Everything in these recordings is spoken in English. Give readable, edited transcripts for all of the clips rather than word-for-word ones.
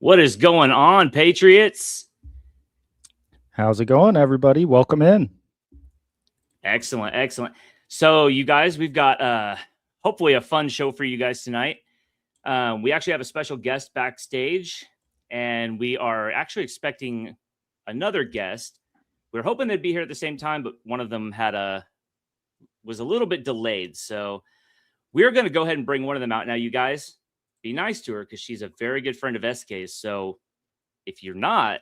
What is going on, Patriots? How's it going, everybody? Welcome in. Excellent, excellent. So, you guys, we've got hopefully a fun show for you guys tonight. We actually have a special guest backstage, and we are actually expecting another guest. We're hoping they'd be here at the same time, but one of them was a little bit delayed. So we're going to go ahead and bring one of them out now. You guys, be nice to her because she's a very good friend of SK's. So if you're not,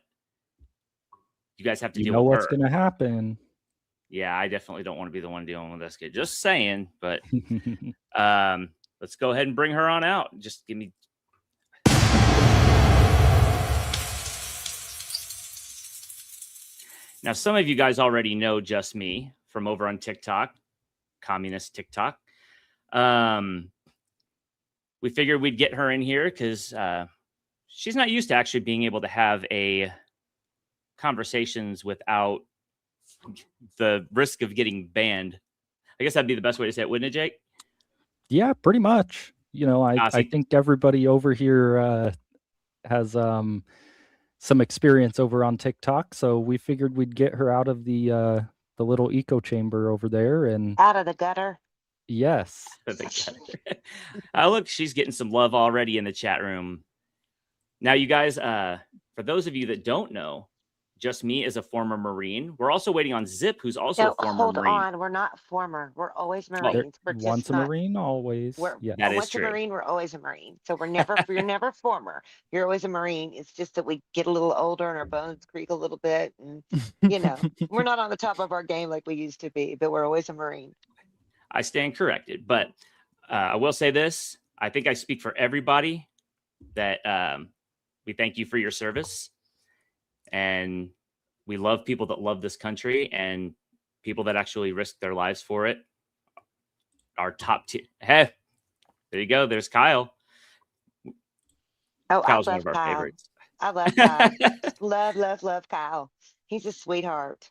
you guys have to deal with her. You know what's going to happen. Yeah, I definitely don't want to be the one dealing with SK. Just saying, but let's go ahead and bring her on out. Just give me. Now, some of you guys already know Just Me from over on TikTok, communist TikTok. We figured we'd get her in here because she's not used to actually being able to have conversations without the risk of getting banned. I guess that'd be the best way to say it, wouldn't it, Jake? Yeah, pretty much. You know, I think everybody over here has some experience over on TikTok, so we figured we'd get her out of the little echo chamber over there and out of the gutter. Yes. Look, she's getting some love already in the chat room. Now, you guys, for those of you that don't know, Just Me is a former Marine. We're also waiting on Zip, who's also a former Marine. Hold on, we're not former. We're always Marines. We're just once a Marine, always. Yeah, that is once true. A Marine, we're always a Marine. So we're never, you're never former. You're always a Marine. It's just that we get a little older and our bones creak a little bit, and you know, we're not on the top of our game like we used to be, but we're always a Marine. I stand corrected, but I will say this: I think I speak for everybody that we thank you for your service. And we love people that love this country and people that actually risk their lives for it. Our top tier. Hey, there you go. There's Kyle. Oh, Kyle's I one of our Kyle. favorites. I love Kyle. love Kyle. He's a sweetheart.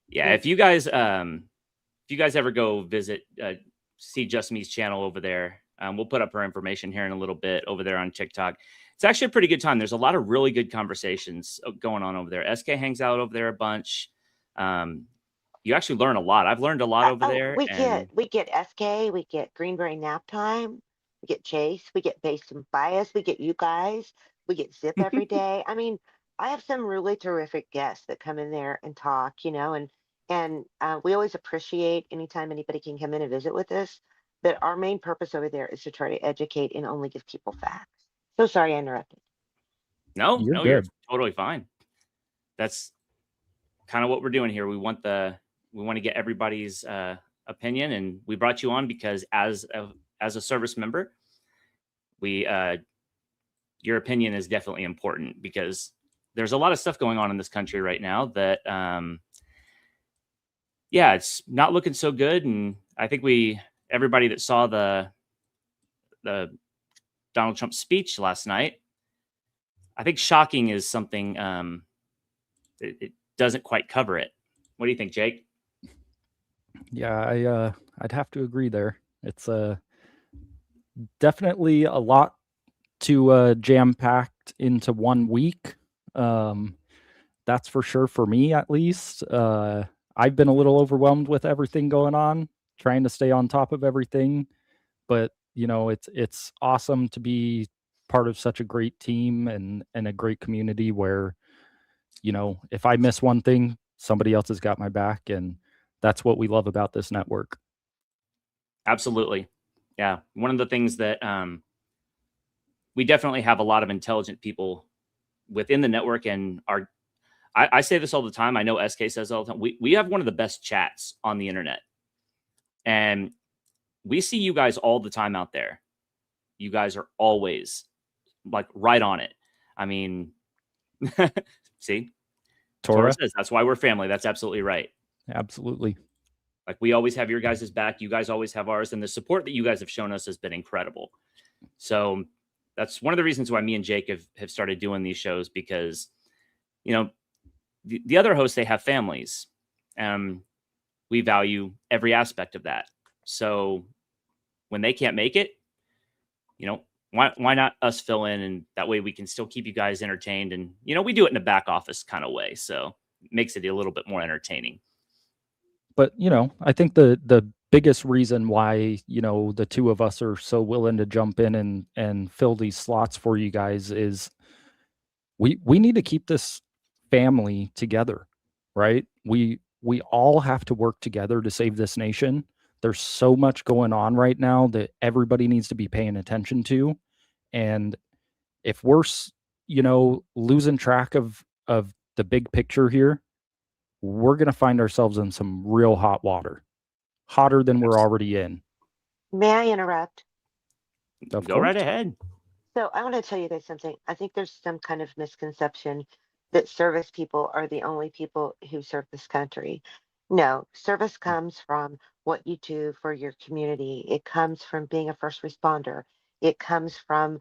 Yeah, if you guys ever go visit, see Just Me's channel over there, we'll put up her information here in a little bit over there on TikTok. It's actually a pretty good time. There's a lot of really good conversations going on over there. SK hangs out over there a bunch. You actually learn a lot. I've learned a lot over there. We get SK, we get Greenberry Nap Time, we get Chase, we get Based and Bias, we get you guys, we get Zip every day. I mean, I have some really terrific guests that come in there and talk, you know, and we always appreciate anytime anybody can come in and visit with us. But our main purpose over there is to try to educate and only give people facts. So sorry I interrupted. No, you're totally fine. That's kind of what we're doing here. We want to get everybody's opinion, and we brought you on because as a service member, your opinion is definitely important because there's a lot of stuff going on in this country right now that it's not looking so good. And I think everybody that saw the Donald Trump speech last night, I think shocking is something it doesn't quite cover it. What do you think, Jake? Yeah, I'd have to agree there. It's definitely a lot to jam-packed into 1 week. That's for sure for me, at least. I've been a little overwhelmed with everything going on, trying to stay on top of everything. But, you know, it's awesome to be part of such a great team and a great community where, you know, if I miss one thing, somebody else has got my back. And that's what we love about this network. Absolutely. Yeah. One of the things that we definitely have a lot of intelligent people within the network, and I say this all the time. I know SK says all the time. We have one of the best chats on the internet. And we see you guys all the time out there. You guys are always like right on it. I mean, see, Torah says that's why we're family. That's absolutely right. Absolutely. Like we always have your guys' back. You guys always have ours. And the support that you guys have shown us has been incredible. So that's one of the reasons why me and Jake have started doing these shows, because, you know, the other hosts, they have families. We value every aspect of that. So when they can't make it, you know, why not us fill in, and that way we can still keep you guys entertained, and we do it in a back office kind of way, so it makes it a little bit more entertaining. But I think the biggest reason why the two of us are so willing to jump in and fill these slots for you guys is we need to keep this family together, right? We all have to work together to save this nation. There's so much going on right now that everybody needs to be paying attention to, and if we're losing track of the big picture here, we're going to find ourselves in some real hot water, hotter than we're already in. May I interrupt? Go right ahead. So I want to tell you guys something. I think there's some kind of misconception that service people are the only people who serve this country. No, service comes from what you do for your community. It comes from being a first responder. It comes from,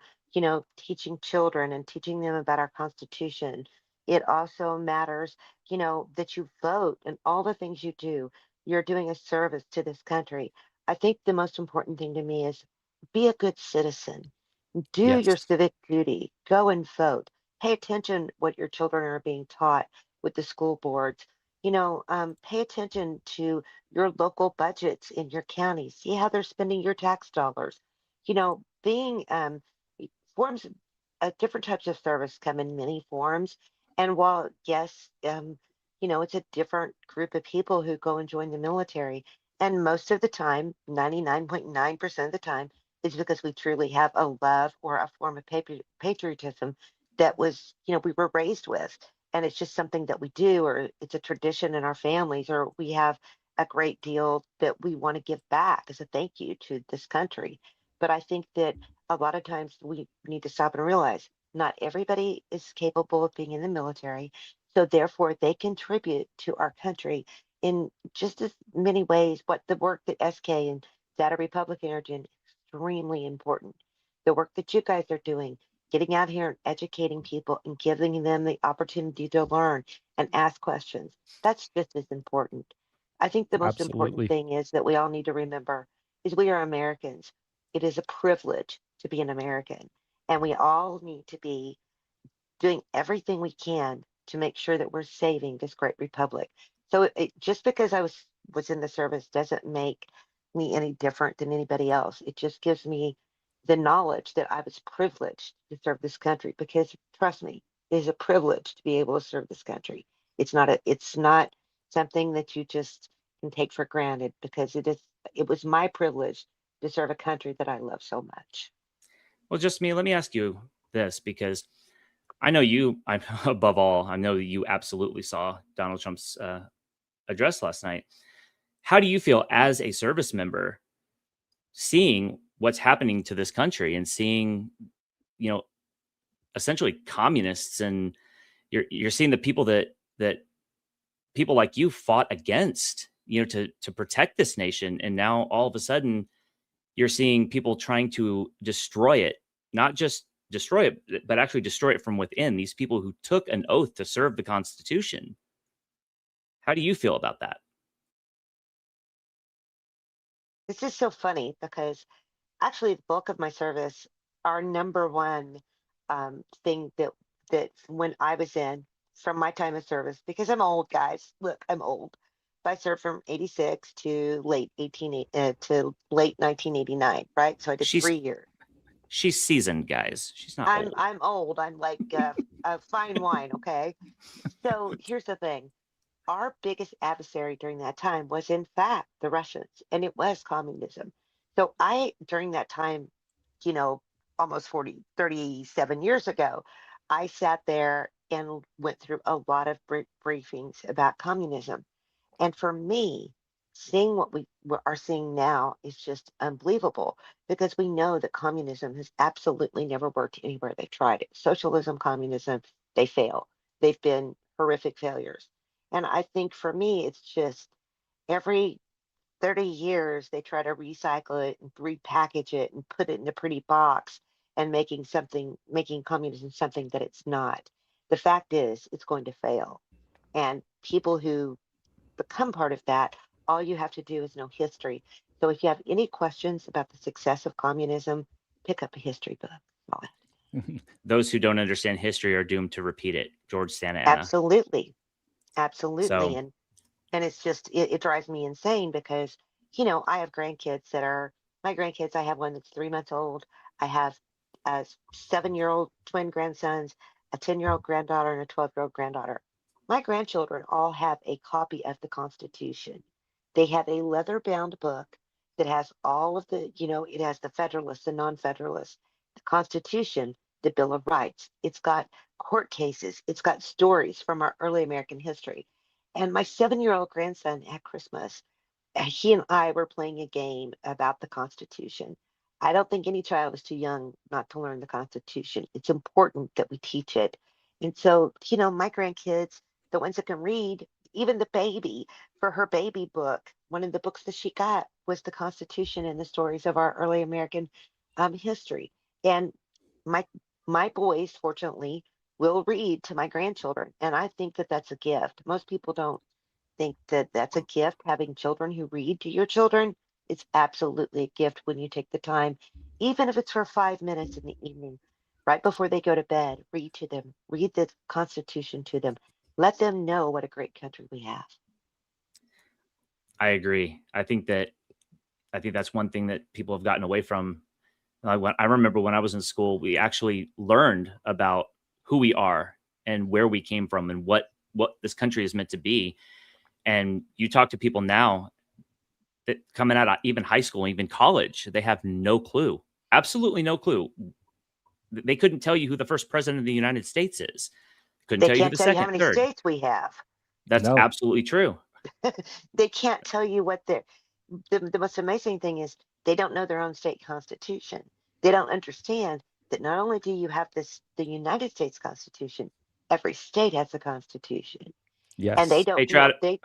teaching children and teaching them about our Constitution. It also matters, that you vote and all the things you do. You're doing a service to this country. I think the most important thing to me is be a good citizen. Do your Yes. civic duty. Go and vote. Pay attention what your children are being taught with the school boards. Pay attention to your local budgets in your county. See how they're spending your tax dollars. Being forms different types of service come in many forms. And while yes, it's a different group of people who go and join the military. And most of the time, 99.9% of the time, is because we truly have a love or a form of patriotism that was, we were raised with. And it's just something that we do, or it's a tradition in our families, or we have a great deal that we want to give back as a thank you to this country. But I think that a lot of times we need to stop and realize not everybody is capable of being in the military. So therefore, they contribute to our country in just as many ways. What the work that SK and Data Republican are doing extremely important. The work that you guys are doing, getting out here and educating people and giving them the opportunity to learn and ask questions, that's just as important. I think the most important Absolutely. thing is that we all need to remember is we are Americans. It is a privilege to be an American, and we all need to be doing everything we can to make sure that we're saving this great republic. So just because I was in the service doesn't make me any different than anybody else. It just gives me the knowledge that I was privileged to serve this country, because trust me, it is a privilege to be able to serve this country. It's not something that you just can take for granted, because it was my privilege to serve a country that I love so much. Well, just me, let me ask you this, because I know you, above all, I know you absolutely saw Donald Trump's address last night. How do you feel as a service member seeing what's happening to this country and seeing, essentially communists, and you're seeing the people that people like you fought against, to protect this nation, and now all of a sudden you're seeing people trying to destroy it, not just destroy it, but actually destroy it from within. These people who took an oath to serve the Constitution. How do you feel about that? This is so funny because actually the bulk of my service, our number one thing that when I was in from my time of service, because I'm old, guys. Look, I'm old. I served from 86 to late 1989, right? So I did She's 3 years. she's seasoned, guys. She's not I'm old. I'm old. I'm like a fine wine, okay? So here's the thing. Our biggest adversary during that time was in fact the Russians, and it was communism. So during that time, you know, almost 37 years ago, I sat there and went through a lot of briefings about communism. And for me, seeing what we are seeing now is just unbelievable, because we know that communism has absolutely never worked anywhere they tried it. Socialism, communism, they fail. They've been horrific failures. And I think for me, it's just every 30 years they try to recycle it and repackage it and put it in a pretty box, and making communism something that it's not. The fact is, it's going to fail. And people who become part of that, all you have to do is know history. So if you have any questions about the success of communism, pick up a history book. All I have to say. Those who don't understand history are doomed to repeat it. George Santa Anna. Absolutely. Absolutely. So And it's just, it drives me insane because, I have grandkids that are my grandkids. I have one that's 3 months old. I have a 7-year-old twin grandsons, a 10-year-old granddaughter, and a 12-year-old granddaughter. My grandchildren all have a copy of the Constitution. They have a leather bound book that has all of the, it has the Federalists, the non-Federalists, the Constitution, the Bill of Rights. It's got court cases. It's got stories from our early American history. And my 7-year-old grandson at Christmas, he and I were playing a game about the Constitution. I don't think any child is too young not to learn the Constitution. It's important that we teach it. And so, my grandkids, the ones that can read, even the baby, for her baby book, one of the books that she got was the Constitution and the stories of our early American history. And my my boys, fortunately, will read to my grandchildren, and I think that that's a gift. Most people don't think that that's a gift, having children who read to your children. It's absolutely a gift when you take the time, even if it's for 5 minutes in the evening, right before they go to bed. Read to them, read the Constitution to them, let them know what a great country we have. I agree. I think that's one thing that people have gotten away from. I remember when I was in school, we actually learned about who we are and where we came from and what this country is meant to be. And you talk to people now that coming out of even high school, even college, they have no clue, absolutely no clue. They couldn't tell you who the first president of the United States is. Couldn't They tell you who can't the tell you how second, many third. states we have. That's No. absolutely true. They can't tell you what the most amazing thing is they don't know their own state constitution. They don't understand that not only do you have the United States Constitution, every state has a constitution. Yes. And they don't know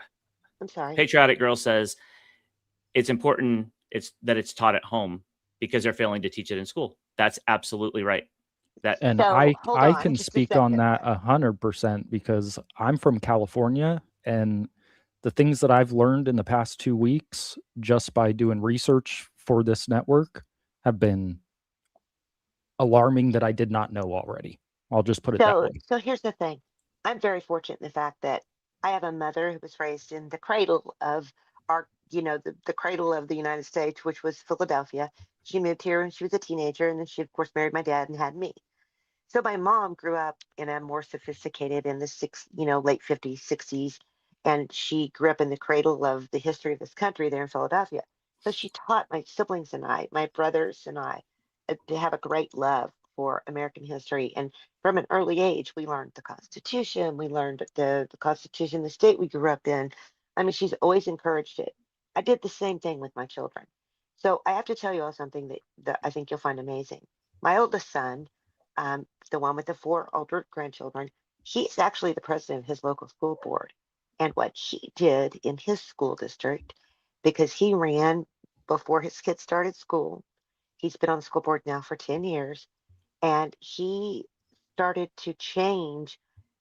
I'm sorry. Patriotic Girl says it's important that it's taught at home because they're failing to teach it in school. That's absolutely right. And So, hold I on can just a speak on second. that 100% because I'm from California, and the things that I've learned in the past 2 weeks just by doing research for this network have been alarming that I did not know already. I'll just put it that way. So here's the thing. I'm very fortunate in the fact that I have a mother who was raised in the cradle of our, the cradle of the United States, which was Philadelphia. She moved here when she was a teenager, and then she, of course, married my dad and had me. So my mom grew up in a more sophisticated in the late 50s, 60s, and she grew up in the cradle of the history of this country there in Philadelphia. So she taught my siblings and I, my brothers and I, to have a great love for American history. And from an early age, we learned the Constitution. We learned the Constitution, the state we grew up in. I mean, she's always encouraged it. I did the same thing with my children. So I have to tell you all something that I think you'll find amazing. My oldest son, the one with the 4 older grandchildren, he's actually the president of his local school board. And what he did in his school district, because he ran before his kids started school, he's been on the school board now for 10 years, and he started to change.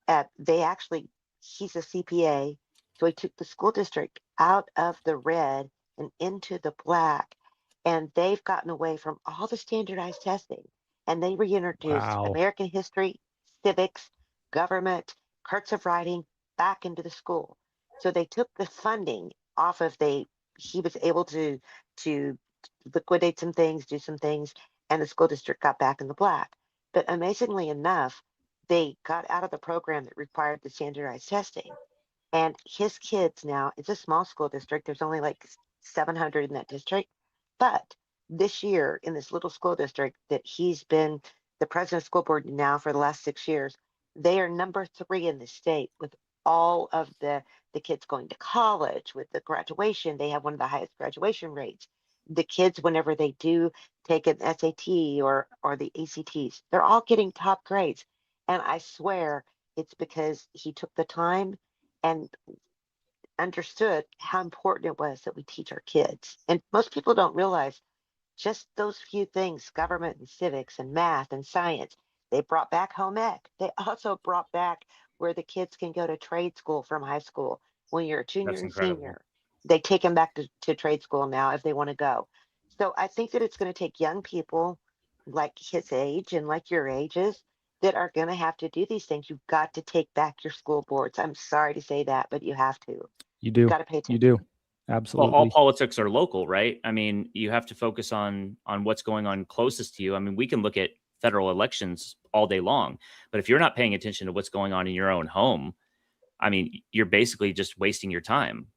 He's a CPA, so he took the school district out of the red and into the black. And they've gotten away from all the standardized testing, and they reintroduced Wow. American history, civics, government, charts of writing back into the school. So they took the funding off of he was able to liquidate some things, do some things, and the school district got back in the black. But amazingly enough, they got out of the program that required the standardized testing. And his kids now, it's a small school district. There's only like 700 in that district. But this year, in this little school district that he's been the president of school board now for the last 6 years, they are number 3 in the state with all of the kids going to college, with the graduation. They have one of the highest graduation rates. The kids, whenever they do take an SAT or the ACTs, they're all getting top grades. And I swear it's because he took the time and understood how important it was that we teach our kids. And most people don't realize just those few things, government and civics and math and science. They brought back home ec. They also brought back where the kids can go to trade school from high school when you're a junior That's and incredible. senior. They take them back to trade school now if they want to go. So I think that it's going to take young people like his age and like your ages that are going to have to do these things. You've got to take back your school boards. I'm sorry to say that, but you have to. You You've do. got to pay attention. You do. Well, Absolutely. all politics are local, right? I mean, you have to focus on what's going on closest to you. I mean, we can look at federal elections all day long, but if you're not paying attention to what's going on in your own home, I mean, you're basically just wasting your time.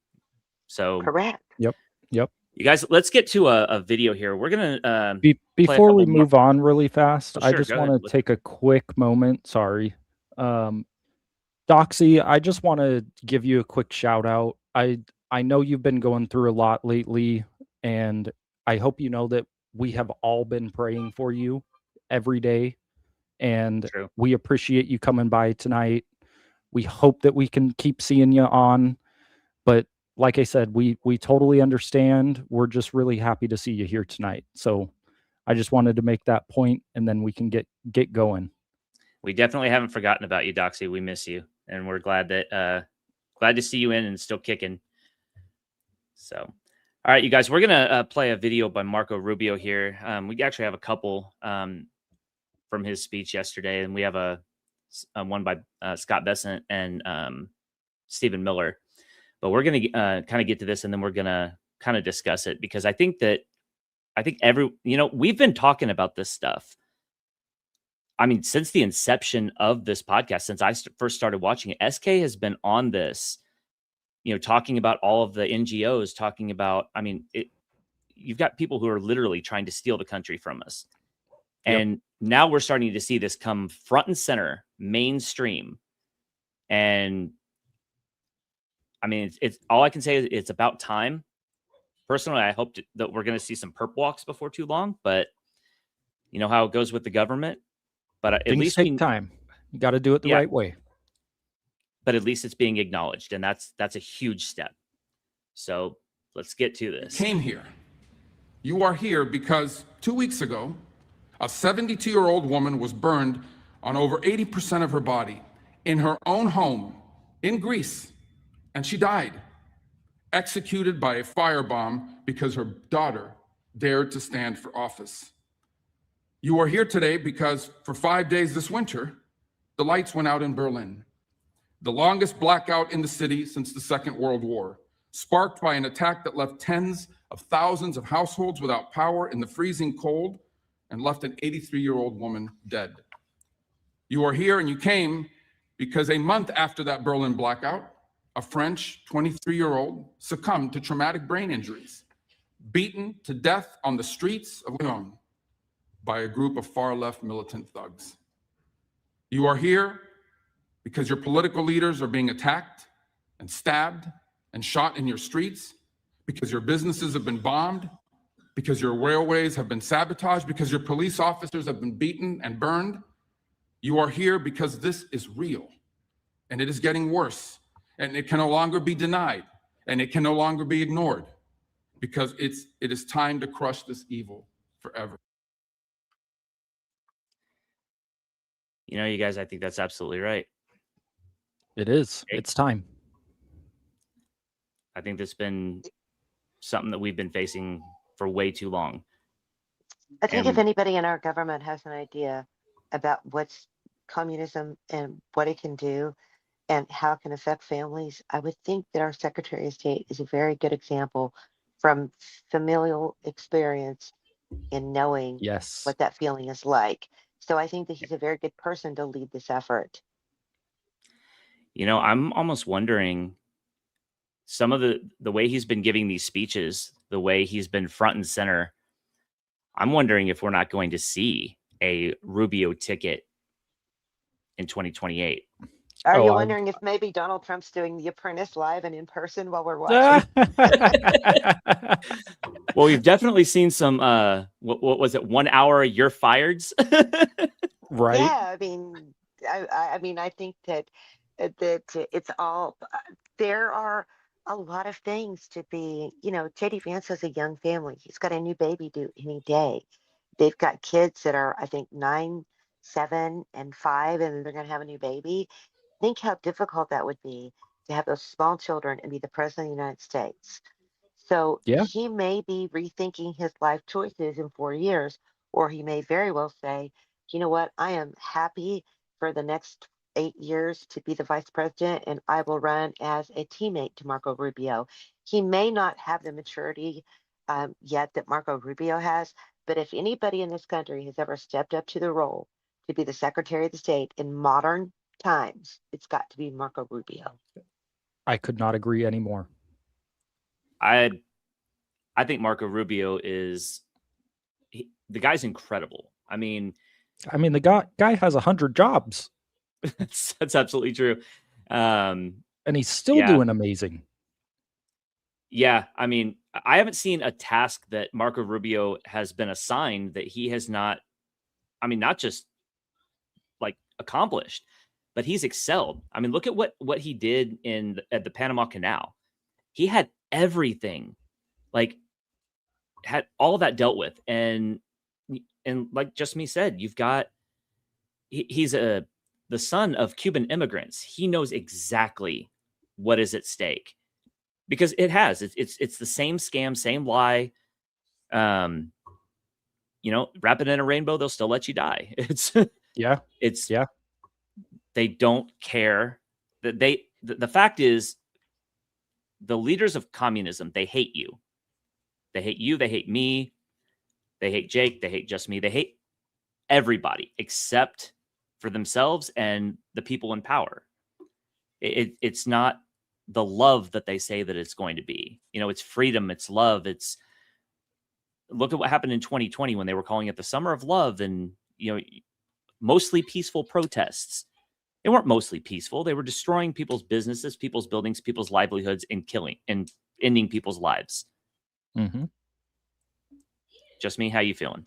So, Correct. Yep. you guys, let's get to a video here. We're gonna Before we couple move on really fast, Oh, I sure, just go want ahead. to take a quick moment. Sorry. Doxy, I just want to give you a quick shout out. I know you've been going through a lot lately, and I hope you know that we have all been praying for you every day, and True. we appreciate you coming by tonight. We hope that we can keep seeing you on, but like I said, we totally understand. We're just really happy to see you here tonight. So I just wanted to make that point, and then we can get going. We definitely haven't forgotten about you, Doxy. We miss you, and we're glad to see you in and still kicking. So, all right, you guys, we're gonna play a video by Marco Rubio here. We actually have a couple from his speech yesterday, and we have a one by Scott Bessent and Stephen Miller. But we're gonna kind of get to this, and then we're gonna kind of discuss it, because I think we've been talking about this stuff. I mean, since the inception of this podcast, since I first started watching it, SK has been on this, talking about all of the NGOs, talking about, I mean, you've got people who are literally trying to steal the country from us. Yep. And now we're starting to see this come front and center, mainstream. And I mean, it's all I can say is it's about time. Personally, I hope that we're going to see some perp walks before too long, but you know how it goes with the government. But at Things least take time. You got to do it the right way. But at least it's being acknowledged, and that's a huge step. So let's get to this. Came here. You are here because 2 weeks ago, a 72-year-old woman was burned on over 80% of her body in her own home in Greece, and she died, executed by a firebomb because her daughter dared to stand for office. You are here today because for 5 days this winter, the lights went out in Berlin, the longest blackout in the city since the Second World War, sparked by an attack that left tens of thousands of households without power in the freezing cold and left an 83-year-old woman dead. You are here, and you came because a month after that Berlin blackout, a French 23-year-old succumbed to traumatic brain injuries, beaten to death on the streets of Lyon by a group of far-left militant thugs. You are here because your political leaders are being attacked and stabbed and shot in your streets, because your businesses have been bombed, because your railways have been sabotaged, because your police officers have been beaten and burned. You are here because this is real, and it is getting worse, and it can no longer be denied, and it can no longer be ignored, because it is time to crush this evil forever. You guys, I think that's absolutely right. It is. It's time. I think that's been something that we've been facing for way too long. I think if anybody in our government has an idea about what's communism and what it can do and how it can affect families, I would think that our Secretary of State is a very good example from familial experience in knowing Yes. what that feeling is like. So I think that he's a very good person to lead this effort. I'm almost wondering, some of the way he's been giving these speeches, the way he's been front and center, I'm wondering if we're not going to see a Rubio ticket in 2028. Are you wondering if maybe Donald Trump's doing The Apprentice live and in person while we're watching? Well, we've definitely seen some, what was it, 1 hour, you're fired? Right. Yeah, I mean, I think that it's all, there are a lot of things to be, JD Vance has a young family. He's got a new baby due any day. They've got kids that are, I think, 9, 7, and 5, and they're going to have a new baby. Think how difficult that would be to have those small children and be the president of the United States. So Yeah. he may be rethinking his life choices in 4 years Or he may very well say, you know what, I am happy for the next 8 years to be the vice president, and I will run as a teammate to Marco Rubio. He may not have the maturity yet that Marco Rubio has, but if anybody in this country has ever stepped up to the role to be the Secretary of the State in modern times, it's got to be Marco Rubio. I could not agree anymore. I think Marco Rubio is the guy's incredible. I mean, the guy has 100 jobs, that's absolutely true. and he's still Yeah. doing amazing. Yeah, I mean, I haven't seen a task that Marco Rubio has been assigned that he has not, I mean, not just like accomplished, but he's excelled. I mean, look at what he did at the Panama Canal. He had everything, like had all that dealt with, and like Just Me said, you've got he's the son of Cuban immigrants. He knows exactly what is at stake. Because it's the same scam, same lie. You know, wrap it in a rainbow, they'll still let you die. Yeah. They don't care that the fact is the leaders of communism, they hate you. They hate you, they hate me, they hate Jake, they hate Just Me, they hate everybody except for themselves and the people in power. It's not the love that they say that it's going to be. You know, it's freedom, it's love. It's look at what happened in 2020 when they were calling it the summer of love, and you know, mostly peaceful protests. They weren't mostly peaceful. They were destroying people's businesses, people's buildings, people's livelihoods, and killing and ending people's lives. Mm-hmm. Just Me, how you feeling?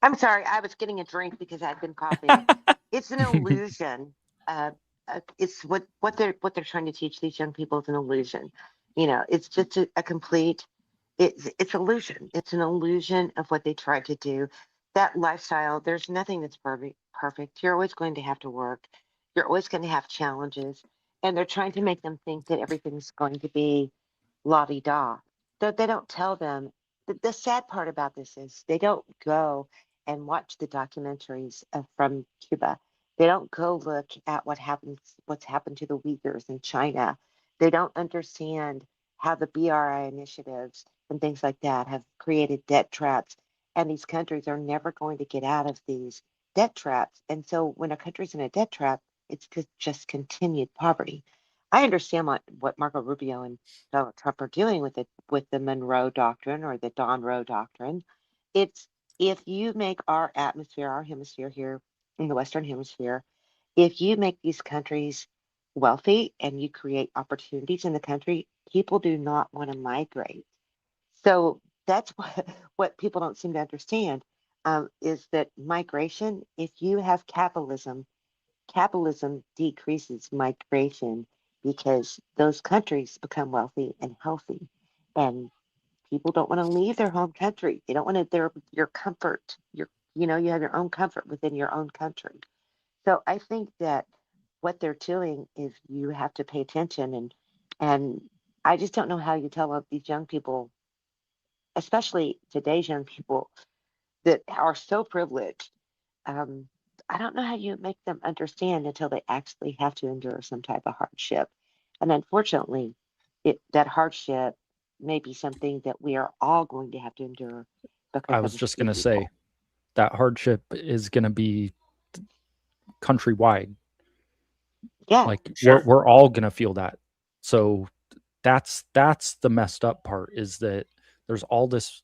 I'm sorry, I was getting a drink because I'd been coughing. It's an illusion. It's what they're trying to teach these young people is an illusion. You know, it's just a complete. It's illusion. It's an illusion of what they tried to do. That lifestyle. There's nothing that's perfect. You're always going to have to work. You're always going to have challenges, and they're trying to make them think that everything's going to be la-di-da. They don't tell them. The sad part about this is they don't go and watch the documentaries from Cuba. They don't go look at what's happened to the Uyghurs in China. They don't understand how the BRI initiatives and things like that have created debt traps. And these countries are never going to get out of these debt traps. And so when a country's in a debt trap, it's just continued poverty. I understand what Marco Rubio and Donald Trump are doing with the Monroe Doctrine or the Don Roe Doctrine. It's if you make our atmosphere, our hemisphere here in the Western Hemisphere, if you make these countries wealthy and you create opportunities in the country, people do not want to migrate. So that's what people don't seem to understand is that migration, if you have capitalism decreases migration because those countries become wealthy and healthy. And people don't want to leave their home country. They don't want to your comfort. You have your own comfort within your own country. So I think that what they're doing is you have to pay attention and I just don't know how you tell these young people, especially today's young people that are so privileged. I don't know how you make them understand until they actually have to endure some type of hardship. And unfortunately, that hardship may be something that we are all going to have to endure. I was just going to say that hardship is going to be countrywide. Yeah, like sure. we're all going to feel that. So that's the messed up part, is that there's all this,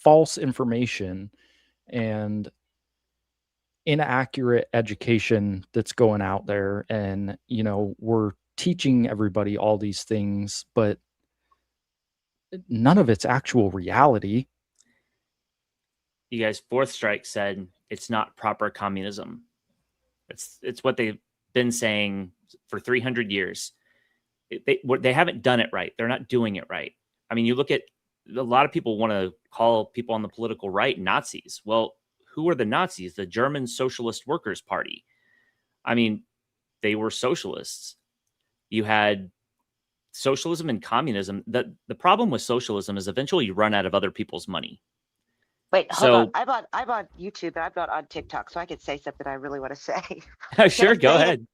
false information and inaccurate education that's going out there. And, we're teaching everybody all these things, but none of it's actual reality. You guys, Fourth Strike said it's not proper communism. It's what they've been saying for 300 years. They haven't done it right. They're not doing it right. I mean, you look at a lot of people want to call people on the political right Nazis. Well, who are the Nazis? The German Socialist Workers' Party. I mean, they were socialists. You had socialism and communism, the problem with socialism is eventually you run out of other people's money. Wait, hold So on. I'm on YouTube, and I'm not on TikTok, so I could say something I really want to say. sure, I go say it? ahead.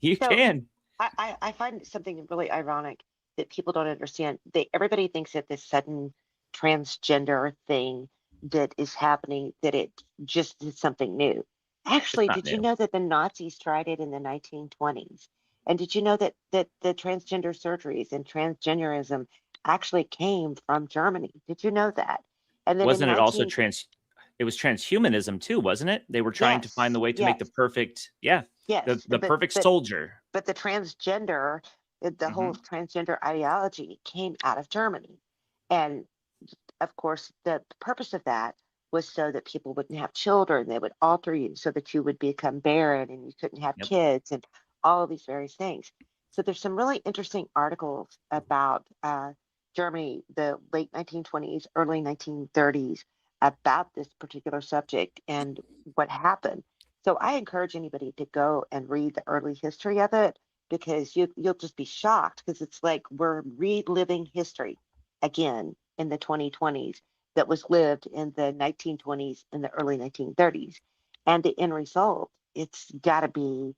You So can. I find something really ironic that people don't understand. Everybody thinks that this sudden transgender thing that is happening, that it just is something new. Actually, not did you new. know that the Nazis tried it in the 1920s? And did you know that the transgender surgeries and transgenderism actually came from Germany? Did you know that? And then Wasn't in it also 19 it was transhumanism too, wasn't it? They were trying to find the way to make the yes, perfect, yes, the perfect soldier. but the transgender, the whole Mhm. transgender ideology came out of Germany. And of course, the purpose of that was so that people wouldn't have children. They would alter you so that you would become barren and you couldn't have Yep. kids and all of these various things. So there's some really interesting articles about Germany, the late 1920s, early 1930s, about this particular subject and what happened. So I encourage anybody to go and read the early history of it, because you'll just be shocked, because it's like we're reliving history again in the 2020s that was lived in the 1920s and the early 1930s. And the end result, it's got to be,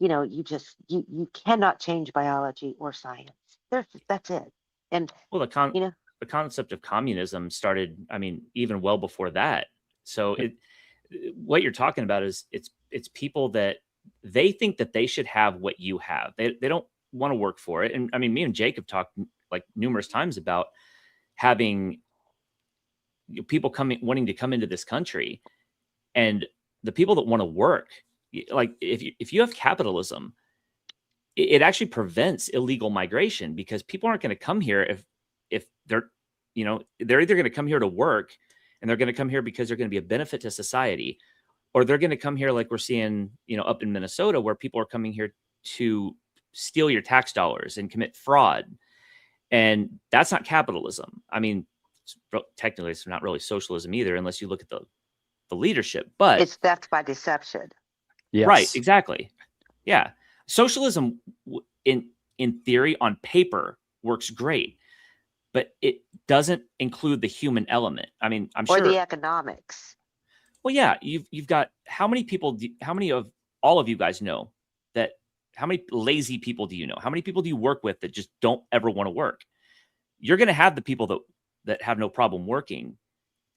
you cannot change biology or science. That's it. And, Well, you know, the concept of communism started, I mean, even well before that. So what you're talking about is it's people that they think that they should have what you have. They don't want to work for it. And I mean, me and Jake have talked like numerous times about having people wanting to come into this country, and the people that want to work, like if you have capitalism, it actually prevents illegal migration, because people aren't going to come here if they're they're either going to come here to work, and they're going to come here because they're going to be a benefit to society, or they're going to come here like we're seeing up in Minnesota, where people are coming here to steal your tax dollars and commit fraud. And that's not capitalism. I mean, technically it's not really socialism either, unless you look at the leadership, but it's theft by deception. Yes. right, exactly. Yeah. Socialism in theory, on paper, works great, but it doesn't include the human element. I mean, I'm Or sure. the economics. Well, yeah, you've got how many people? How many of all of you guys know that? How many lazy people do you know? How many people do you work with that just don't ever want to work? You're going to have the people that have no problem working,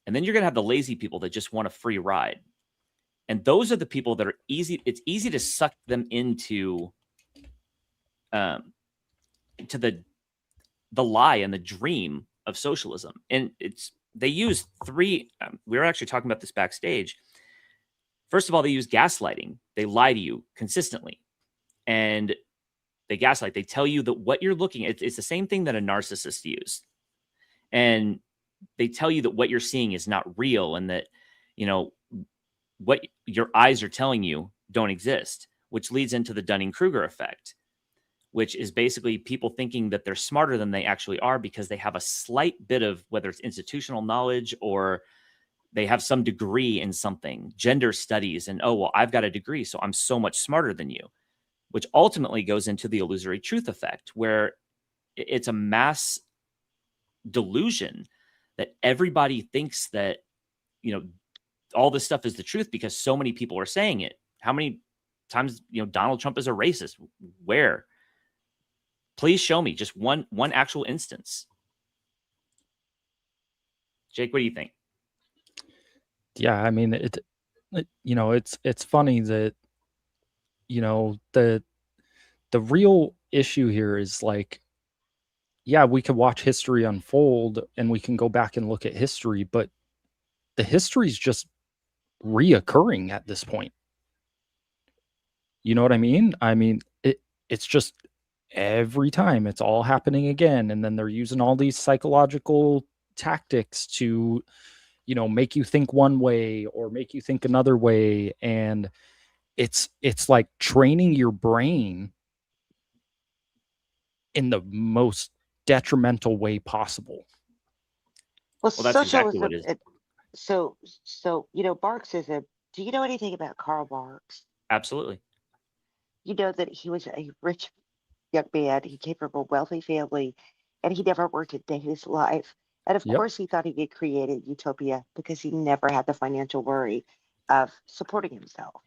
and then you're going to have the lazy people that just want a free ride. And those are the people that are easy. It's easy to suck them into to the lie and the dream of socialism. And they use three. We were actually talking about this backstage. First of all, they use gaslighting. They lie to you consistently, and they gaslight. They tell you that what you're looking at, it's the same thing that a narcissist used. And they tell you that what you're seeing is not real, and that, what your eyes are telling you don't exist, which leads into the Dunning-Kruger effect, which is basically people thinking that they're smarter than they actually are because they have a slight bit of, whether it's institutional knowledge or they have some degree in something, gender studies, and, oh, well, I've got a degree, so I'm so much smarter than you, which ultimately goes into the illusory truth effect, where it's a mass delusion that everybody thinks that, all this stuff is the truth because so many people are saying it. How many times, Donald Trump is a racist? Where? Please show me just one actual instance. Jake, what do you think? Yeah, I mean, it's funny that, the real issue here is like, yeah, we could watch history unfold and we can go back and look at history, but the history is just reoccurring at this point. You know what I mean? I mean, it's just every time it's all happening again, and then they're using all these psychological tactics to, make you think one way or make you think another way, and it's like training your brain in the most detrimental way possible. Well, Well, that's exactly what socialism. it is. So Marxism. Do you know anything about Karl Marx? Absolutely. You know that he was a rich young man. He came from a wealthy family, and he never worked a day in his life. And of Yep. course, he thought he could create a utopia because he never had the financial worry of supporting himself.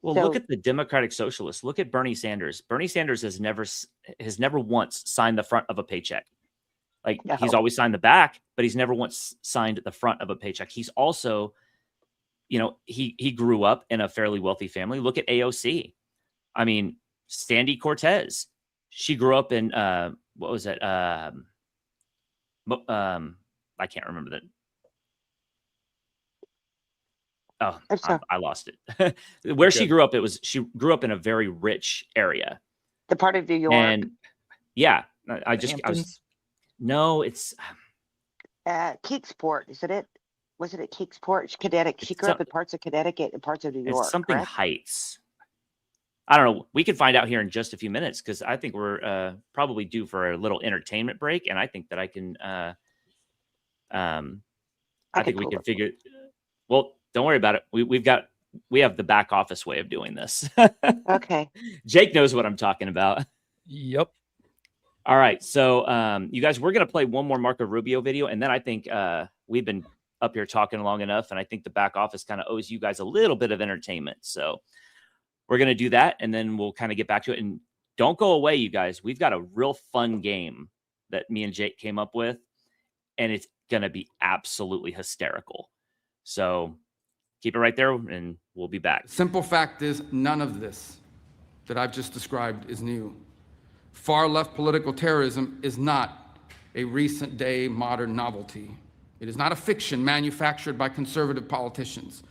Well, So- look at the Democratic Socialists. Look at Bernie Sanders. Bernie Sanders has never once signed the front of a paycheck. Like No. he's always signed the back, but he's never once signed the front of a paycheck. He's also, you know, he grew up in a fairly wealthy family. Look at AOC. I mean, Sandy Cortez. She grew up in what was it? I can't remember that. Oh, I'm sorry. I lost it. Where she Okay. grew up, she grew up in a very rich area. The part of New York, And yeah, I Hamptons? was, no, it's Kingsport, isn't it? Wasn't it Kingsport, Connecticut? She It's grew up some- in parts of Connecticut and parts of New York. it's something correct? Heights. I don't know. We can find out here in just a few minutes because I think we're probably due for a little entertainment break, and I think that I can. I think we pull can it. figure. Well, don't worry about it. We have the back office way of doing this. Okay. Jake knows what I'm talking about. Yep. All right, so you guys, we're gonna play one more Marco Rubio video, and then I think we've been up here talking long enough, and I think the back office kind of owes you guys a little bit of entertainment. So we're gonna do that, and then we'll kind of get back to it. And don't go away, you guys. We've got a real fun game that me and Jake came up with, and it's gonna be absolutely hysterical. So keep it right there, and we'll be back. Simple fact is, none of this that I've just described is new. Far-left political terrorism is not a recent day modern novelty. It is not a fiction manufactured by conservative politicians.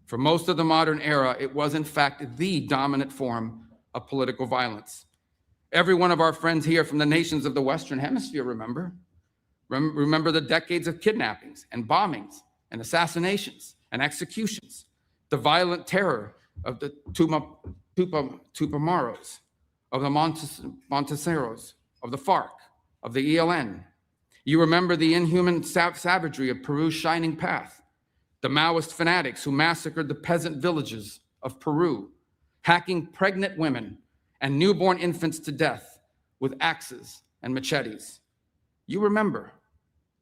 For most of the modern era, it was in fact the dominant form of political violence. Every one of our friends here from the nations of the Western Hemisphere remember the decades of kidnappings and bombings and assassinations and executions, the violent terror of the Tupamaros, of the Monteseros, of the FARC, of the ELN. You remember the inhuman savagery of Peru's Shining Path, the Maoist fanatics who massacred the peasant villages of Peru, hacking pregnant women and newborn infants to death with axes and machetes. You remember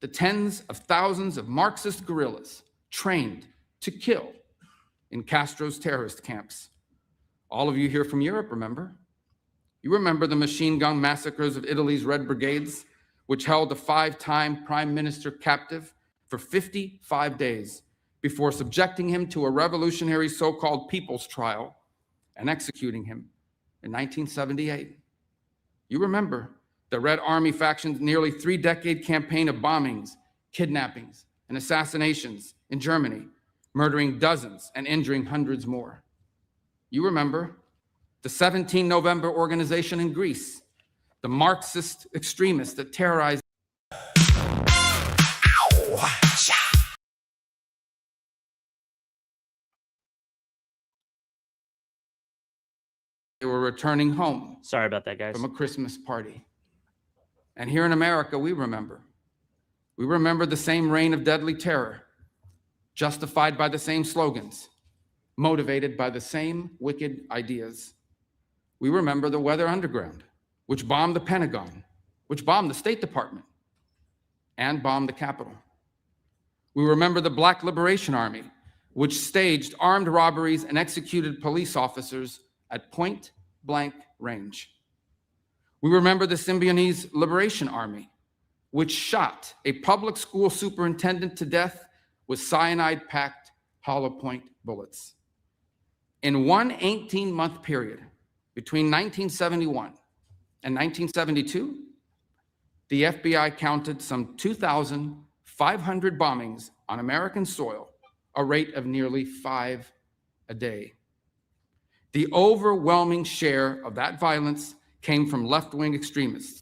the tens of thousands of Marxist guerrillas trained to kill in Castro's terrorist camps. All of you here from Europe remember. You remember the machine gun massacres of Italy's Red Brigades, which held a 5-time prime minister captive for 55 days before subjecting him to a revolutionary so-called people's trial and executing him in 1978. You remember the Red Army faction's nearly 3-decade campaign of bombings, kidnappings, and assassinations in Germany, murdering dozens and injuring hundreds more. You remember the 17 November organization in Greece, the Marxist extremists that terrorized. They were returning home Sorry about that, guys. from a Christmas party. And here in America, we remember. We remember the same reign of deadly terror, justified by the same slogans, motivated by the same wicked ideas. We remember the Weather Underground, which bombed the Pentagon, which bombed the State Department, and bombed the Capitol. We remember the Black Liberation Army, which staged armed robberies and executed police officers at point-blank range. We remember the Symbionese Liberation Army, which shot a public school superintendent to death with cyanide-packed hollow point bullets. In one 18-month period, between 1971 and 1972, the FBI counted some 2,500 bombings on American soil, a rate of nearly 5 a day. The overwhelming share of that violence came from left-wing extremists.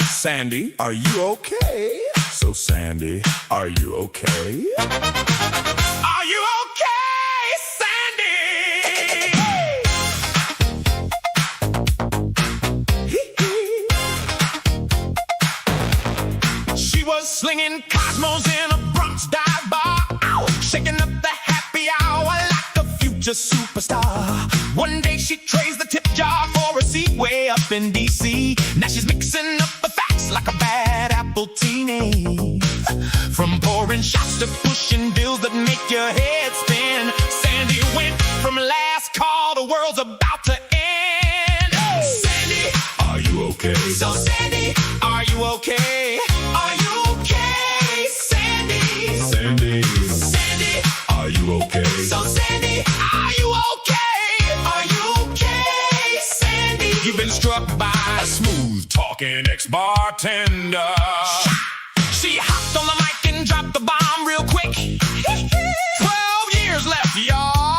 Sandy, are you okay? So Sandy, are you okay? Are you okay, Sandy? She was slinging cosmos in a Bronx dive bar, shaking up the happy hour like a future superstar. One world's about to end. Sandy, are you okay? So Sandy, are you okay? Are you okay? Sandy, Sandy, Sandy, are you okay? So Sandy, are you okay? Are you okay? Sandy, you've been struck by a smooth talking ex-bartender. She hopped on the mic and dropped the bomb real quick. 12 years left, y'all.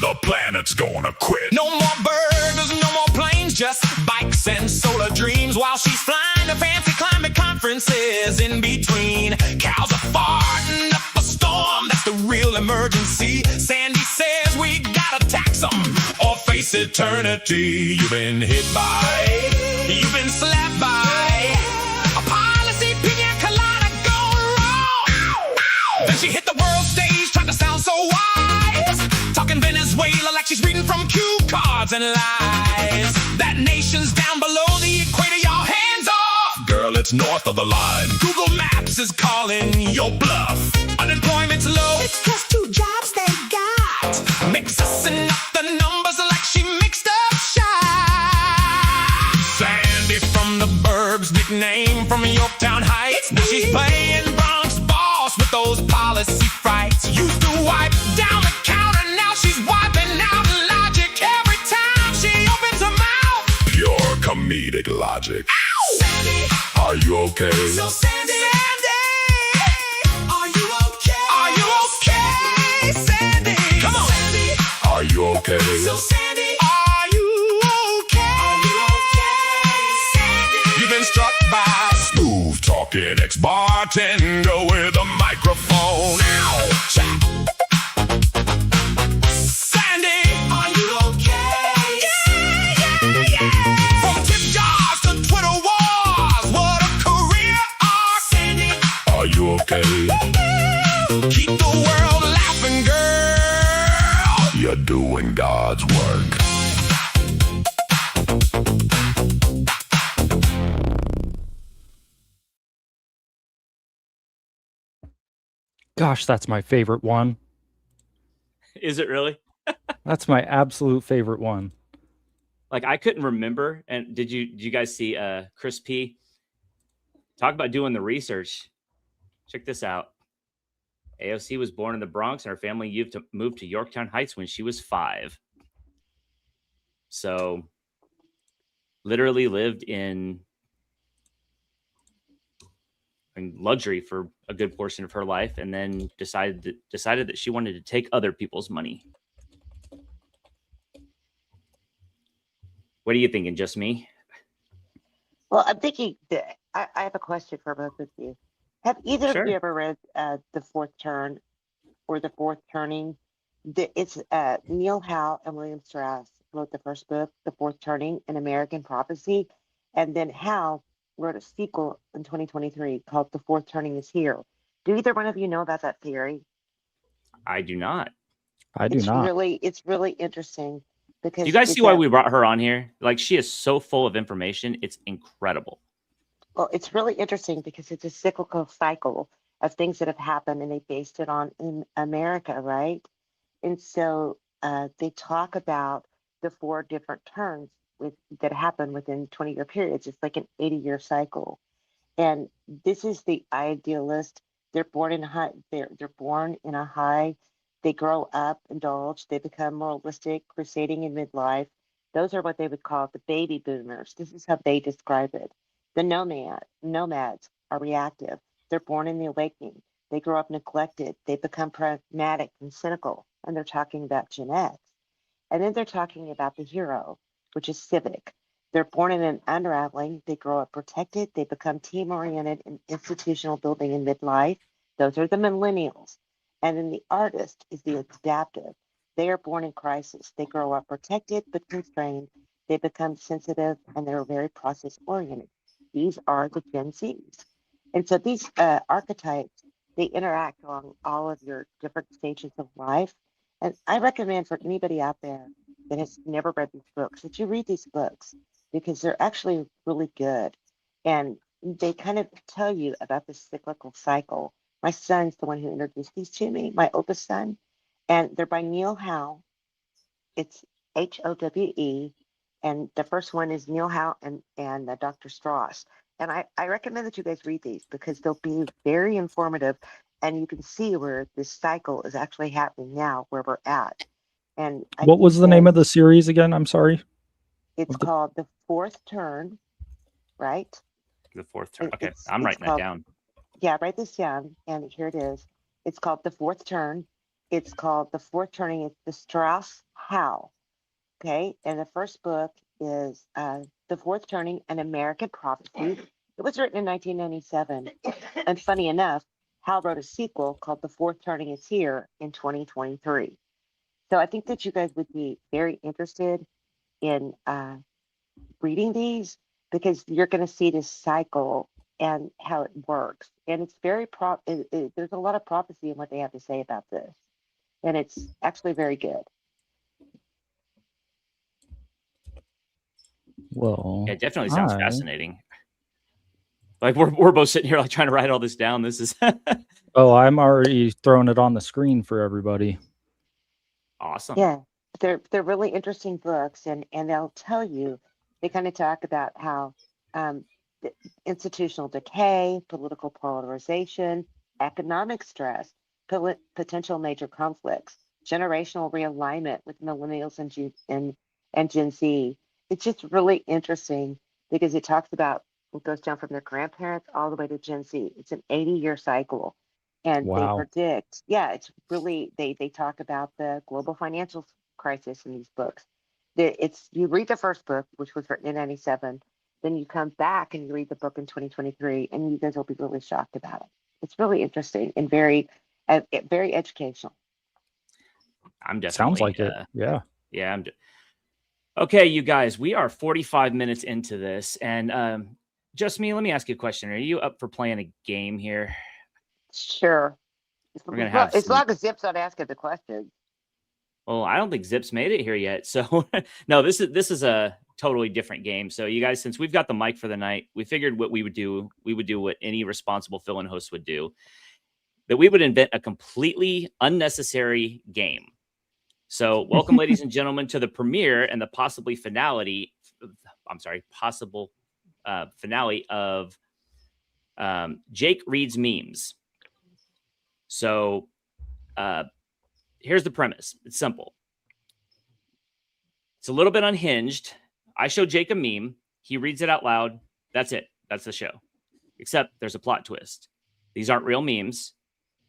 The planet's gonna quit. No more burgers, no more planes, just bikes and solar dreams. While she's flying to fancy climate conferences in between. Cows are farting up a storm, that's the real emergency. Sandy says we gotta tax them or face eternity. You've been hit by, you've been slapped by a policy pina colada gone wrong. Then she hit the world stage, tried to sound so wise, talking Venezuela like she's reading from cue cards and lies. That nation's down below the equator, y'all hands off. Girl, it's north of the line. Google Maps is calling your bluff. Unemployment's low, it's just 2 jobs they got. Mixing up the numbers like she mixed up shots. Sandy from the burbs, nickname from Yorktown Heights. Now she's playing Bronx boss with those policy frights. Used to wipe down the counter, now she's wiping out logic every time she opens her mouth. Pure comedic logic. Ow! Sandy, are you okay? So Sandy, are you okay? Are you okay, Sandy? Come on, Sandy, are you okay? So Sandy, are you okay? Are you okay, Sandy? You've been struck by a smooth talking ex-bartender with a microphone. Ouch! Sandy, are you okay? Yeah. From tip jars to Twitter wars, what a career arc. Sandy, are you okay? Keep the world laughing, girl. You're doing God's work. Gosh, that's my favorite one. Is it really? That's my absolute favorite one. Like, I couldn't remember. And did you guys see Chris P? Talk about doing the research. Check this out. AOC was born in the Bronx, and her family moved to Yorktown Heights when she was 5. So, literally lived in luxury for a good portion of her life, and then decided that she wanted to take other people's money. What are you thinking, just me? Well, I'm thinking that I have a question for both of you. Have either Sure. of you ever read The Fourth Turn or The Fourth Turning? It's Neil Howe and William Strauss wrote the first book, The Fourth Turning, An American Prophecy. And then Howe wrote a sequel in 2023 called The Fourth Turning is Here. Do either one of you know about that theory? I do not. I do not. It's really interesting because Do you guys it's see why a- we brought her on here? Like, she is so full of information. It's incredible. Well, it's really interesting because it's a cyclical cycle of things that have happened, and they based it on in America, right? And so they talk about the 4 different turns that happen within 20-year periods. It's like an 80-year cycle. And this is the idealist. They're born in high. They're born in a high. They grow up, indulge. They become moralistic, crusading in midlife. Those are what they would call the baby boomers. This is how they describe it. The nomads are reactive. They're born in the awakening. They grow up neglected. They become pragmatic and cynical. And they're talking about Gen X. And then they're talking about the hero, which is civic. They're born in an unraveling. They grow up protected. They become team-oriented and institutional building in midlife. Those are the millennials. And then the artist is the adaptive. They are born in crisis. They grow up protected but constrained. They become sensitive and they're very process-oriented. These are the Gen Zs. And so these archetypes, they interact along all of your different stages of life. And I recommend for anybody out there that has never read these books that you read these books because they're actually really good. And they kind of tell you about the cyclical cycle. My son's the one who introduced these to me, my oldest son. And they're by Neil Howe. It's Howe, and the first one is Neil Howe and Dr. Strauss. And I recommend that you guys read these because they'll be very informative, and you can see where this cycle is actually happening now, where we're at. And What was the name of the series again? I'm sorry. It's called The Fourth Turn, right? The fourth turn. Okay, I'm writing that down. Yeah, write this down, and here it is. It's called The Fourth Turn. It's called The Fourth Turning. It's the Strauss Howe. Okay, and the first book is The Fourth Turning, An American Prophecy. It was written in 1997. And funny enough, Howe wrote a sequel called The Fourth Turning Is Here in 2023. So I think that you guys would be very interested in reading these because you're going to see this cycle and how it works. And it's very, there's a lot of prophecy in what they have to say about this. And it's actually very good. Well, Yeah, it definitely sounds fascinating. Like we're both sitting here like trying to write all this down. This is Oh, I'm already throwing it on the screen for everybody. awesome. Yeah, they're really interesting books, and they'll tell you, they kind of talk about how the institutional decay, political polarization, economic stress, potential major conflicts, generational realignment with millennials and Gen Z. It's just really interesting because it talks about it goes down from their grandparents all the way to Gen Z. It's an 80-year cycle. And Wow. they predict, yeah, it's really, they talk about the global financial crisis in these books. You read the first book, which was written in 97, then you come back and you read the book in 2023, and you guys will be really shocked about it. It's really interesting and very educational. I'm definitely Sounds like it. Yeah. Yeah. Okay, you guys, we are 45 minutes into this, and just me. Let me ask you a question. Are you up for playing a game here? Sure. We're gonna have as long as Zip's not asking the question. Well, I don't think Zip's made it here yet. So no, this is a totally different game. So you guys, since we've got the mic for the night, we figured what we would do what any responsible fill-in host would do, that we would invent a completely unnecessary game. So welcome, ladies and gentlemen, to the premiere and the possible finale of Jake Reads Memes. So here's the premise. It's simple. It's a little bit unhinged. I show Jake a meme. He reads it out loud. That's it. That's the show. Except there's a plot twist. These aren't real memes.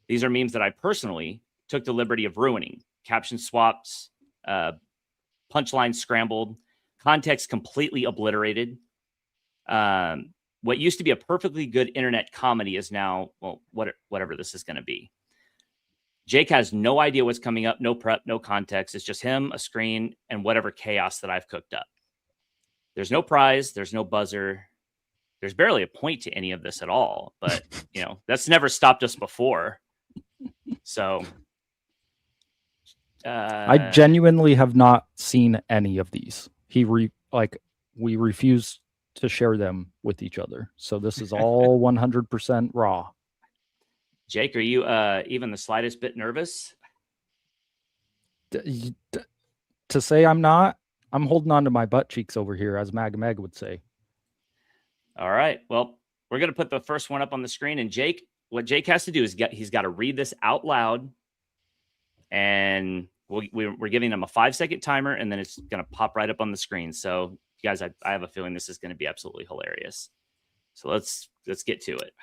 These are memes that I personally took the liberty of ruining. Caption swaps, punchlines scrambled, context completely obliterated. What used to be a perfectly good internet comedy is now, well, whatever this is going to be. Jake has no idea what's coming up, no prep, no context. It's just him, a screen, and whatever chaos that I've cooked up. There's no prize. There's no buzzer. There's barely a point to any of this at all. But, that's never stopped us before. So... I genuinely have not seen any of these. We refuse to share them with each other. So this is all 100% raw. Jake, are you even the slightest bit nervous? To say I'm not, I'm holding on to my butt cheeks over here, as Mag would say. All right. Well, we're going to put the first one up on the screen. And Jake, what Jake has to do is he's got to read this out loud. And we're giving him a 5-second timer, and then it's going to pop right up on the screen. So, you guys, I have a feeling this is going to be absolutely hilarious. So let's get to it.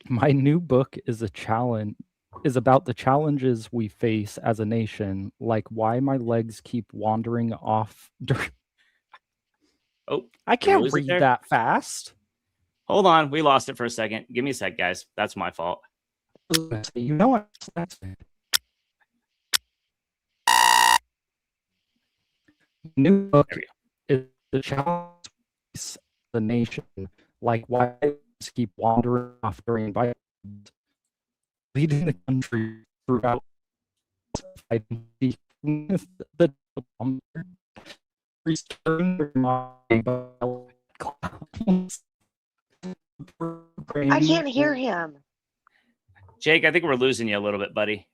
My new book is about the challenges we face as a nation, like why my legs keep wandering off. Oh, I can't read that fast. Hold on. We lost it for a second. Give me a sec, guys. That's my fault. You know what? That's it. New book is the challenge of the nation, like why keep wandering off during Biden, leading the country throughout the I can't hear him. Jake, I think we're losing you a little bit, buddy.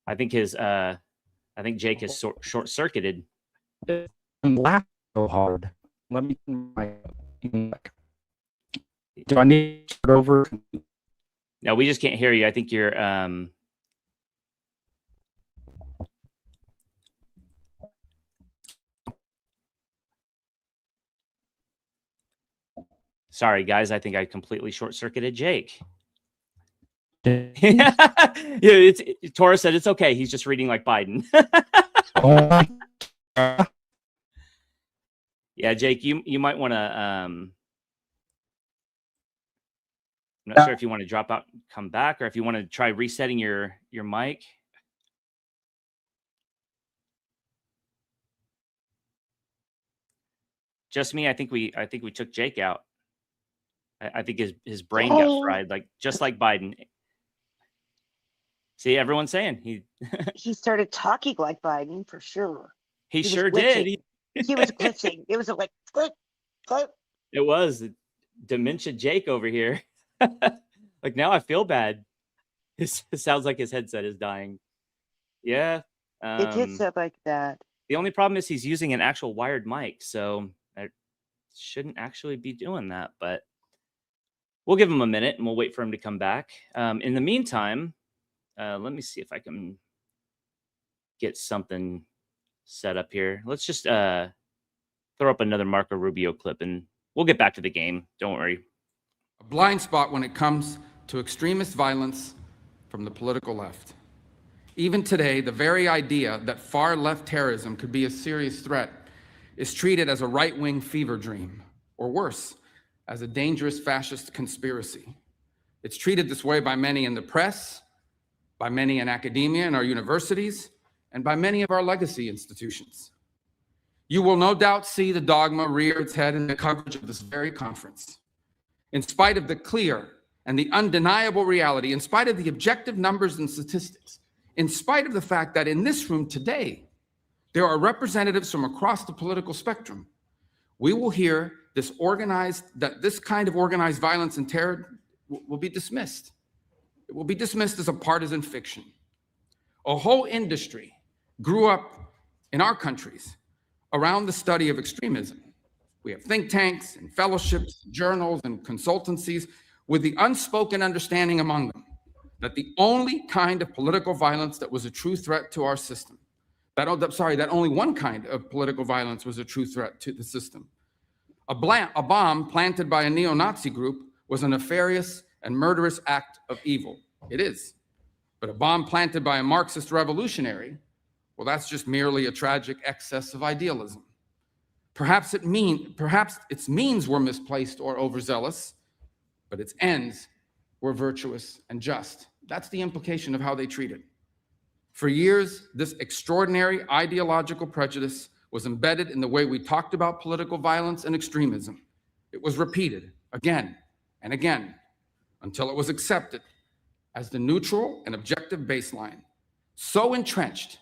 I think Jake is short circuited. I'm laughing so hard. Let me. Do I need to start over? No, we just can't hear you. I think you're sorry, guys. I think I completely short-circuited Jake. Yeah, Tora said it's okay. He's just reading like Biden. Yeah, Jake, you might want to. I'm not sure if you want to drop out, and come back, or if you want to try resetting your mic. Just me. I think we took Jake out. I think his brain got fried, just like Biden. See, everyone's saying he started talking like Biden for sure. He sure did. He was glitching. It was like click, click. It was dementia Jake over here. Like now I feel bad. It sounds like his headset is dying. Yeah. It did sound like that. The only problem is he's using an actual wired mic, so I shouldn't actually be doing that, but we'll give him a minute and we'll wait for him to come back. In the meantime, let me see if I can get something set up here. Let's just throw up another Marco Rubio clip and we'll get back to the game. Don't worry. A blind spot when it comes to extremist violence from the political left. Even today, the very idea that far-left terrorism could be a serious threat is treated as a right-wing fever dream, or worse, as a dangerous fascist conspiracy. It's treated this way by many in the press, by many in academia and our universities, and by many of our legacy institutions. You will no doubt see the dogma rear its head in the coverage of this very conference. In spite of the clear and the undeniable reality, in spite of the objective numbers and statistics, in spite of the fact that in this room today, there are representatives from across the political spectrum, we will hear this kind of organized violence and terror will be dismissed. It will be dismissed as a partisan fiction. A whole industry grew up in our countries around the study of extremism. We have think tanks and fellowships, journals and consultancies with the unspoken understanding among them that the only kind of political violence that was a true threat to our system, that only one kind of political violence was a true threat to the system. A bomb planted by a neo-Nazi group was a nefarious and murderous act of evil. It is. But a bomb planted by a Marxist revolutionary, well, that's just merely a tragic excess of idealism. Perhaps its means were misplaced or overzealous, but its ends were virtuous and just. That's the implication of how they treat it. For years, this extraordinary ideological prejudice was embedded in the way we talked about political violence and extremism. It was repeated again and again until it was accepted as the neutral and objective baseline, so entrenched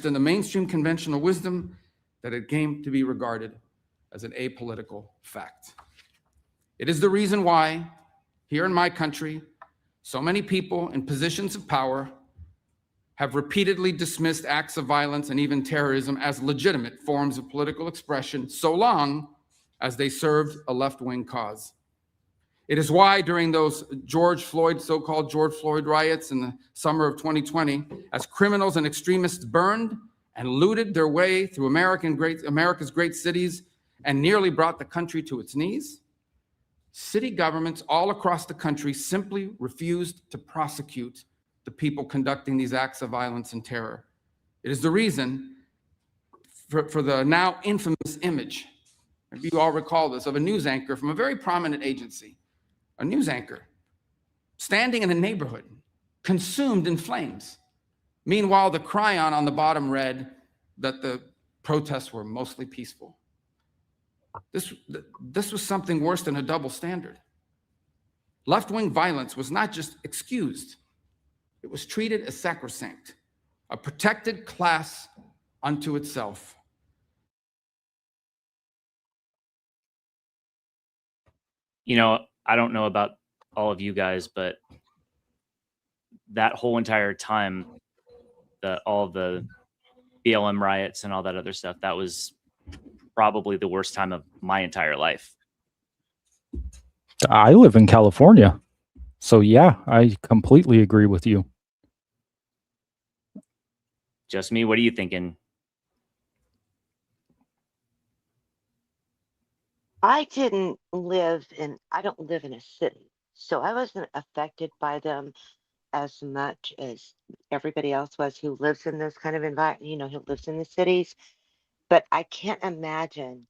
in the mainstream conventional wisdom that it came to be regarded as an apolitical fact. It is the reason why, here in my country, so many people in positions of power have repeatedly dismissed acts of violence and even terrorism as legitimate forms of political expression, so long as they served a left-wing cause. It is why during those so-called George Floyd riots in the summer of 2020, as criminals and extremists burned and looted their way through America's great cities and nearly brought the country to its knees, city governments all across the country simply refused to prosecute the people conducting these acts of violence and terror. It is the reason for the now infamous image, maybe you all recall this, of a news anchor from a very prominent agency, a news anchor standing in a neighborhood consumed in flames. Meanwhile, the chyron on the bottom read that the protests were mostly peaceful. This was something worse than a double standard. Left-wing violence was not just excused, it was treated as sacrosanct, a protected class unto itself. You know, I don't know about all of you guys, but that whole entire time, all the BLM riots and all that other stuff, that was probably the worst time of my entire life. I live in California. So yeah, I completely agree with you. Just me, what are you thinking? I don't live in a city, so I wasn't affected by them as much as everybody else was who lives in this kind of environment, who lives in the cities. But I can't imagine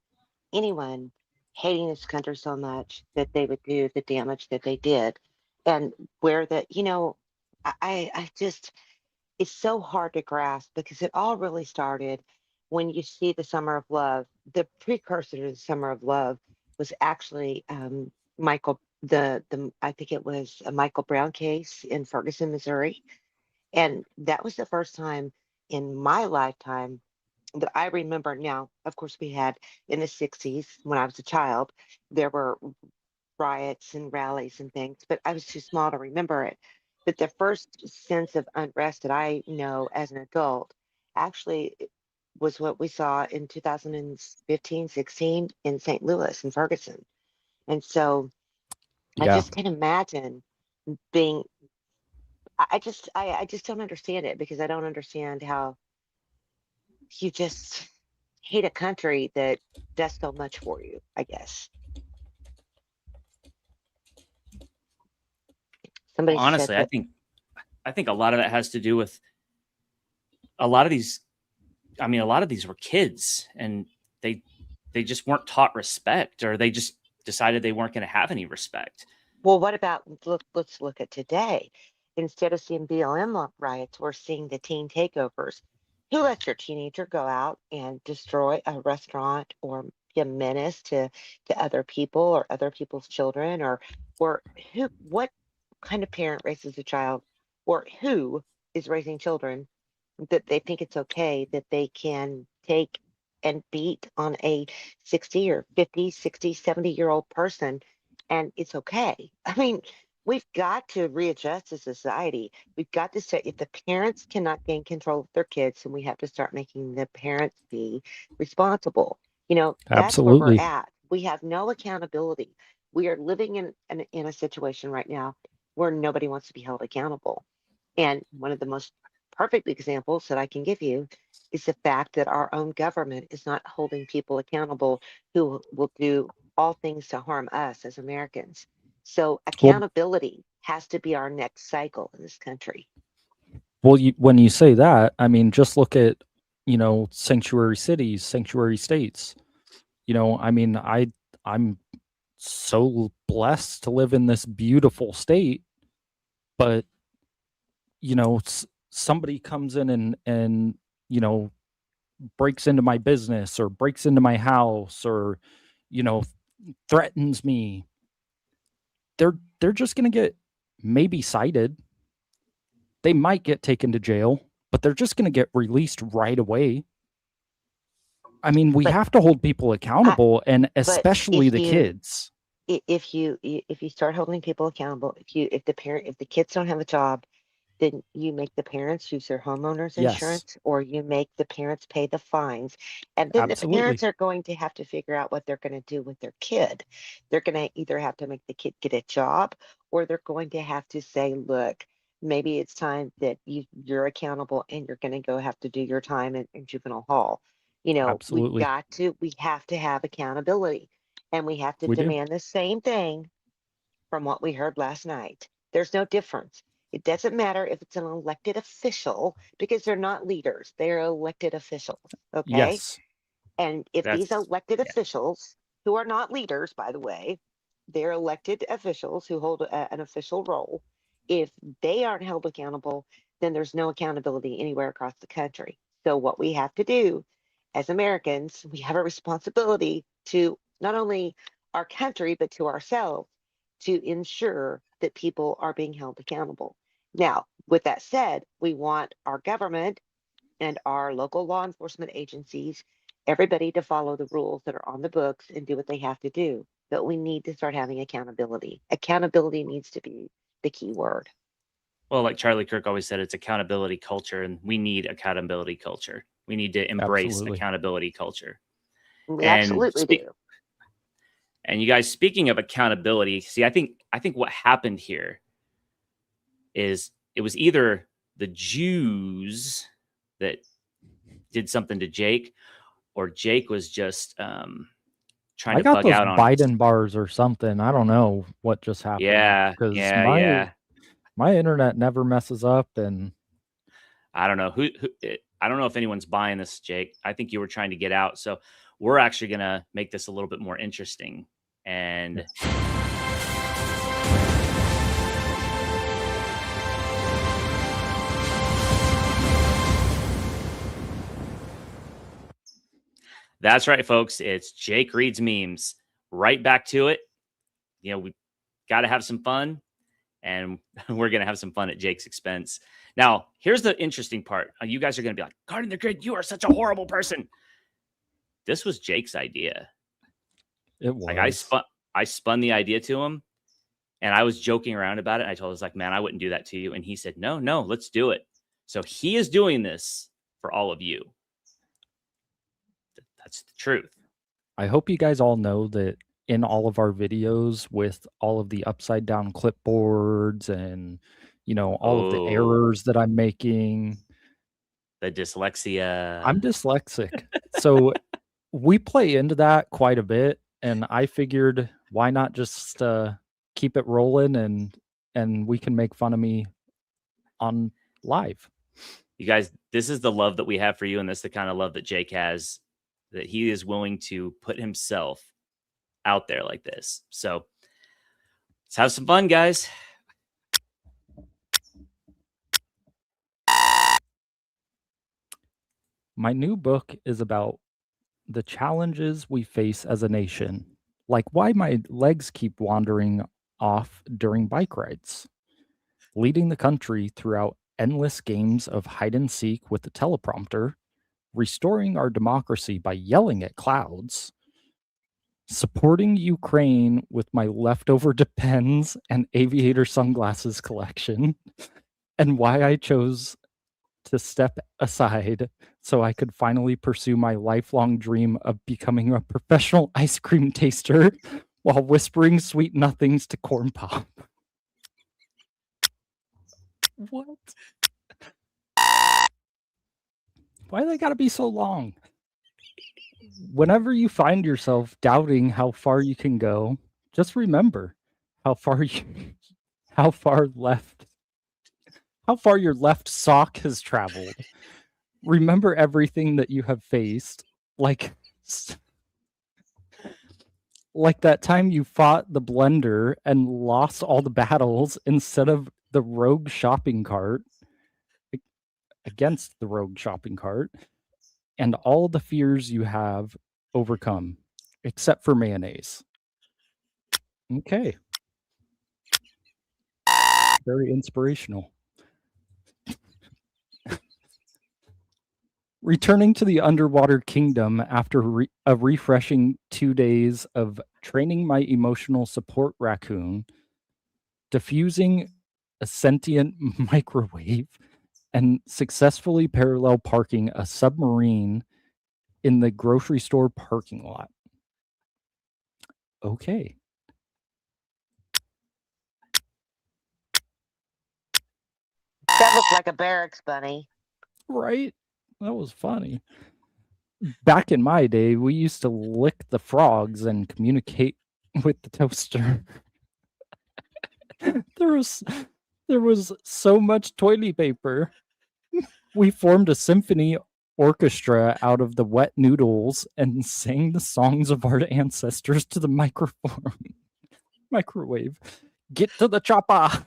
anyone hating this country so much that they would do the damage that they did. And where I just, it's so hard to grasp because it all really started when you see the Summer of Love. The precursor to the Summer of Love was actually Michael, I think it was a Michael Brown case in Ferguson, Missouri. And that was the first time in my lifetime that I remember. Now, of course, we had in the 60s when I was a child, there were riots and rallies and things, but I was too small to remember it. But the first sense of unrest that I know as an adult actually was what we saw in 2015, 16 in St. Louis and Ferguson. And so I Yeah. just can't imagine being, I just don't understand it because I don't understand how you just hate a country that does so much for you, I guess. Somebody said Honestly, that. I think a lot of that has to do with a lot of these. I mean, a lot of these were kids, and they just weren't taught respect, or they just decided they weren't going to have any respect. Well, what about let's look at today. Instead of seeing BLM riots, we're seeing the teen takeovers. Who lets your teenager go out and destroy a restaurant or be a menace to other people or other people's children, or what kind of parent raises a child, or who is raising children that they think it's okay that they can take and beat on a 60 or 50, 60, 70-year-old person, and it's okay. I mean, we've got to readjust as society. We've got to say if the parents cannot gain control of their kids, then we have to start making the parents be responsible. That's where we're Absolutely. at. We have no accountability. We are living in a situation right now where nobody wants to be held accountable. And one of the most perfect examples that I can give you is the fact that our own government is not holding people accountable who will do all things to harm us as Americans. So Well, accountability has to be our next cycle in this country. well, when you say that, I mean, just look at, sanctuary cities, sanctuary states. I mean, I'm so blessed to live in this beautiful state, but somebody comes in and breaks into my business or breaks into my house or threatens me. They're just going to get maybe cited. They might get taken to jail, but they're just going to get released right away. I mean, we But have to hold people accountable, and especially the if kids. if you start holding people accountable, if the kids don't have a job, then you make the parents use their homeowners Yes, insurance, or you make the parents pay the fines. And then the absolutely. parents are going to have to figure out what they're going to do with their kid. They're going to either have to make the kid get a job, or they're going to have to say, look, maybe it's time that you're accountable and you're going to go have to do your time in juvenile hall. Absolutely. We have to have accountability, and we have to We do. demand the same thing from what we heard last night. There's no difference. It doesn't matter if it's an elected official because they're not leaders, they're elected officials. Okay. Yes, And if these That's elected yeah. officials, who are not leaders, by the way, they're elected officials who hold an official role, if they aren't held accountable, then there's no accountability anywhere across the country. So, what we have to do as Americans, we have a responsibility to not only our country, but to ourselves to ensure that people are being held accountable. Now, with that said, we want our government and our local law enforcement agencies, everybody to follow the rules that are on the books and do what they have to do. but we need to start having accountability. Accountability needs to be the key word. Well, like Charlie Kirk always said, it's accountability culture, and we need accountability culture. We need to embrace Absolutely. accountability culture. We And absolutely do. And you guys, speaking of accountability, see, I think what happened here is it was either the Jews that did something to Jake, or Jake was just trying I to got bug those out on Biden bars or something. I don't know what just happened. Yeah, because yeah. my internet never messes up, and I don't know who I don't know if anyone's buying this, Jake. I think you were trying to get out. So we're actually going to make this a little bit more interesting. And that's right, folks. It's Jake Reads Memes. Right back to it. You know, we got to have some fun, and we're going to have some fun at Jake's expense. Now, here's the interesting part. You guys are going to be like, Guarding the Grid, you are such a horrible person. This was Jake's idea. it was. Like I spun the idea to him, and I was joking around about it. I told him, I was like, man, I wouldn't do that to you. And he said, no, let's do it. So he is doing this for all of you. That's the truth. I hope you guys all know that in all of our videos with all of the upside down clipboards and, you know, all of the errors that I'm making. The dyslexia. I'm dyslexic. So we play into that quite a bit. And I figured, why not just keep it rolling and we can make fun of me on live. You guys, this is the love that we have for you. And that's the kind of love that Jake has, that he is willing to put himself out there like this. So let's have some fun, guys. My new book is about the challenges we face as a nation, like why my legs keep wandering off during bike rides, leading the country throughout endless games of hide and seek with the teleprompter, restoring our democracy by yelling at clouds, supporting Ukraine with my leftover Depends and aviator sunglasses collection, and why I chose to step aside so I could finally pursue my lifelong dream of becoming a professional ice cream taster while whispering sweet nothings to Corn Pop. What? Why they gotta be so long? Whenever you find yourself doubting how far you can go, just remember how far your left sock has traveled. Remember everything that you have faced, like that time you fought the blender and lost all the battles instead of the rogue shopping cart, against the rogue shopping cart, and all the fears you have overcome, except for mayonnaise. Okay. Very inspirational. Returning to the underwater kingdom after a refreshing 2 days of training my emotional support raccoon, diffusing a sentient microwave, and successfully parallel parking a submarine in the grocery store parking lot. Okay. That looked like a barracks bunny. Right? That was funny. Back in my day, we used to lick the frogs and communicate with the toaster. There was so much toilet paper. We formed a symphony orchestra out of the wet noodles and sang the songs of our ancestors to the microwave. Get to the chopper.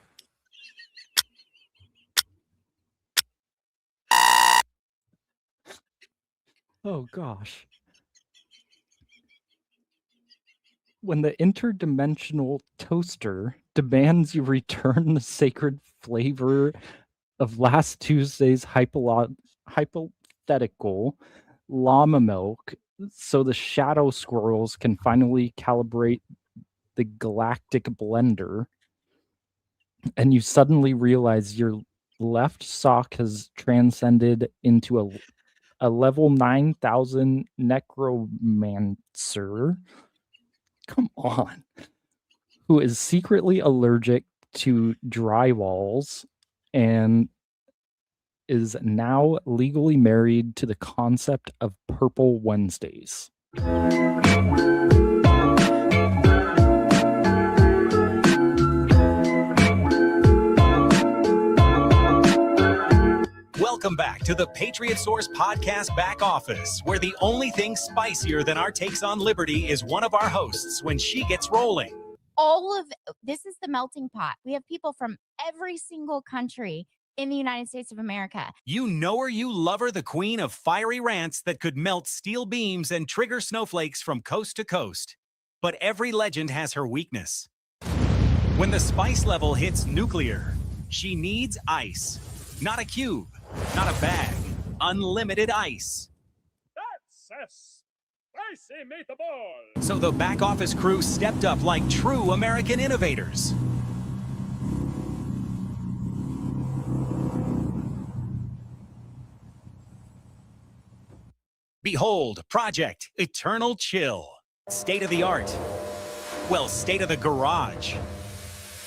Oh gosh. When the interdimensional toaster demands you return the sacred flavor of last Tuesday's hypothetical llama milk so the shadow squirrels can finally calibrate the galactic blender, and you suddenly realize your left sock has transcended into a level 9,000 necromancer. Come on. Who is secretly allergic to drywalls and is now legally married to the concept of Purple Wednesdays. Welcome back to the Patriot Source Podcast Back Office, where the only thing spicier than our takes on liberty is one of our hosts when she gets rolling. All of this is the melting pot. We have people from every single country in the United States of America. You know her, you love her, the queen of fiery rants that could melt steel beams and trigger snowflakes from coast to coast. But every legend has her weakness. When the spice level hits nuclear, she needs ice. Not a cube, not a bag, unlimited ice. That's a spicy meatball. So the back office crew stepped up like true American innovators. Behold, Project Eternal Chill. State of the art. Well, state of the garage.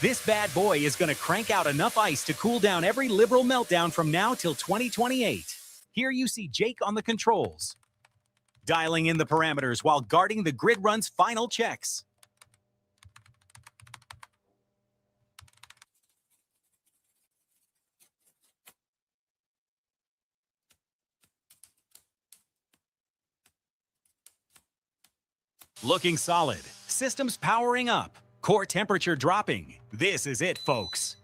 This bad boy is going to crank out enough ice to cool down every liberal meltdown from now till 2028. Here you see Jake on the controls, dialing in the parameters while guarding the grid run's final checks. Looking solid. Systems powering up. Core temperature dropping. This is it, folks.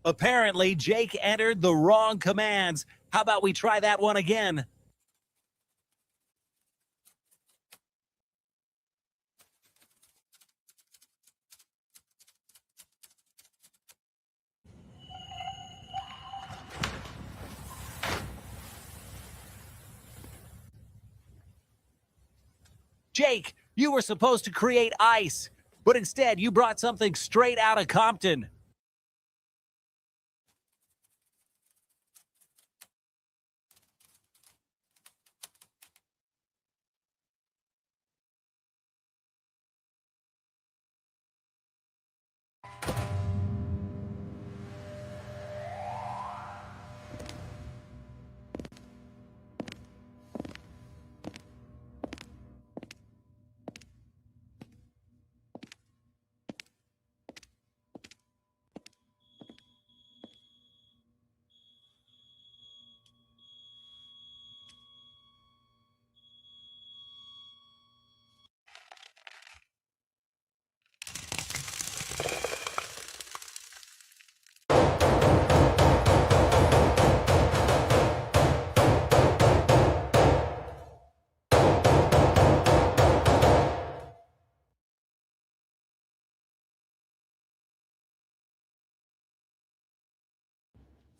Apparently, Jake entered the wrong commands. How about we try that one again? Jake, you were supposed to create ice, but instead you brought something straight out of Compton.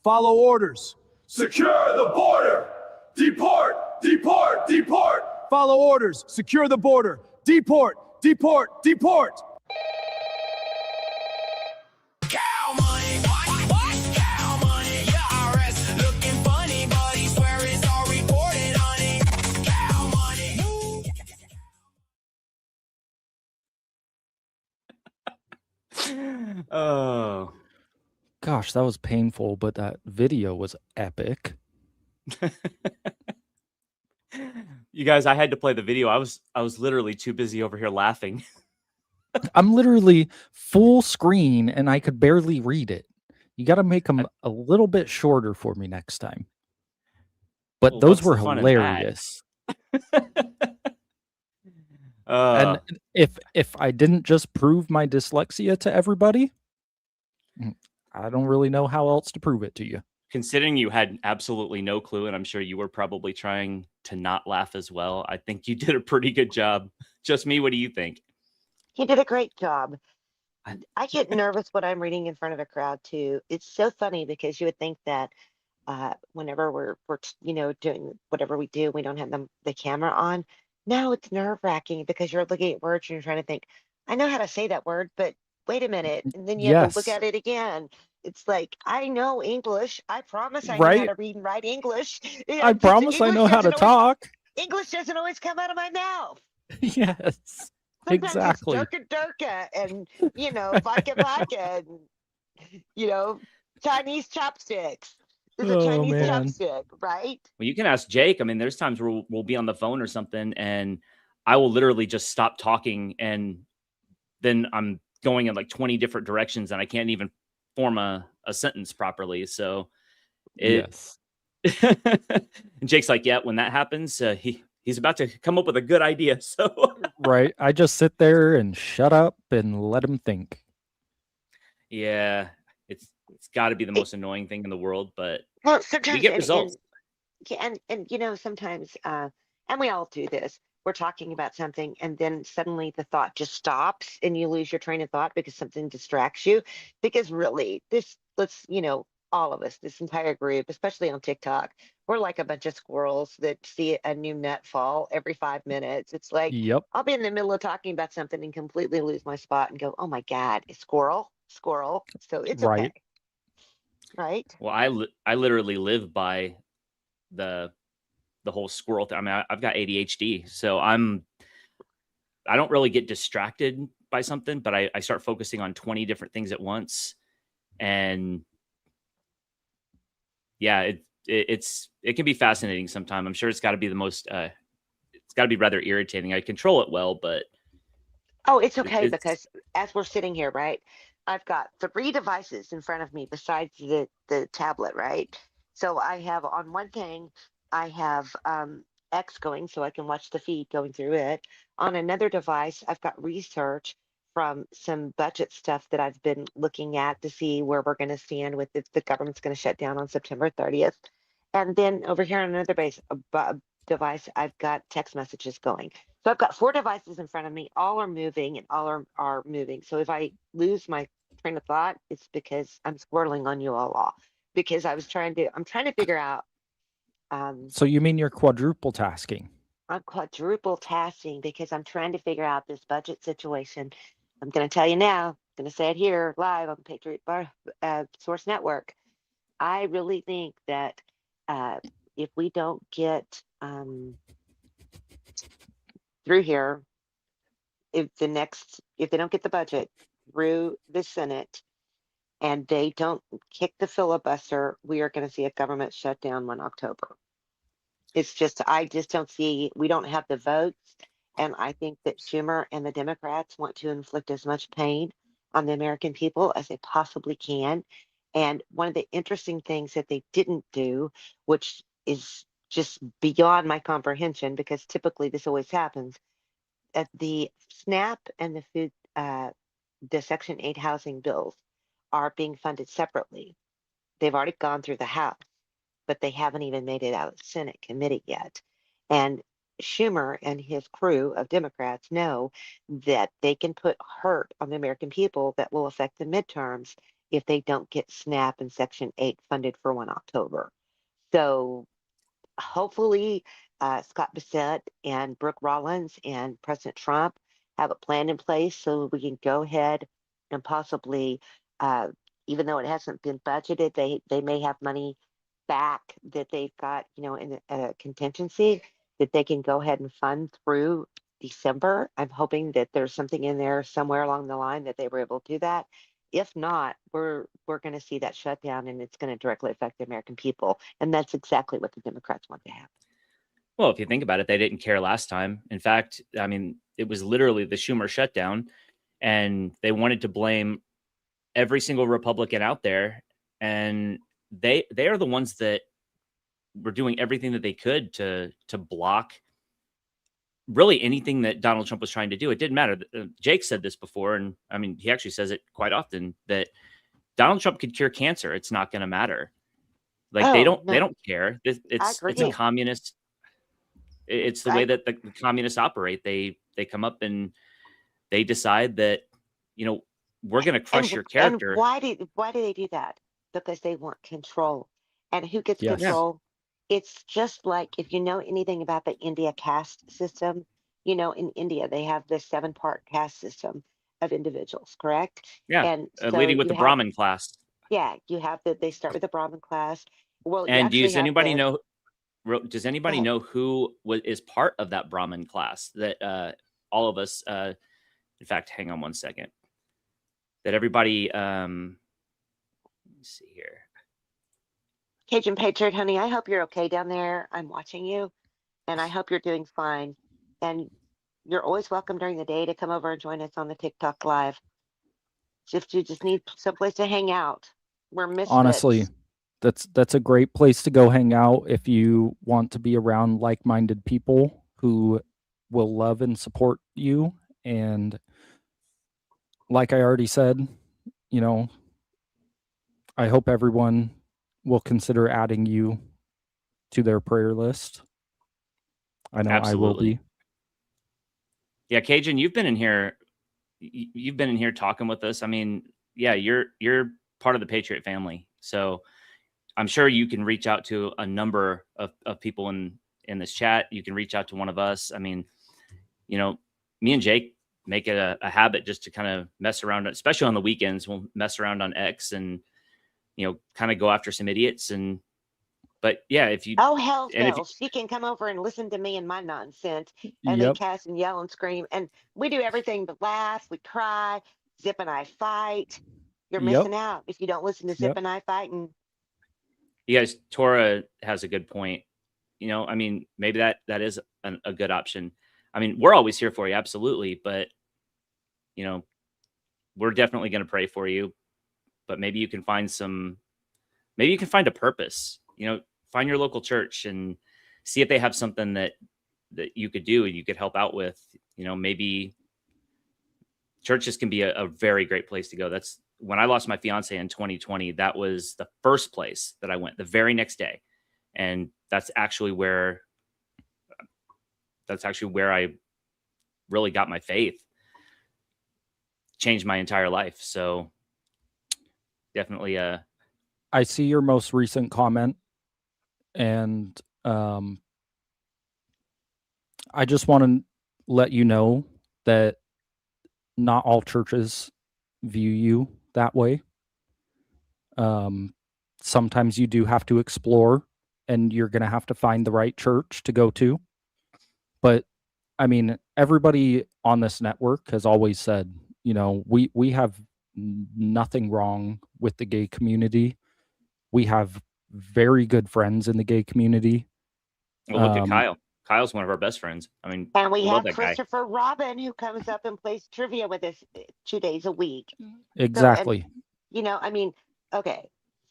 Follow orders. Secure the border. Deport, deport, deport. Follow orders. Secure the border. Deport, deport, deport. Cow money, what? Cow money, yeah, IRS looking funny, but he swear it's all reported, honey. Cow money. Oh. Gosh, that was painful, but that video was epic. You guys, I had to play the video. I was literally too busy over here laughing. I'm literally full screen and I could barely read it. You got to make them a little bit shorter for me next time. But Well, those what's were the fun in that? hilarious. Uh, And if I didn't just prove my dyslexia to everybody, I don't really know how else to prove it to you. Considering you had absolutely no clue, and I'm sure you were probably trying to not laugh as well, I think you did a pretty good job. Just me, what do you think? He did a great job. I- I get nervous when I'm reading in front of a crowd too. It's so funny because you would think that whenever we're doing whatever we do, we don't have the camera on. Now it's nerve-wracking because you're looking at words and you're trying to think, I know how to say that word, but wait a minute, and then you have to look Yes. at it again. It's like, I know English. I promise I know how Right. to read and write English. I promise I know how to talk. English doesn't always come out of my mouth. Yes. Sometimes Exactly. it's durka and vodka and Chinese chopsticks. It's a Oh, Chinese man. chopstick, right? Well, you can ask Jake. I mean, there's times where we'll be on the phone or something, and I will literally just stop talking, and then I'm going in like 20 different directions, and I can't even form a sentence properly. So Yes. and Jake's like, yeah, when that happens, he's about to come up with a good idea. So Right. I just sit there and shut up and let him think. yeah, it's got to be the most annoying thing in the world, but Well, we sometimes get results. sometimes and we all do this. We're talking about something and then suddenly the thought just stops and you lose your train of thought because something distracts you. Because really, all of us, this entire group, especially on TikTok, we're like a bunch of squirrels that see a new nut fall every 5 minutes. It's like Yep. I'll be in the middle of talking about something and completely lose my spot and go, oh my God, it's squirrel. So it's Right. okay. Right? Well, I literally live by the whole squirrel thing. I mean, I've got ADHD, so I don't really get distracted by something, but I start focusing on 20 different things at once, and yeah, it can be fascinating sometimes. I'm sure it's got to be it's got to be rather irritating. I control it well, but Oh, it's okay it's because as we're sitting here, right, I've got 3 devices in front of me besides the tablet, right? So I have on one thing, I have X going so I can watch the feed going through it. On another device, I've got research from some budget stuff that I've been looking at to see where we're going to stand with if the government's going to shut down on September 30th. And then over here on another device, I've got text messages going. So I've got 4 devices in front of me. All are moving and all are moving. So if I lose my train of thought, it's because I'm squirreling on you all because I'm trying to figure out. So you mean you're quadruple tasking? I'm quadruple tasking because I'm trying to figure out this budget situation. I'm going to tell you now. I'm going to say it here live on Patriot Source Network. I really think that if we don't get through here, if they don't get the budget through the Senate and they don't kick the filibuster, we are going to see a government shutdown in October. I just don't see, we don't have the votes. And I think that Schumer and the Democrats want to inflict as much pain on the American people as they possibly can. And one of the interesting things that they didn't do, which is just beyond my comprehension, because typically this always happens, at the SNAP and the Section 8 housing bills are being funded separately. They've already gone through the House, but they haven't even made it out of the Senate committee yet. And Schumer and his crew of Democrats know that they can put hurt on the American people that will affect the midterms if they don't get SNAP and Section 8 funded for 1 October. So hopefully Scott Bissett and Brooke Rollins and President Trump have a plan in place so we can go ahead and possibly, even though it hasn't been budgeted, they may have money back that they've got, in a contingency that they can go ahead and fund through December. I'm hoping that there's something in there somewhere along the line that they were able to do that. If not, we're going to see that shutdown, and it's going to directly affect the American people. And that's exactly what the Democrats want to happen. Well, if you think about it, they didn't care last time. In fact, I mean, it was literally the Schumer shutdown, and they wanted to blame every single Republican out there. And they are the ones that were doing everything that they could to block really anything that Donald Trump was trying to do. It didn't matter. Jake said this before, and I mean, he actually says it quite often, that Donald Trump could cure cancer. It's not going to matter. Like Oh, they no. don't care. It's a agree. communist. It's the way that the communists operate. They come up and they decide that, we're going to crush your character. And why do they do that? Because they want control. And who gets Yes. control? It's just like if you know anything about the India caste system, in India they have this 7-part caste system of individuals, correct? Yeah, And so leading with you the have, Brahmin class. yeah, you have they start with the Brahmin class. Well, you And actually does have anybody the, know? Does anybody ahead. know who is part of that Brahmin class? That all of us. In fact, hang on one second. That everybody. Let me see here. Cajun Patriot, honey, I hope you're okay down there. I'm watching you, and I hope you're doing fine. And you're always welcome during the day to come over and join us on the TikTok live. If you just need someplace to hang out, we're misfits. Honestly, that's a great place to go hang out if you want to be around like-minded people who will love and support you. And like I already said, I hope everyone will consider adding you to their prayer list. I know I will Absolutely. be. Yeah, Cajun, you've been in here. You've been in here talking with us. I mean, yeah, you're part of the Patriot family. So I'm sure you can reach out to a number of people in this chat. You can reach out to one of us. I mean, me and Jake make it a habit just to kind of mess around, especially on the weekends. We'll mess around on X and, kind of go after some idiots. But yeah, if you, Oh, hell and if no. you, She can come over and listen to me and my nonsense and then Yep. cast and yell and scream. And we do everything but laugh. We cry. Zip and I fight. You're Yep. missing out if you don't listen to Zip Yep. and I fighting. you guys, Tora has a good point. I mean, maybe that is a good option. I mean, we're always here for you. Absolutely. But, we're definitely going to pray for you, but maybe you can find a purpose, find your local church and see if they have something that you could do and you could help out with. Maybe churches can be a very great place to go. That's when I lost my fiance in 2020. That was the first place that I went the very next day. And that's actually where I really got my faith, changed my entire life. So definitely, I see your most recent comment, and I just want to let you know that not all churches view you that way. Sometimes you do have to explore, and you're going to have to find the right church to go to. But I mean, everybody on this network has always said, we have nothing wrong with the gay community. We have very good friends in the gay community. well, look at Kyle. Kyle's one of our best friends. I mean, And we love have that guy. Christopher Robin who comes up and plays trivia with us 2 days a week. Exactly. I mean, okay,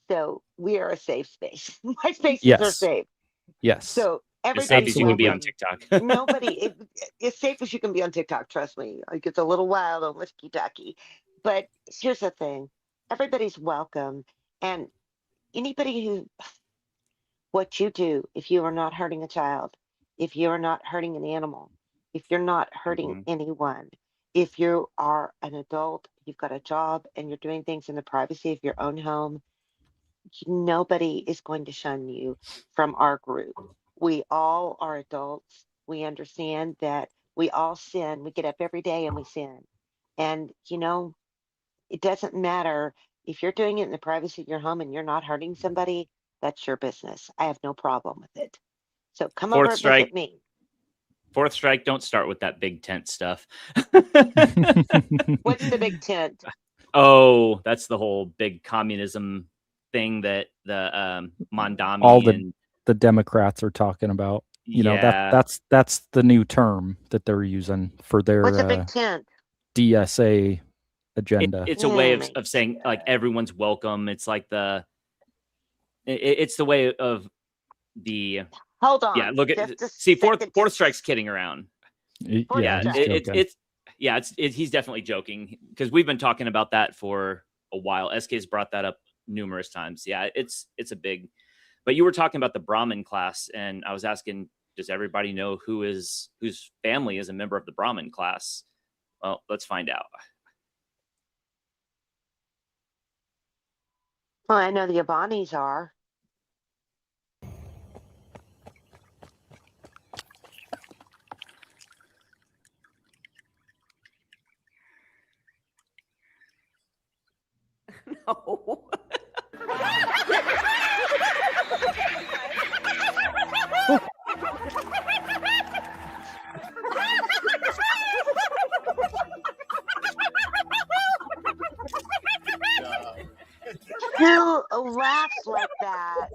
so we are a safe space. My spaces are Yes. safe. Yes. So As everybody's safe as you can be on welcome. TikTok. Nobody, as safe as you can be on TikTok, trust me. It gets a little wild on Whiskey Ducky. But here's the thing, everybody's welcome. And anybody what you do, if you are not hurting a child, if you are not hurting an animal, if you're not hurting anyone, if you are an adult, you've got a job, and you're doing things in the privacy of your own home, nobody is going to shun you from our group. We all are adults. We understand that we all sin. We get up every day and we sin. And, it doesn't matter if you're doing it in the privacy of your home and you're not hurting somebody, that's your business. I have no problem with it. So come over and visit me. Fourth strike, don't start with that big tent stuff. What's the big tent? Oh, that's the whole big communism thing that the Mondami All and the Democrats are talking about. That's the new term that they're using for their What's a big tent? DSA agenda. It's a way of saying like everyone's welcome. It's like it's the way of the. Hold on. Yeah, look at fourth strike's kidding around. Yeah, he's definitely joking because we've been talking about that for a while. SK's brought that up numerous times. Yeah, it's a big But you were talking about the Brahmin class, and I was asking, does everybody know whose family is a member of the Brahmin class? Well, let's find out. Well, I know the Abanis are. No. Who laughs like that?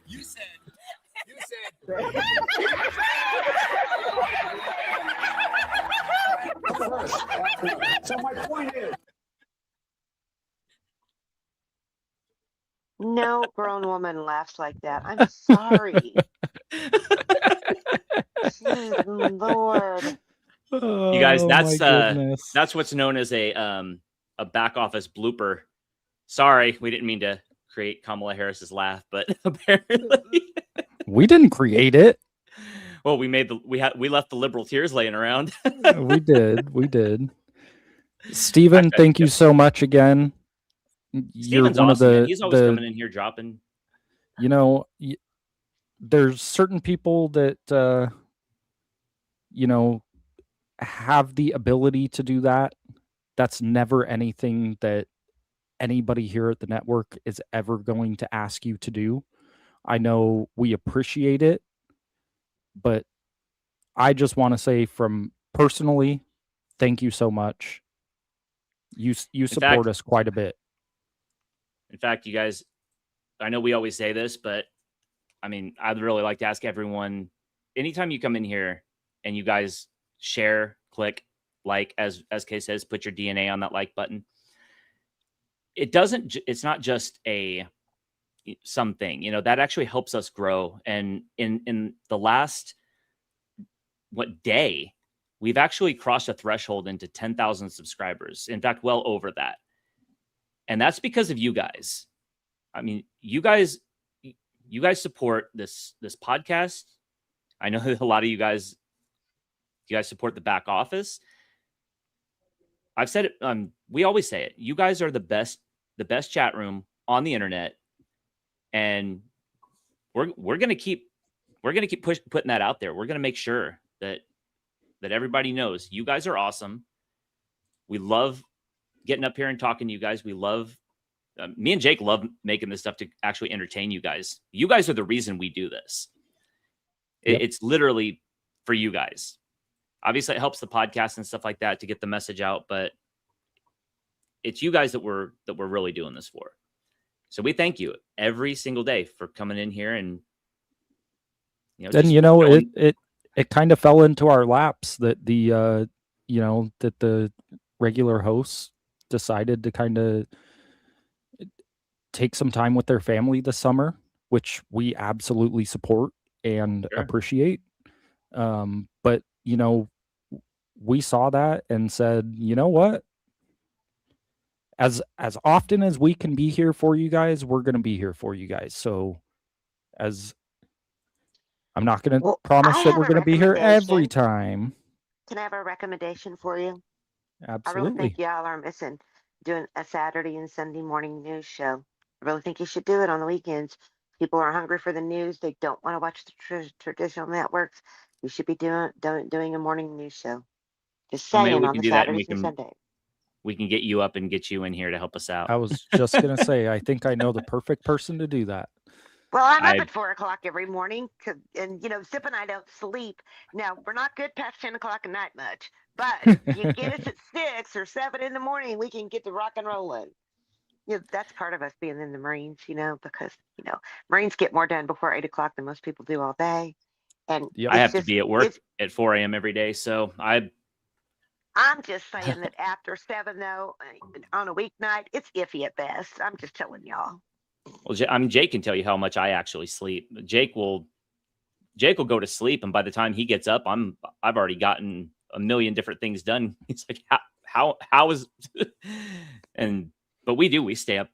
You said. So my point is, No grown woman laughs like that. I'm sorry. Good Lord. You guys, Oh, my goodness. that's what's known as a back office blooper. Sorry, we didn't mean to create Kamala Harris's laugh, but apparently We didn't create it. well, we left the liberal tears laying around. We did. Stephen, thank you so much again. You're Steven's one awesome, of man. the He's always coming in here dropping. You know, there's certain people that you know, have the ability to do that. That's never anything that anybody here at the network is ever going to ask you to do. I know we appreciate it, but I just want to say from personally, thank you so much. You support us quite a bit. In fact, you guys, I know we always say this, but I mean, I'd really like to ask everyone, anytime you come in here and you guys share, click, like, as Kay says, put your DNA on that like button. It's not just something, that actually helps us grow. And in the last, day, we've actually crossed a threshold into 10,000 subscribers. In fact, well over that. And that's because of you guys. I mean, you guys support this podcast. I know that a lot of you guys support the back office. I've said it. We always say it. You guys are the best chat room on the internet, and we're gonna keep putting that out there. We're gonna make sure that everybody knows you guys are awesome. We love getting up here and talking to you guys. We love me and Jake love making this stuff to actually entertain you guys. You guys are the reason we do this. Yep. It's literally for you guys. Obviously, it helps the podcast and stuff like that to get the message out, but it's you guys that we're really doing this for. So we thank you every single day for coming in here and it kind of fell into our laps that the regular hosts decided to kind of take some time with their family this summer, which we absolutely support and appreciate. But we saw that and said, you know what? As often as we can be here for you guys, we're going to be here for you guys. So I'm not going to promise that we're going to be here every time. Can I have a recommendation for you? I really Absolutely. think y'all are missing doing a Saturday and Sunday morning news show. I really think you should do it on the weekends. People are hungry for the news. They don't want to watch the traditional networks. You should be doing a morning news show. Just Well, maybe saying we on can the do that and Saturdays and Sundays. we can get you up and get you in here to help us out. I was just going to say, I think I know the perfect person to do that. Well, I'm up at 4 o'clock every morning, and Zip and I don't sleep. Now we're not good past 10 o'clock at night much, but you get us at 6 or 7 in the morning, we can get the rock and rolling. That's part of us being in the Marines, because Marines get more done before 8 o'clock than most people do all day. And I have to be at work at 4 a.m. every day, so I'm just saying that after 7 though, on a weeknight, it's iffy at best. I'm just telling y'all. Well, Jake can tell you how much I actually sleep. Jake will go to sleep, and by the time he gets up, I've already gotten a million different things done. He's like, how is, but we stay up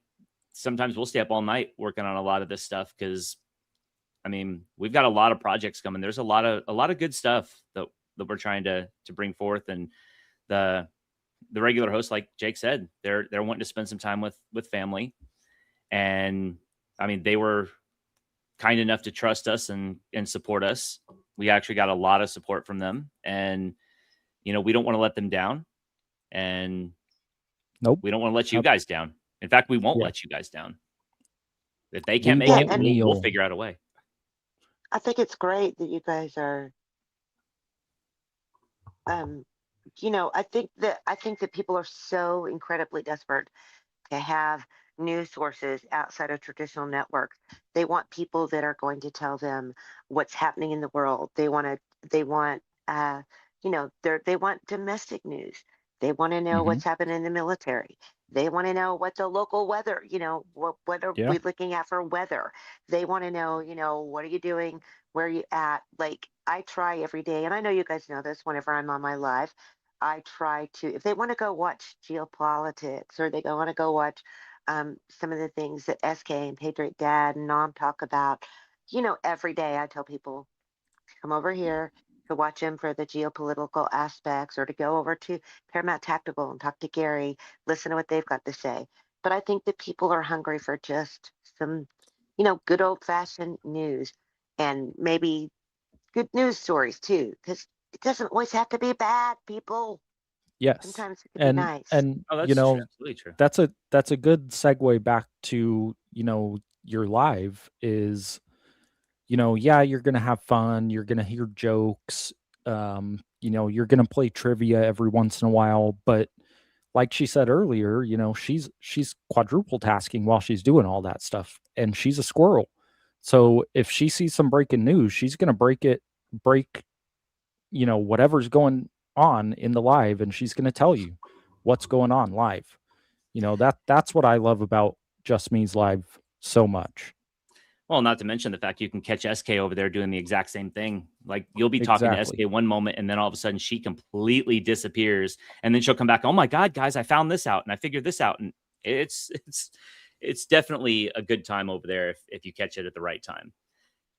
sometimes we'll stay up all night working on a lot of this stuff because, I mean, we've got a lot of projects coming. There's a lot of good stuff that we're trying to bring forth, and the regular hosts, like Jake said, they're wanting to spend some time with family, and I mean, they were kind enough to trust us and support us. We actually got a lot of support from them, and we don't want to let them down, and nope, we don't want to let you guys down. In fact, we won't let you guys down. If they can't make it, we'll figure out a way. I think it's great that you guys are, I think that people are so incredibly desperate to have news sources outside of traditional networks. They want people that are going to tell them what's happening in the world. They want domestic news. They want to know what's happening in the military. They want to know what the local weather, what are we looking at for weather? They want to know, what are you doing? Where are you at? Like, I try every day, and I know you guys know this, whenever I'm on my live, I try to, if they want to go watch geopolitics, or they want to go watch some of the things that SK and Patriot Dad and Nom talk about, every day I tell people, come over here to watch them for the geopolitical aspects, or to go over to Paramount Tactical and talk to Gary, listen to what they've got to say. But I think that people are hungry for just some, good old fashioned news, and maybe good news stories too, because it doesn't always have to be bad, people. Yes. Sometimes it can be nice. And that's absolutely true. That's a good segue back to, your live is, you're going to have fun. You're going to hear jokes. You're going to play trivia every once in a while. But like she said earlier, she's quadruple tasking while she's doing all that stuff. And she's a squirrel. So if she sees some breaking news, she's going to break, whatever's going on in the live. And she's going to tell you what's going on live. That's what I love about Just Me's live so much. Well, not to mention the fact you can catch SK over there doing the exact same thing. Like, you'll be talking to SK one moment, and then all of a sudden she completely disappears, and then she'll come back. Oh my God, guys, I found this out and I figured this out. And it's definitely a good time over there if you catch it at the right time.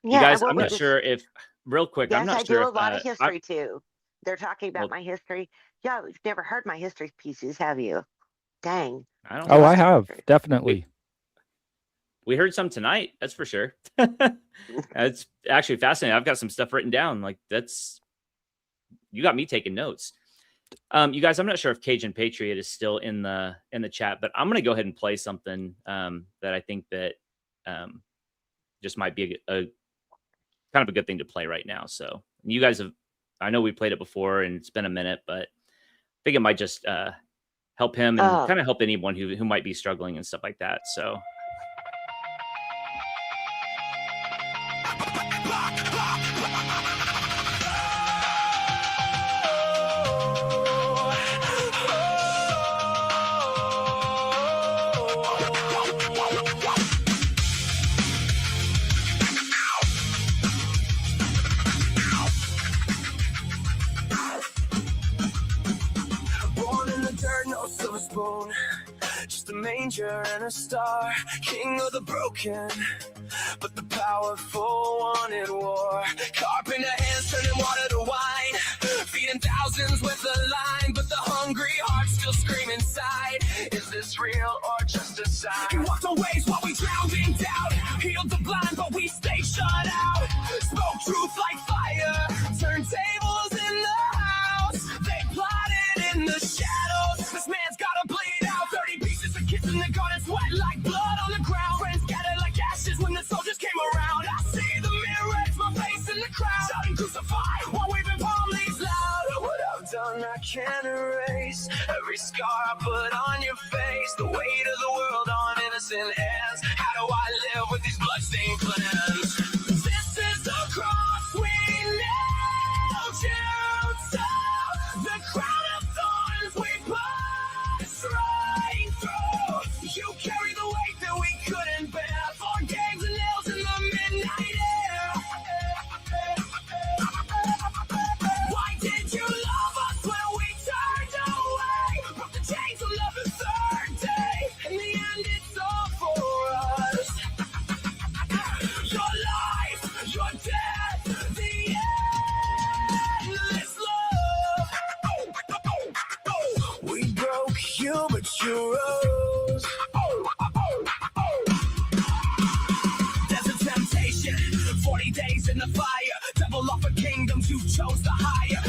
Yeah, you guys, I'm not sure if real quick. Yes, I'm not I sure do a lot of history too. They're talking about my history. Yeah, you've never heard my history pieces, have you? Dang. I have, definitely. We heard some tonight, that's for sure. It's actually fascinating. I've got some stuff written down. Like, you got me taking notes. You guys, I'm not sure if Cajun Patriot is still in the chat, but I'm going to go ahead and play something that I think that just might be a kind of a good thing to play right now. So you guys I know we played it before and it's been a minute, but I think it might just help him and kind of help anyone who might be struggling and stuff like that. So. Just a manger and a star, king of the broken, but the powerful wanted war. Carpenter hands turning water to wine, feeding thousands with a line, but the hungry heart still scream inside. Is this real or just a sign? He walked on waves while we drowned in doubt, healed the blind but we stay shut out. Spoke truth like fire, turned tables in the house. They plotted in the shadows. This man's gotta bleed out. 30 pieces of kids in the garden, sweat like blood on the ground. Friends scattered like ashes when the soldiers came around. I see the mirror, it's my face in the crowd, shouting crucify while waving palm leaves loud. What I've done I can't erase, every scar I put on your face, the weight of the world on innocent hands. How do I live with these bloodstained plans? This is the cross we nailed you to, the crown of thorns we put right through. You carry the weight that we couldn't bear, for games and nails in the midnight air. Why did you love us when we turned away? Broke the chains on the third day. In the end, it's all for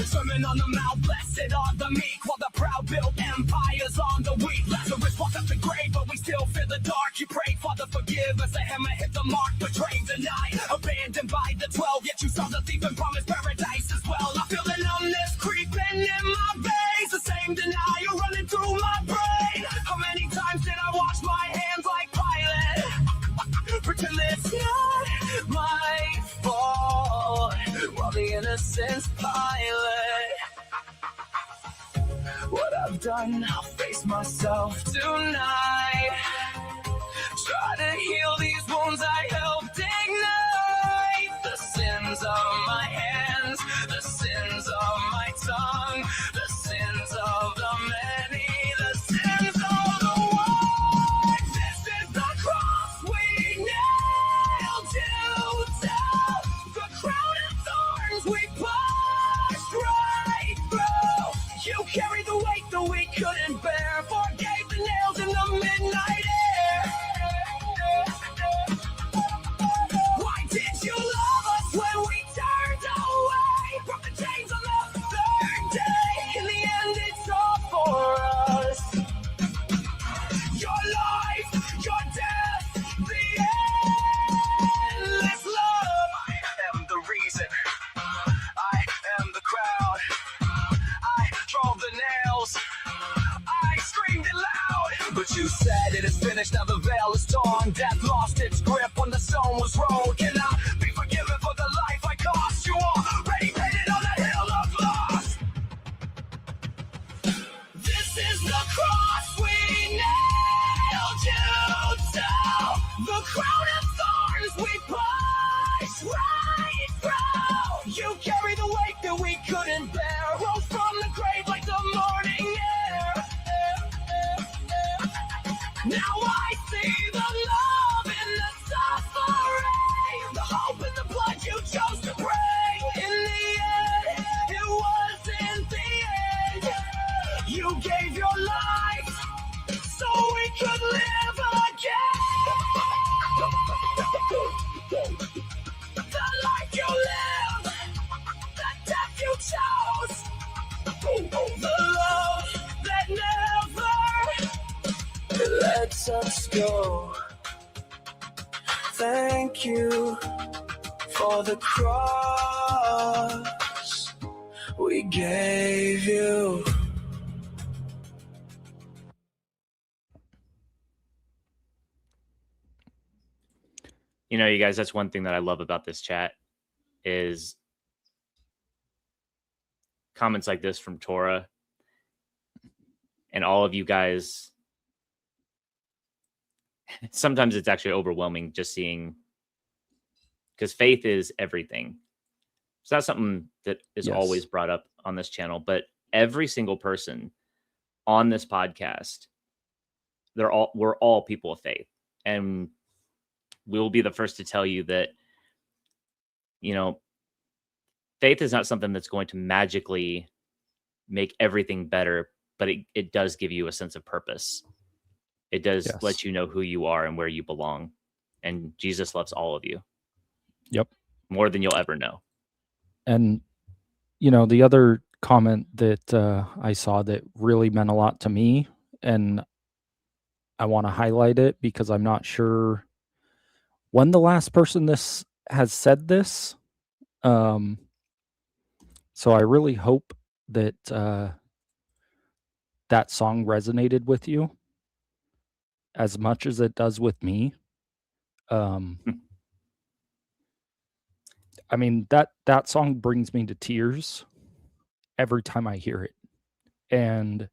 Sermon on the mount, blessed are the meek, while the proud build empires on the weak. Lazarus walked up the grave, but we still fear the dark. You prayed, Father, forgive us. A hammer hit the mark, betrayed, denied, abandoned by the 12. Yet you saw the thief and promised paradise as well. I feel the numbness creeping in my veins, the same denial running through my brain. How many times did I wash my hands like Pilate? Pretend it's not my fault, while the innocence pilot. What I've done, I'll face myself tonight. Try to heal these wounds I helped ignite. The sins of my hands, the sins of my tongue, the sins of the many, the sins of the one. This is the cross we nailed to down. The crown of thorns we pushed right through. You carry the weight that we couldn't bear. Forgave the nails in the midnight air. Why did you love us when we turned away? Broke the chains on the third day. In the end, it's all for us. Your life, your death, the endless love. I am the reason. I am the crowd. I drove the nails. I screamed it loud. But you said it is finished, now the veil is torn. Death lost its grip when the stone was rolled. Can I be forgiven for the life I cost you? Already painted on the hill of loss. This is the cross we nailed you to. The crown of thorns we pushed right through. You carry the weight that we couldn't bear. Rose from the grave like the morning air. Now I see the love in the suffering, the hope in the blood you chose to bring. In the end, it wasn't the end. You gave your life so we could live again. The life you live, the death you chose, the love that never lets us go. Thank you for the cross we gave you. You know, you guys, that's one thing that I love about this chat is comments like this from Torah and all of you guys. Sometimes it's actually overwhelming just seeing, because faith is everything. It's not something that is always brought up on this channel, but every single person on this podcast, we're all people of faith. And we'll be the first to tell you that, you know, faith is not something that's going to magically make everything better, but it does give you a sense of purpose. It does let you know who you are and where you belong. And Jesus loves all of you. Yep. More than you'll ever know. And, you know, the other comment that I saw that really meant a lot to me, and I want to highlight it because I'm not sure when the last person this has said this. So I really hope that that song resonated with you as much as it does with me. I mean, that song brings me to tears every time I hear it. And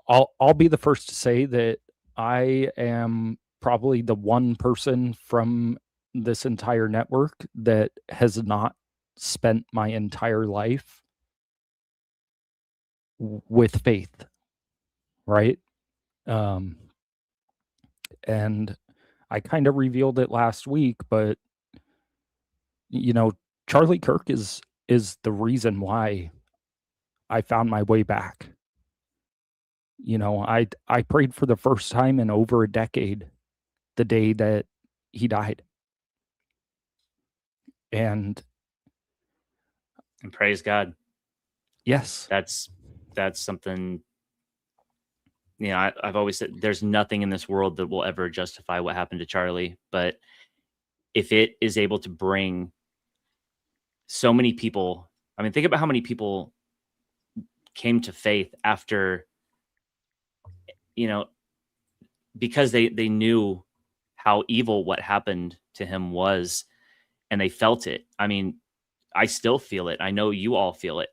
I'll be the first to say that I am probably the one person from this entire network that has not spent my entire life with faith, right? And I kind of revealed it last week, but you know, Charlie Kirk is the reason why I found my way back. You know, I prayed for the first time in over a decade the day that he died. And praise God. Yes. That's something, you know, I've always said there's nothing in this world that will ever justify what happened to Charlie. But if it is able to bring so many people, I mean, think about how many people came to faith after, you know, because they knew how evil what happened to him was, and they felt it. I mean, I still feel it. I know you all feel it.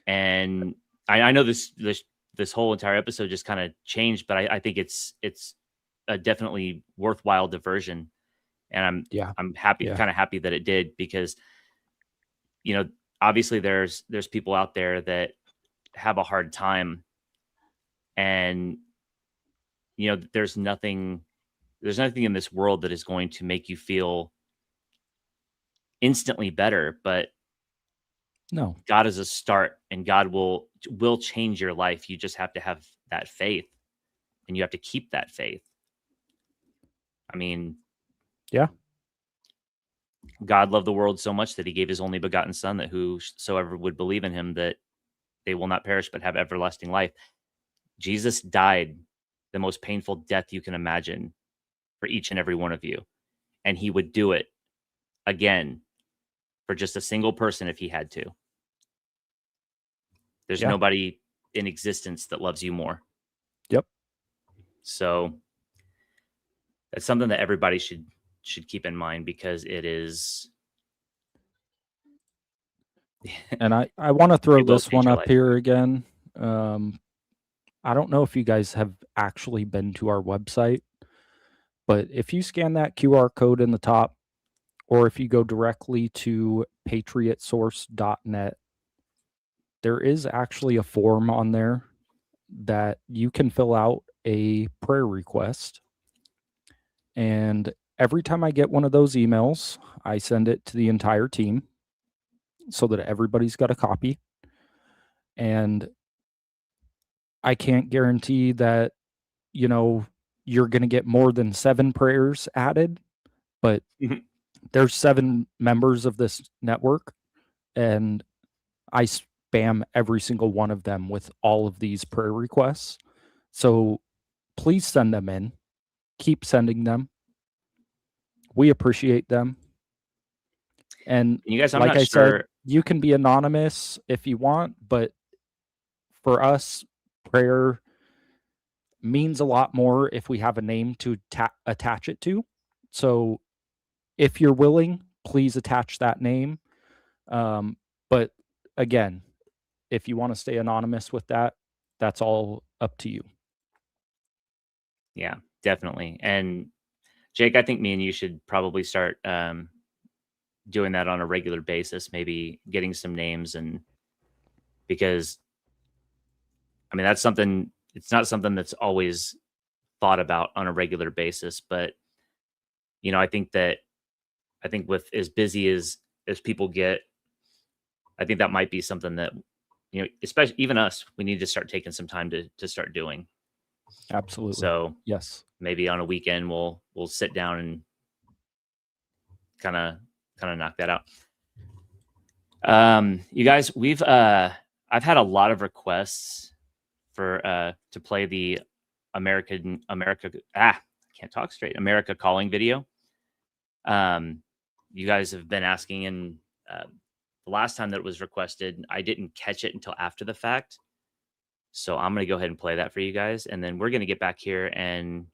And I know this whole entire episode just kind of changed, but I think it's a definitely worthwhile diversion. And I'm happy, kind of happy that it did, because, you know, obviously there's people out there that have a hard time, and, you know, there's nothing in this world that is going to make you feel instantly better, but no, God is a start, and God will change your life. You just have to have that faith, and you have to keep that faith. I mean, yeah. God loved the world so much that he gave his only begotten son, that whosoever would believe in him, that they will not perish, but have everlasting life. Jesus died the most painful death you can imagine for each and every one of you. And he would do it again for just a single person if he had to. There's nobody in existence that loves you more. Yep. So that's something that everybody should keep in mind, because it is. And I want to throw this one up life. here again. I don't know if you guys have actually been to our website, but if you scan that QR code in the top, or if you go directly to patriotsource.net, there is actually a form on there that you can fill out a prayer request. And every time I get one of those emails, I send it to the entire team so that everybody's got a copy. And I can't guarantee that, you know, you're going to get more than 7 prayers added, but there's 7 members of this network, and I spam every single one of them with all of these prayer requests. So please send them in. Keep sending them. We appreciate them. And you guys, I'm like not I sure. said, you can be anonymous if you want, but for us, prayer means a lot more if we have a name to attach it to. So if you're willing, please attach that name. But again, if you want to stay anonymous with that, that's all up to you. Yeah, definitely. And Jake, I think me and you should probably start doing that on a regular basis, maybe getting some names, and because I mean, that's something, it's not something that's always thought about on a regular basis, but you know, I think with as busy as people get, I think that might be something that, you know, especially even us, we need to start taking some time to start doing. Absolutely. So yes, maybe on a weekend we'll sit down and kind of knock that out. You guys, we've I've had a lot of requests for to play the America Calling video. You guys have been asking, and the last time that it was requested, I didn't catch it until after the fact. So I'm going to go ahead and play that for you guys. And then we're going to get back here and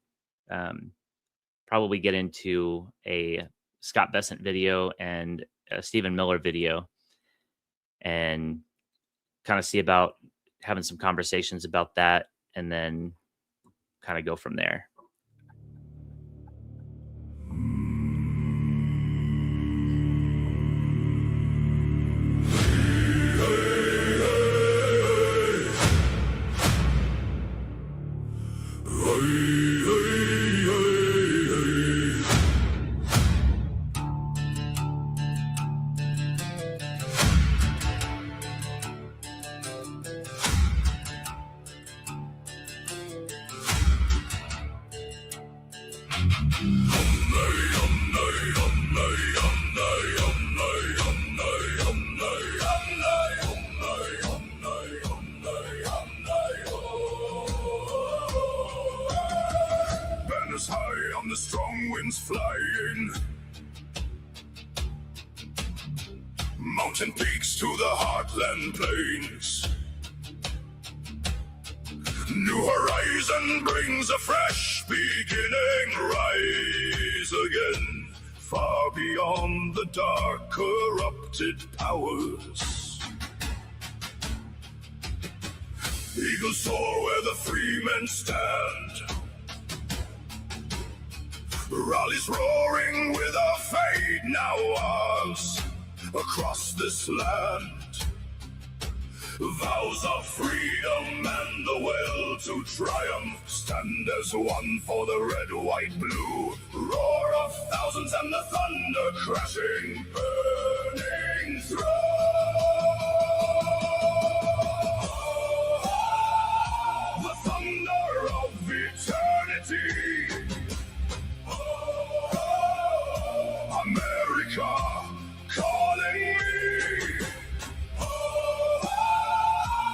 probably get into a Scott Bessent video and a Stephen Miller video, and kind of see about having some conversations about that, and then kind of go from there. winds flying, mountain peaks to the heartland plains. New horizon brings a fresh beginning. Rise again, far beyond the dark corrupted powers. Eagles soar where the free men stand. Rallies roaring with our fate now ours. Across this land, vows of freedom and the will to triumph stand as one for the red, white, blue. Roar of thousands and the thunder crashing, burning through. The thunder of eternity. America calling me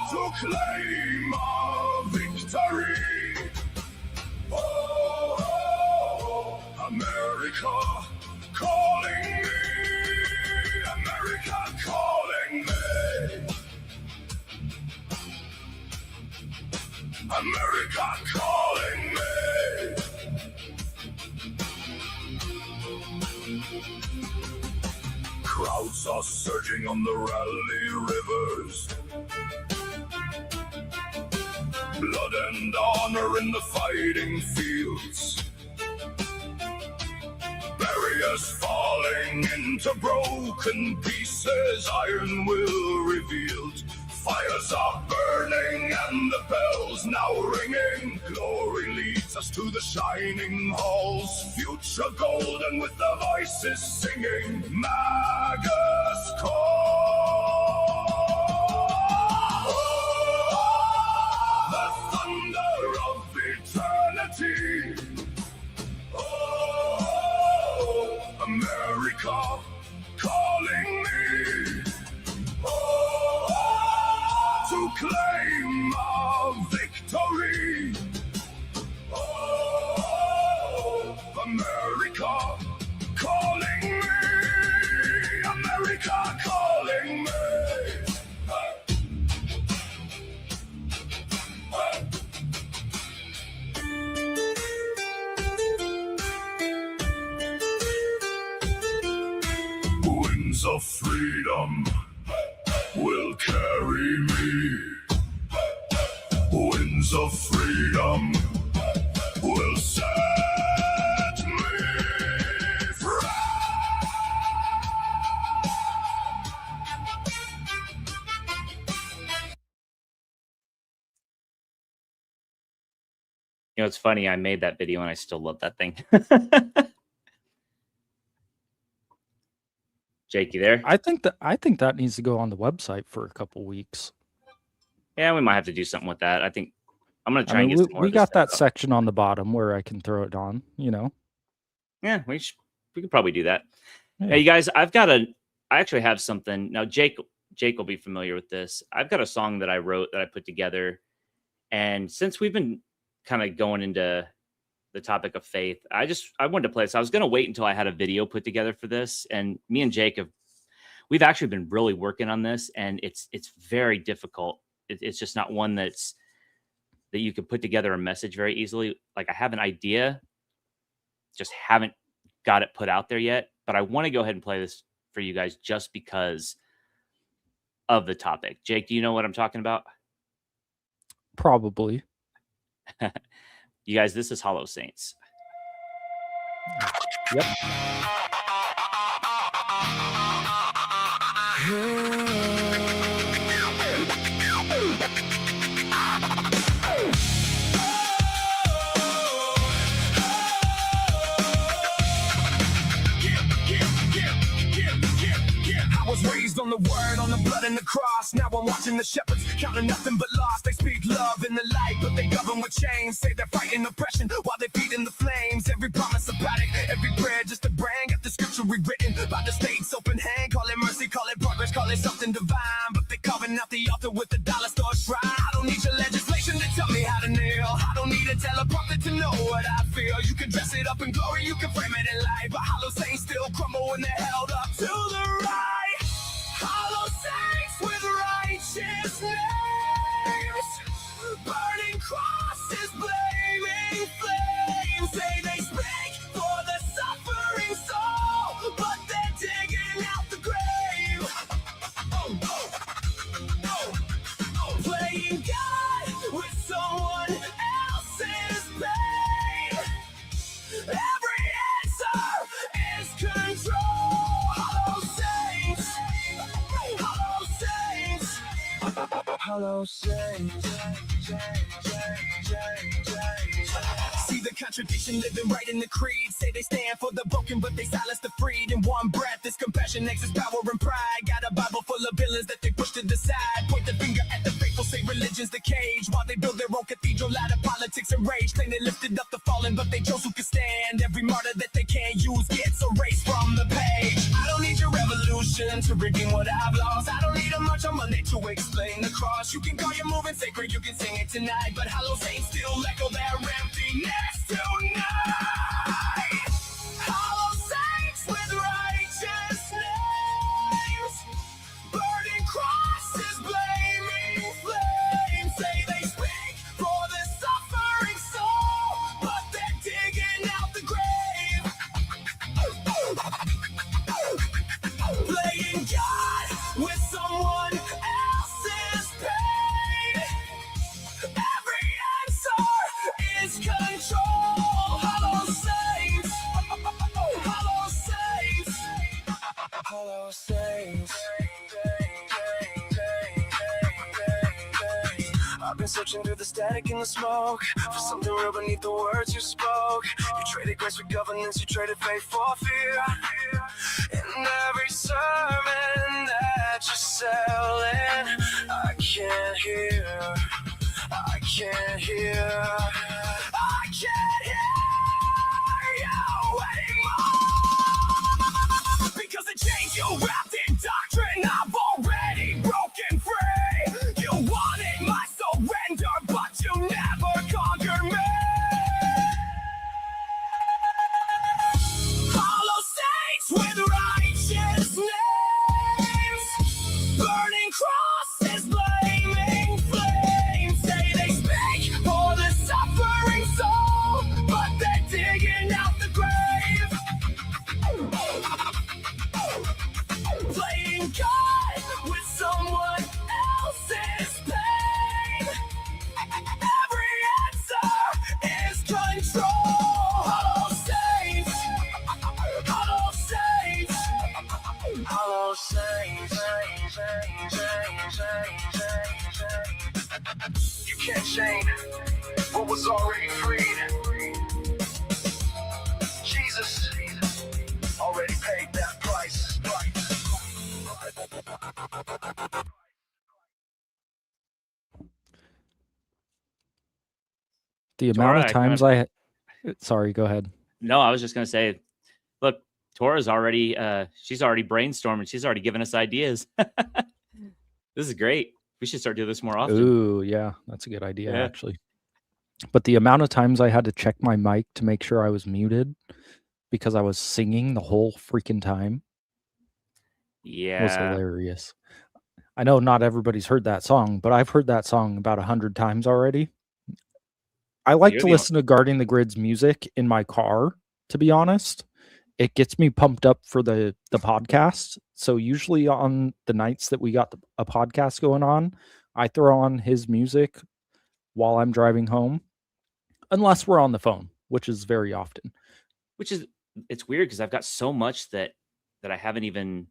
to claim our victory. America calling me. America calling me. America calling me. Crowds are surging on the rally rivers. Blood and honor in the fighting fields. Barriers falling into broken pieces. Iron will revealed. Fires are burning and the bells now ringing. Glory leads us to the shining halls. Future golden with the voices singing. Magus call. The thunder of eternity. America calling me. To claim our victory. America calling me. America calling me. Winds of freedom will carry me. Winds of freedom will set me free. You know, it's funny. I made that video and I still love that thing. Jake, you there? I think that needs to go on the website for a couple weeks. Yeah, we might have to do something with that. I think I'm gonna try and get some more. We of this got that stuff up. section on the bottom where I can throw it on. You know. Yeah, we could probably do that. Yeah. Hey, you guys, I actually have something now. Jake will be familiar with this. I've got a song that I wrote that I put together, and since we've been kind of going into the topic of faith, I wanted to play this. I was going to wait until I had a video put together for this, and me and Jake we've actually been really working on this, and it's very difficult. It's just not one that you could put together a message very easily. Like, I have an idea, just haven't got it put out there yet, but I want to go ahead and play this for you guys just because of the topic. Jake, do you know what I'm talking about? Probably. You guys, this is Hollow Saints. Yep. I was raised on the word, on the blood and the cross. Now I'm watching the shepherds counting nothing but loss. They speak love in the light, but they govern with chains. Say they're fighting oppression while they feeding the flames. Every promise a product, every prayer just a brand. Got the scripture rewritten by the state's open hand. Call it mercy, call it progress, call it something divine. But they carving out the altar with the dollar store shrine. I don't need your legislation to tell me how to kneel. I don't need a teleprompter to know what I feel. You can dress it up in glory, you can frame it in light, but hollow saints still crumble when they're held up to the right. Hollow saints with righteous names, burning crosses, blaming flames. Say they speak for the suffering soul, but they're digging out the grave. Playing God with someone else's pain. Every answer is control. Hollow saints, hollow saints, hollow saints. See the contradiction living right in the creed. Say they stand for the broken, but they silence the freed. In one breath, this compassion, exits power and pride. Got a Bible full of villains that they push to the side. Point the finger at the faithful, say religion's the cage, while they build their own cathedral out of politics and rage. Claim they lifted up the fallen, but they chose who could stand. Every martyr that they can't use gets erased from the page. I don't need your revolution to redeem what I've lost. I don't need a march on Monday to explain the cross. You can call your movement sacred, you can sing it tonight, but hollow saints still echo their emptiness tonight. Hollow saints with righteous names, burning crosses, blaming flames. Say they speak for the suffering soul, but they're digging out the grave. Playing God with someone else's pain. Every answer is control. Hollow saints, hollow saints, hollow saints. I've been searching through the static and the smoke for something real beneath the words you spoke. You traded grace for governance, you traded faith for fear. In every sermon that you're selling, I can't hear, I can't hear, I can't hear you anymore. Because the chains you wrapped in doctrine, I've already broken free. You wanted my surrender, but you never conquered me. Hollow saints with righteous names, burning crosses, blaming flames. Say they speak for the suffering soul, but they're digging out the grave. Playing God with someone else's pain. Every answer is control. Hollow saints, hollow saints, hollow saints. You can't change what was already freed. Jesus already paid that price. The amount Tora, of times sorry, go ahead. No, I was just gonna say, look, Tora's already she's already brainstorming. She's already given us ideas. This is great. We should start doing this more often. Ooh, yeah, that's a good idea, Yeah. actually. But the amount of times I had to check my mic to make sure I was muted because I was singing the whole freaking time was Yeah. hilarious. I know not everybody's heard that song, but I've heard that song about 100 times already. I like You're to the listen to Guarding the Grid's music in my car, to be honest. It gets me pumped up for the podcast. So usually on the nights that we got a podcast going on, I throw on his music while I'm driving home, unless we're on the phone, which is very often. Which is, it's weird because I've got so much that I haven't even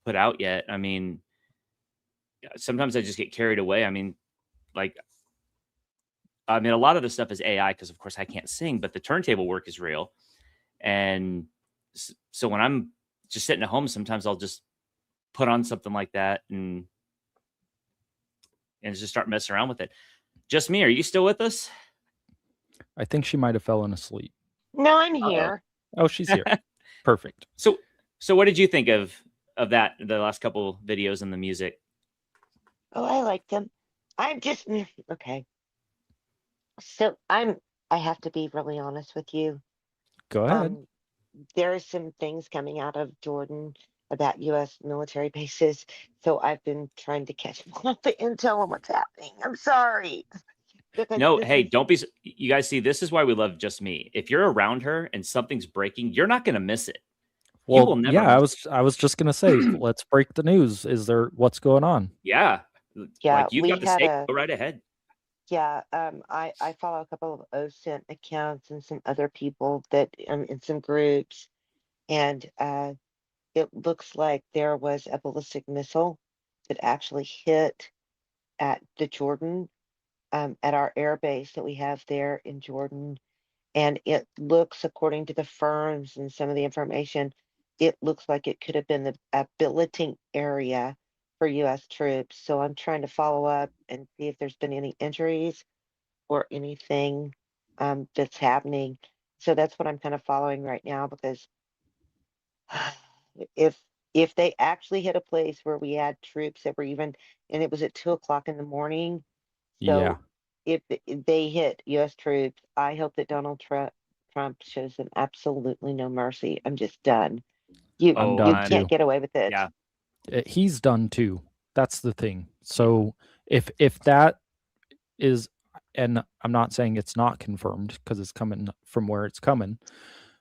put out yet. I mean, sometimes I just get carried away. I mean, a lot of the stuff is AI because, of course, I can't sing, but the turntable work is real. And so when I'm just sitting at home, sometimes I'll just put on something like that. And and just start messing around with it. Just me, are you still with us? I think she might have fallen asleep. No, I'm here. Oh, she's here. Perfect. So what did you think of that, the last couple videos and the music? Oh, I like them. I'm just okay. So I have to be really honest with you. Go ahead. There are some things coming out of Jordan about U.S. military bases, so I've been trying to catch all the intel on what's happening. I'm sorry. Because No, this hey, is- don't be. You guys see, this is why we love Just Me. If you're around her and something's breaking, you're not going to miss it. You will Well, never yeah, miss I was just gonna say, let's break the news. Is there what's going on? Yeah. Yeah, Like, you've we got the had stake. a Go right ahead. yeah. I follow a couple of OSINT accounts and some other people that in some groups, and it looks like there was a ballistic missile that actually hit at the Jordan, at our air base that we have there in Jordan. And it looks, according to the firms and some of the information, it looks like it could have been a billeting area for U.S. troops. So I'm trying to follow up and see if there's been any injuries or anything that's happening. So that's what I'm kind of following right now, because if they actually hit a place where we had troops that were even, and it was at 2 o'clock in the morning. So Yeah. if they hit U.S. troops, I hope that Donald Trump shows them absolutely no mercy. I'm just done. You I'm Oh, done can't too. get away with it. Yeah. He's done too. That's the thing. So if that is, and I'm not saying it's not confirmed because it's coming from where it's coming.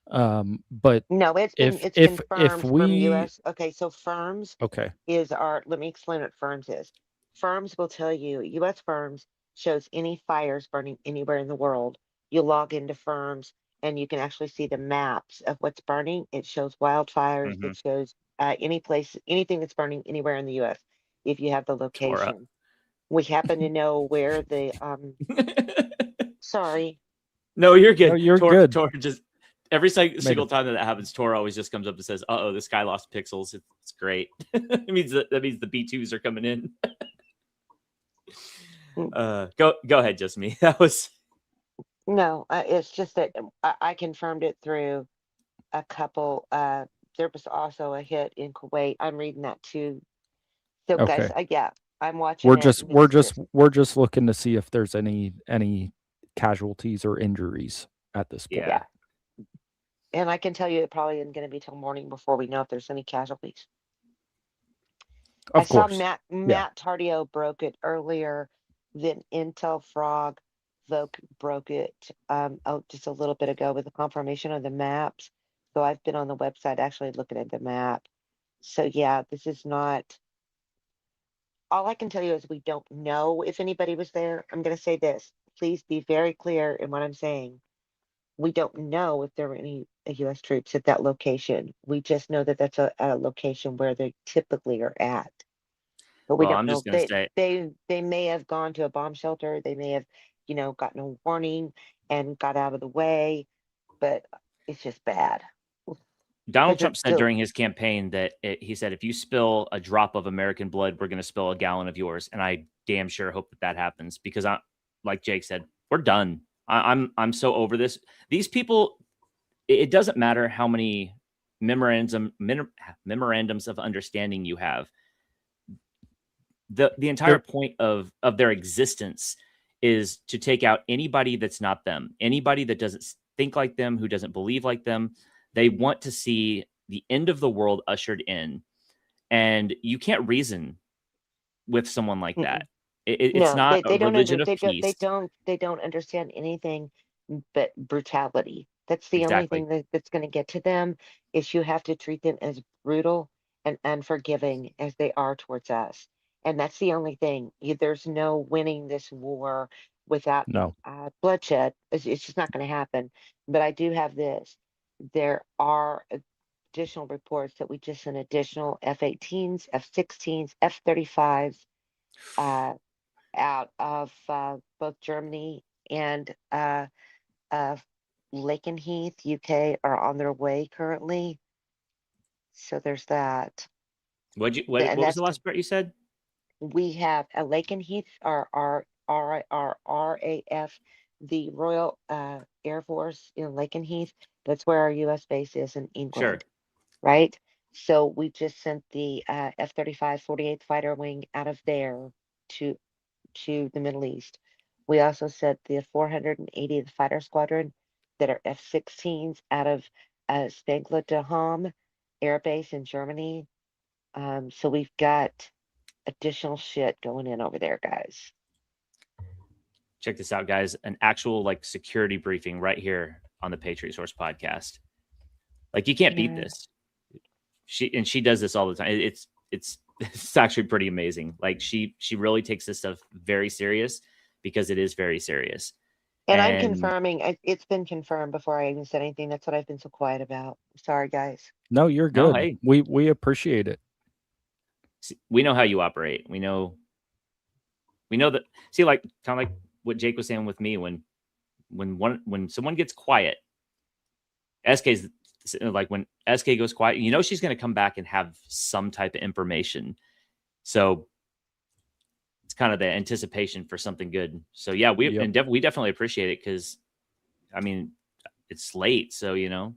But No, it's if confirmed from we U.S. Okay, so firms okay, is our. Let me explain what firms is. Firms will tell you, U.S. firms shows any fires burning anywhere in the world. You log into firms and you can actually see the maps of what's burning. It shows wildfires. Mhm. It shows any place, anything that's burning anywhere in the U.S. if you have the Torah. location. We happen to know where the sorry. No, you're good. No, you're good. Tor just every single time that happens, Tor always just comes up and says, "Uh-oh, this guy lost pixels." It's great. It means that means the B2s are coming in. Go ahead, Just Me. That was No, it's just that I confirmed it through a couple. There was also a hit in Kuwait. I'm reading that too. So Okay. guys, yeah, I'm watching We're it. just and we're it's just we're just looking to see if there's any casualties or injuries at this point. yeah. and I can tell you it probably isn't going to be till morning before we know if there's any casualties. Of I saw course. Matt Tardio broke it earlier than Intel Frog broke it just a little bit ago with the confirmation of the maps. So I've been on the website actually looking at the map. So yeah, this is not. All I can tell you is we don't know if anybody was there. I'm going to say this. Please be very clear in what I'm saying. We don't know if there were any U.S. troops at that location. We just know that that's a location where they typically are at. But we Well, don't I'm know just if gonna say, they may have gone to a bomb shelter. They may have, gotten a warning and got out of the way. But it's just bad. Donald Because Trump it's said still, during his campaign that he said, if you spill a drop of American blood, we're going to spill a gallon of yours. And I damn sure hope that happens, because like Jake said, we're done. I'm so over this. These people, it doesn't matter how many memorandums of understanding you have. The entire point of their existence is to take out anybody that's not them, anybody that doesn't think like them, who doesn't believe like them. They want to see the end of the world ushered in, and you can't reason with someone like that. It's no, not a they don't religion of they peace. don't understand anything but brutality. That's the only Exactly. thing that's going to get to them, is you have to treat them as brutal and unforgiving as they are towards us. And that's the only thing. There's no winning this war without No. bloodshed. It's just not going to happen. But I do have this. There are additional reports that we just sent additional F-18s, F-16s, F-35s out of both Germany and Lakenheath, UK, are on their way currently. So there's that. What And was that's the last part you said? We have a Lakenheath, our RAF, the Royal Air Force in Lakenheath. That's where our U.S. base is in England, right? So we just sent the F-35 48th Fighter Wing out of there to the Middle East. We also sent the 480th Fighter Squadron that are F-16s out of Spengler de Ham Air Base in Germany. So we've got additional shit going in over there, guys. Check this out, guys. An actual like security briefing right here on the Patriot Source podcast. Like you can't beat this. She does this all the time. It's actually pretty amazing. Like she really takes this stuff very serious because it is very serious. And I'm confirming, it's been confirmed before I even said anything. That's what I've been so quiet about. Sorry, guys. No, you're good. Hey. We appreciate it. We know how you operate. We know that. See, like kind of like what Jake was saying with me when someone gets quiet, SK's like when SK goes quiet, you know she's going to come back and have some type of information. So it's kind of the anticipation for something good. So yeah, we definitely appreciate it because, I mean, it's late, so you know,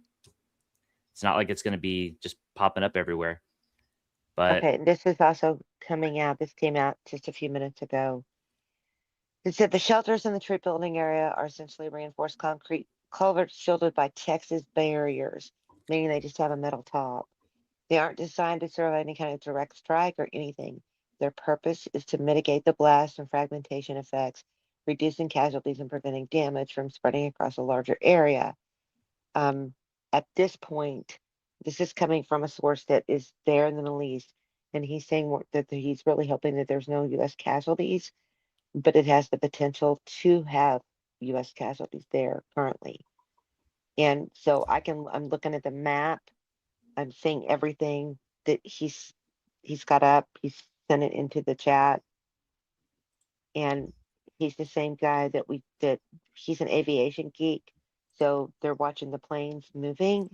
it's not like it's going to be just popping up everywhere. But okay, this is also coming out. This came out just a few minutes ago. It said the shelters in the troop building area are essentially reinforced concrete culverts shielded by Texas barriers, meaning they just have a metal top. They aren't designed to serve any kind of direct strike or anything. Their purpose is to mitigate the blast and fragmentation effects, reducing casualties and preventing damage from spreading across a larger area. At this point, this is coming from a source that is there in the Middle East, and he's saying that he's really hoping that there's no U.S. casualties, but it has the potential to have U.S. casualties there currently. And so I'm looking at the map. I'm seeing everything that he's got up. He's sent it into the chat. And he's the same guy that he's an aviation geek. So they're watching the planes moving.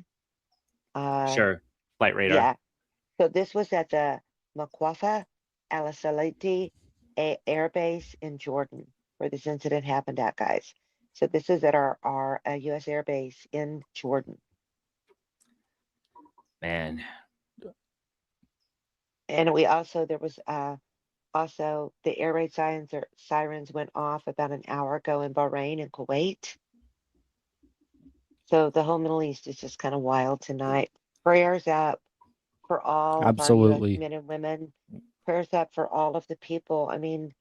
sure, flight radar. Yeah. So this was at the Makwafa Al Salati Air Base in Jordan, where this incident happened at, guys. So this is at our U.S. Air Base in Jordan. Man. And there was also the air raid sirens went off about an hour ago in Bahrain and Kuwait. So the whole Middle East is just kind of wild tonight. Prayers up for all of our U.S. men and women. Prayers up for all of the people. I mean,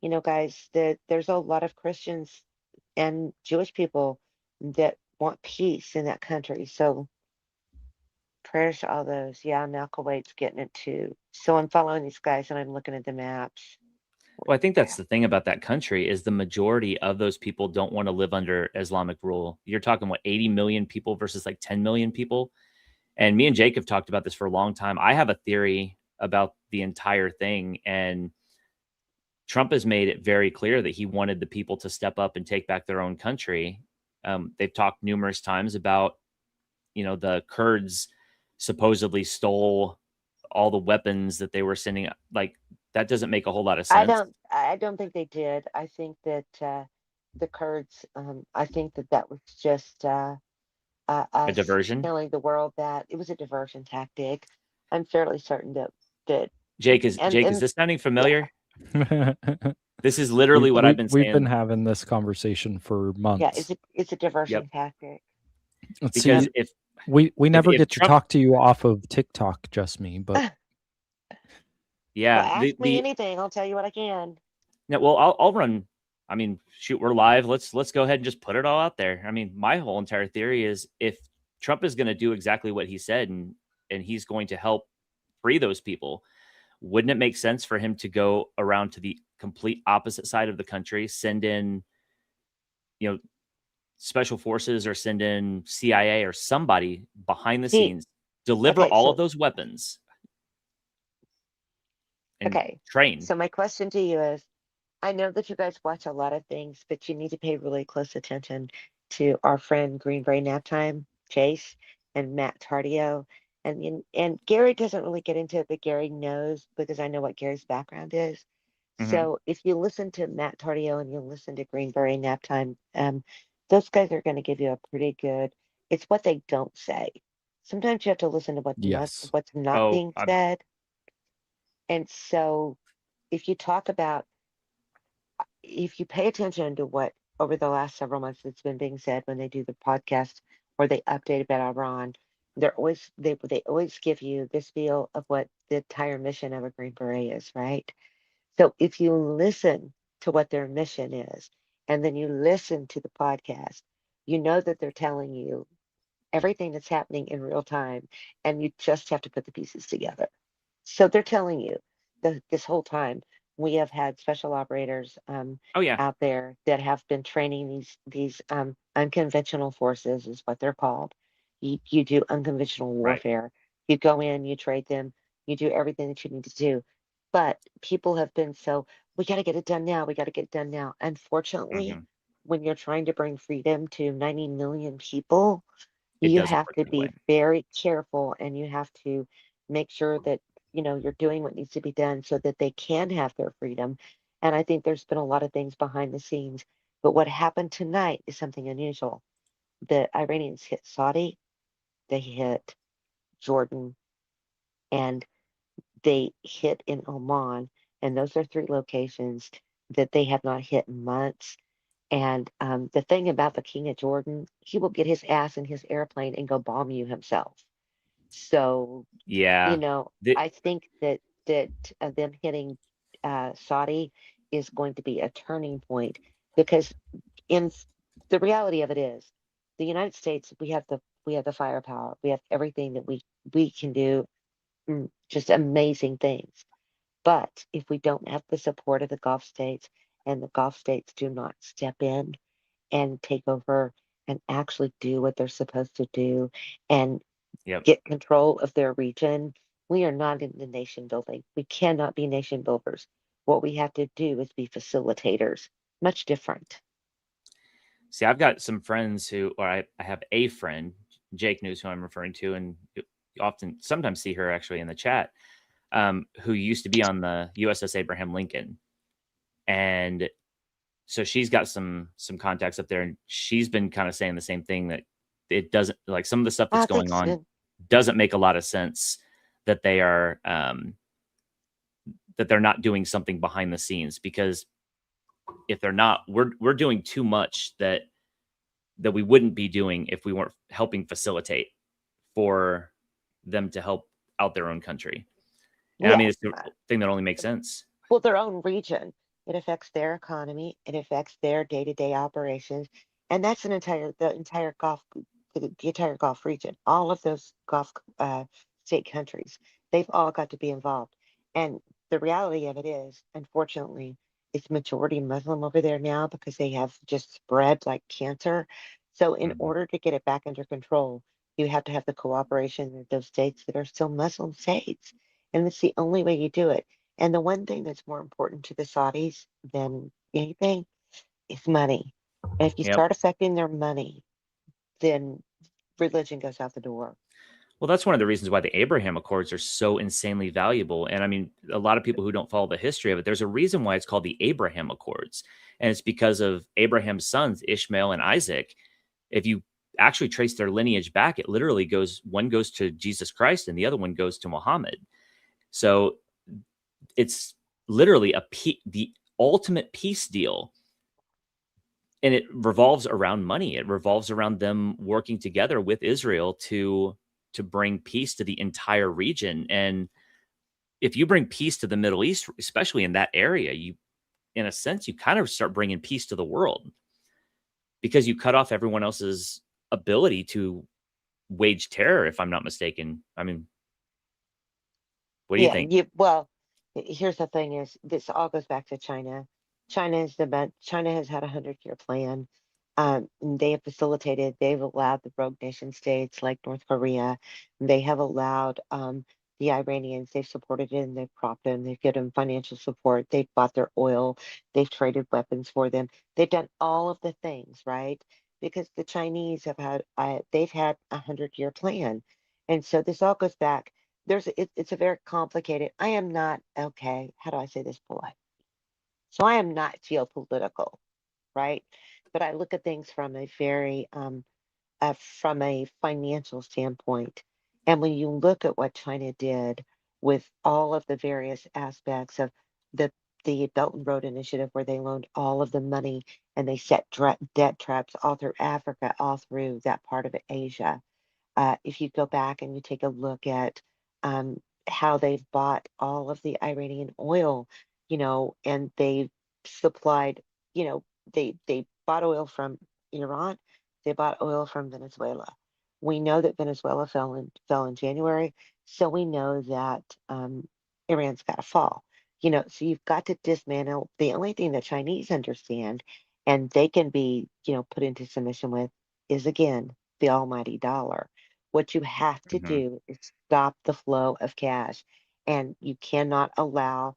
you know, guys, there's a lot of Christians and Jewish people that want peace in that country. So prayers to all those. Yeah, now Kuwait's getting it too. So I'm following these guys and I'm looking at the maps. Well, I think that's the thing about that country is the majority of those people don't want to live under Islamic rule. You're talking, 80 million people versus like 10 million people. And me and Jake have talked about this for a long time. I have a theory about the entire thing. And Trump has made it very clear that he wanted the people to step up and take back their own country. They've talked numerous times about, the Kurds supposedly stole all the weapons that they were sending. Like, that doesn't make a whole lot of sense. I don't think they did. I think that the Kurds, I think that was just a diversion, telling the world that it was a diversion tactic. I'm fairly certain that Jake is this sounding familiar? Yeah. This is literally what I've been saying. We've been having this conversation for months. Yeah, it's a diversion tactic. Because if we never get Trump, to talk to you off of TikTok, just me, but yeah, well, ask me anything, I'll tell you what I can. Yeah, well, I'll run. I mean, shoot, we're live. Let's go ahead and just put it all out there. I mean, my whole entire theory is if Trump is going to do exactly what he said and he's going to help free those people, wouldn't it make sense for him to go around to the complete opposite side of the country, send in, special forces or send in CIA or somebody behind the scenes, deliver all of those weapons and train? So my question to you is, I know that you guys watch a lot of things, but you need to pay really close attention to our friend Green Brain Nap Time, Chase, and Matt Tardio. And Gary doesn't really get into it, but Gary knows because I know what Gary's background is. Mhm. So if you listen to Matt Tardio and you listen to Greenberry Nap Time, those guys are going to give you a pretty good. It's what they don't say. Sometimes you have to listen to Yes. what's not Oh, being said. And so if you talk about, if you pay attention to what over the last several months that's been being said when they do the podcast or they update about Iran, they always give you this feel of what the entire mission of a Green Beret is, right? So if you listen to what their mission is, and then you listen to the podcast, you know that they're telling you everything that's happening in real time, and you just have to put the pieces together. So they're telling you that this whole time we have had special operators oh yeah, out there that have been training these unconventional forces, is what they're called. You do unconventional right. warfare. You go in, you trade them, you do everything that you need to do. But people have been so, we got to get it done now. We got to get it done now. Unfortunately, Mhm. when you're trying to bring freedom to 90 million people, It you doesn't have work to that way. be very careful and you have to make sure that you're doing what needs to be done so that they can have their freedom. And I think there's been a lot of things behind the scenes, but what happened tonight is something unusual. The Iranians hit Saudi, they hit Jordan, and they hit in Oman, and those are three locations that they have not hit in months. And the thing about the King of Jordan, he will get his ass in his airplane and go bomb you himself. So, Yeah. I think that them hitting Saudi is going to be a turning point because the reality of it is, the United States, we have the firepower, we have everything that we can do, just amazing things. But if we don't have the support of the Gulf states and the Gulf states do not step in and take over and actually do what they're supposed to do and Yep. get control of their region, we are not in the nation building. We cannot be nation builders. What we have to do is be facilitators. Much different. See, I've got some friends or I have a friend, Jake knows who I'm referring to, and you sometimes see her actually in the chat, who used to be on the USS Abraham Lincoln. And so she's got some contacts up there, and she's been kind of saying the same thing, that it doesn't, like, some of the stuff that's going on doesn't make a lot of sense, that they are that they're not doing something behind the scenes, because if they're not, we're doing too much that we wouldn't be doing if we weren't helping facilitate for them to help out their own country. And I mean, Yes. it's the thing that only makes sense. Well, their own region. It affects their economy. It affects their day-to-day operations, and that's the entire the entire Gulf region. All of those Gulf state countries, they've all got to be involved. And the reality of it is, unfortunately, it's majority Muslim over there now because they have just spread like cancer. So, in Mhm. order to get it back under control, you have to have the cooperation of those states that are still Muslim states, and it's the only way you do it. And the one thing that's more important to the Saudis than anything is money. And if you Yep. start affecting their money, then religion goes out the door. Well, that's one of the reasons why the Abraham Accords are so insanely valuable. And I mean, a lot of people who don't follow the history of it, there's a reason why it's called the Abraham Accords. And it's because of Abraham's sons, Ishmael and Isaac. If you actually trace their lineage back, it literally one goes to Jesus Christ and the other one goes to Muhammad. So it's literally the ultimate peace deal. And it revolves around money. It revolves around them working together with Israel to bring peace to the entire region. And if you bring peace to the Middle East, especially in that area, you, in a sense, you kind of start bringing peace to the world, because you cut off everyone else's ability to wage terror, if I'm not mistaken. I mean, what do you think? Well, here's the thing: is this all goes back to China. China has had a 100-year plan. And they have facilitated. They've allowed the rogue nation states like North Korea. They have allowed the Iranians. They've supported it and they've propped them. They've given them financial support. They've bought their oil. They've traded weapons for them. They've done all of the things, right? Because the Chinese they've had a 100-year plan. And so this all goes back. It's a very complicated. I am not okay. How do I say this polite? So I am not geopolitical, right? But I look at things from a very from a financial standpoint. And when you look at what China did with all of the various aspects of the Belt and Road Initiative, where they loaned all of the money and they set debt traps all through Africa, all through that part of Asia. If you go back and you take a look at um, how they've bought all of the Iranian oil, and they supplied, they bought oil from Iran, they bought oil from Venezuela. We know that Venezuela fell in January, so we know that Iran's got to fall. So you've got to dismantle. The only thing the Chinese understand, and they can be, put into submission with, is again the almighty dollar. What you have to Mhm. do is stop the flow of cash, and you cannot allow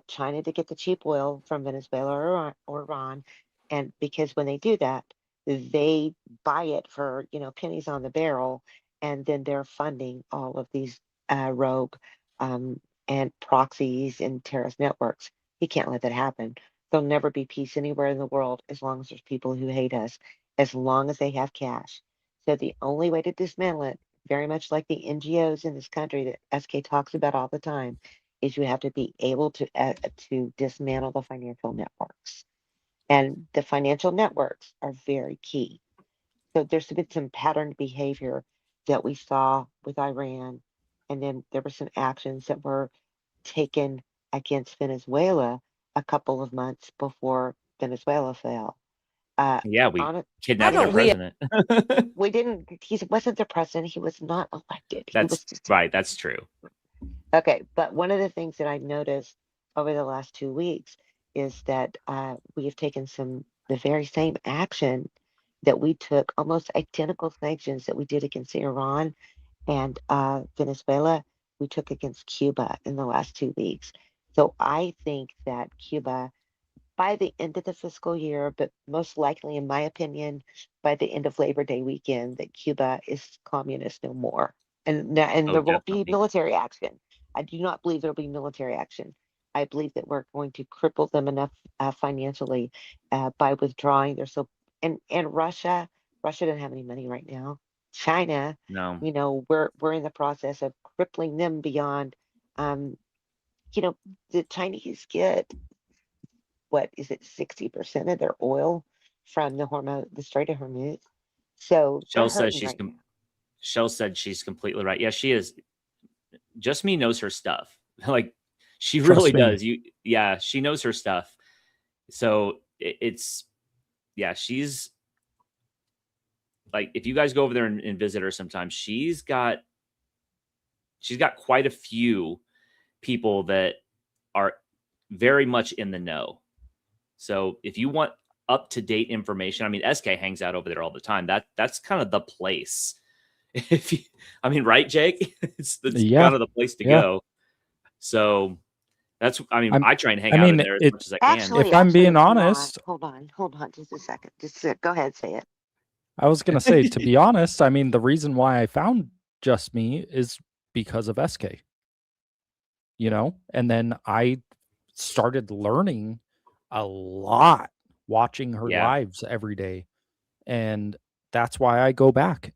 China to get the cheap oil from Venezuela or Iran, and because when they do that, they buy it for pennies on the barrel, and then they're funding all of these rogue um, and proxies and terrorist networks. He can't let that happen. There'll never be peace anywhere in the world as long as there's people who hate us, as long as they have cash. So the only way to dismantle it, very much like the NGOs in this country that SK talks about all the time, is you have to be able to dismantle the financial networks. And the financial networks are very key. So there's been some patterned behavior that we saw with Iran, and then there were some actions that were taken against Venezuela a couple of months before Venezuela fell. Yeah, we On it, kidnapped their president. we didn't. He wasn't the president. He was not elected. He was That's just right. That's true. okay. But one of the things that I noticed over the last 2 weeks is that we have taken the very same action that we took, almost identical sanctions that we did against Iran and Venezuela, we took against Cuba in the last 2 weeks. So I think that Cuba, by the end of the fiscal year, but most likely, in my opinion, by the end of Labor Day weekend, that Cuba is communist no more. And Oh, there won't be definitely. military action. I do not believe there'll be military action. I believe that we're going to cripple them enough financially by withdrawing. And Russia doesn't have any money right now. China, No. we're in the process of crippling them beyond. Um, the Chinese get, what is it, 60% of their oil from the Strait of Hormuz. So they're Shell says hurting right now. Shell said she's completely right. Yeah, she is. Just Me knows her stuff. Like she Trust really me. does. Yeah, she knows her stuff. So it's yeah, she's like, if you guys go over there and visit her sometime, she's got quite a few people that are very much in the know. So if you want up to date information, I mean, SK hangs out over there all the time. That's kind of the place. If you, I mean, right, Jake? It's Yeah. kind of the place to Yeah. go. So that's, I mean, I'm- I try and hang I out in mean, there as it- much as I can. Actually, If I'm being hold on, honest- hold on just a second. Go ahead, say it. I was gonna say, to be honest, I mean, the reason why I found Just Me is because of SK. And then I started learning a lot watching her Yeah. lives every day, and that's why I go back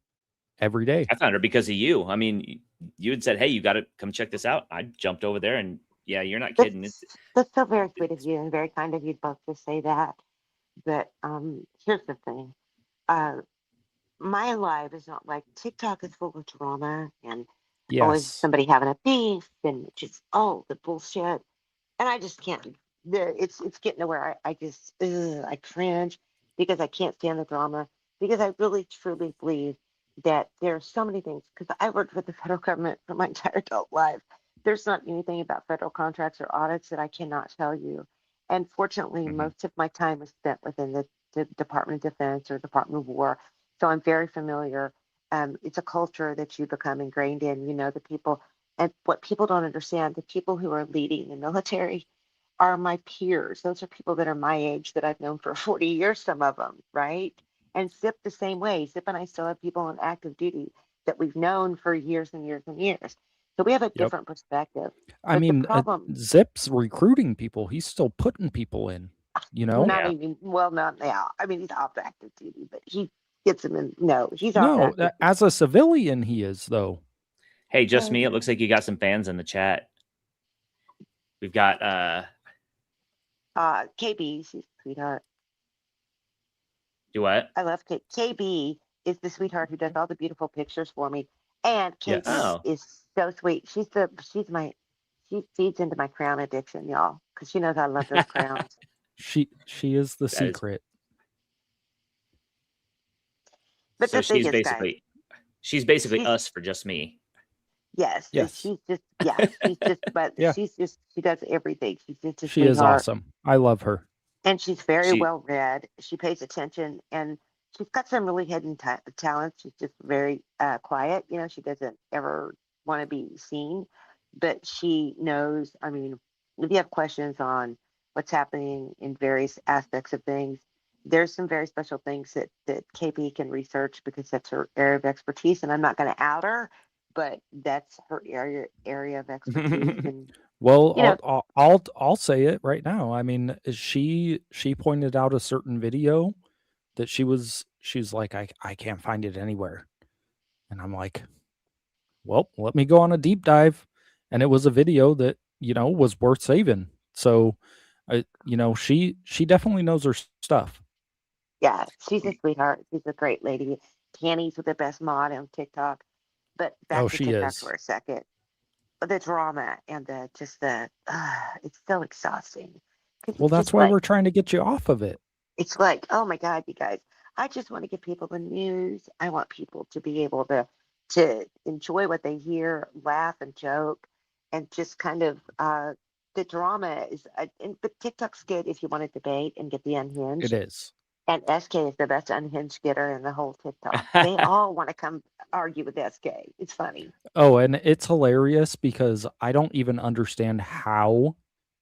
every day. I found her because of you. I mean, you had said, "Hey, you got to come check this out." I jumped over there, and yeah, you're not kidding. That's so very sweet of you and very kind of you both to say that. But here's the thing. My life is not like TikTok is full of drama and always Yes. somebody having a beef and just the bullshit. And I just can't. It's getting to where I just I cringe because I can't stand the drama, because I really truly believe that there are so many things, because I worked with the federal government for my entire adult life. There's not anything about federal contracts or audits that I cannot tell you. And fortunately, Mhm. most of my time was spent within the Department of Defense or Department of War. So I'm very familiar. It's a culture that you become ingrained in, the people. And what people don't understand, the people who are leading the military are my peers. Those are people that are my age that I've known for 40 years, some of them, right? And Zip the same way. Zip and I still have people on active duty that we've known for years and years and years. So we have a different perspective. I But the mean, problem, Zip's recruiting people. He's still putting people in, you know? not Yeah. even, well, not now. I mean, he's off active duty, but he gets them in. No, he's off No, active. as a civilian, he is, though. Hey, just me. It looks like you got some fans in the chat. We've got KB, she's a sweetheart. do what? I love KB is the sweetheart who does all the beautiful pictures for me. And KB Yes. Oh. is so sweet. She feeds into my crown addiction, y'all, because she knows I love those crowns. She is the That is- secret. But So the thing she's is, guys, she's basically she's- us for just me. yes, Yes. she's just, but Yeah. she does everything. She's just a She is sweetheart. awesome. I love her. And she's very She- well read. She pays attention, and she's got some really hidden talents. She's just very quiet. You know, she doesn't ever want to be seen, but she knows. I mean, if you have questions on what's happening in various aspects of things, there's some very special things that KP can research because that's her area of expertise. And I'm not going to out her, but that's her area of expertise. And Well, you know- I'll say it right now. I mean, she pointed out a certain video that she's like, I can't find it anywhere. And I'm like, well, let me go on a deep dive. And it was a video that, was worth saving. So, she definitely knows her stuff. yeah, she's a sweetheart. She's a great lady. Tanny's the best mod on TikTok. But back Oh, to she TikTok is. for a second. The drama and it's so exhausting. 'Cause Well, it's that's just why like, we're trying to get you off of it. it's like, oh my God, you guys, I just want to give people the news. I want people to be able to enjoy what they hear, laugh and joke, and just kind of the drama is. But TikTok's good if you want to debate and get the unhinged. It is. And SK is the best unhinged getter in the whole TikTok. They all want to come argue with SK. It's funny. Oh, and it's hilarious because I don't even understand how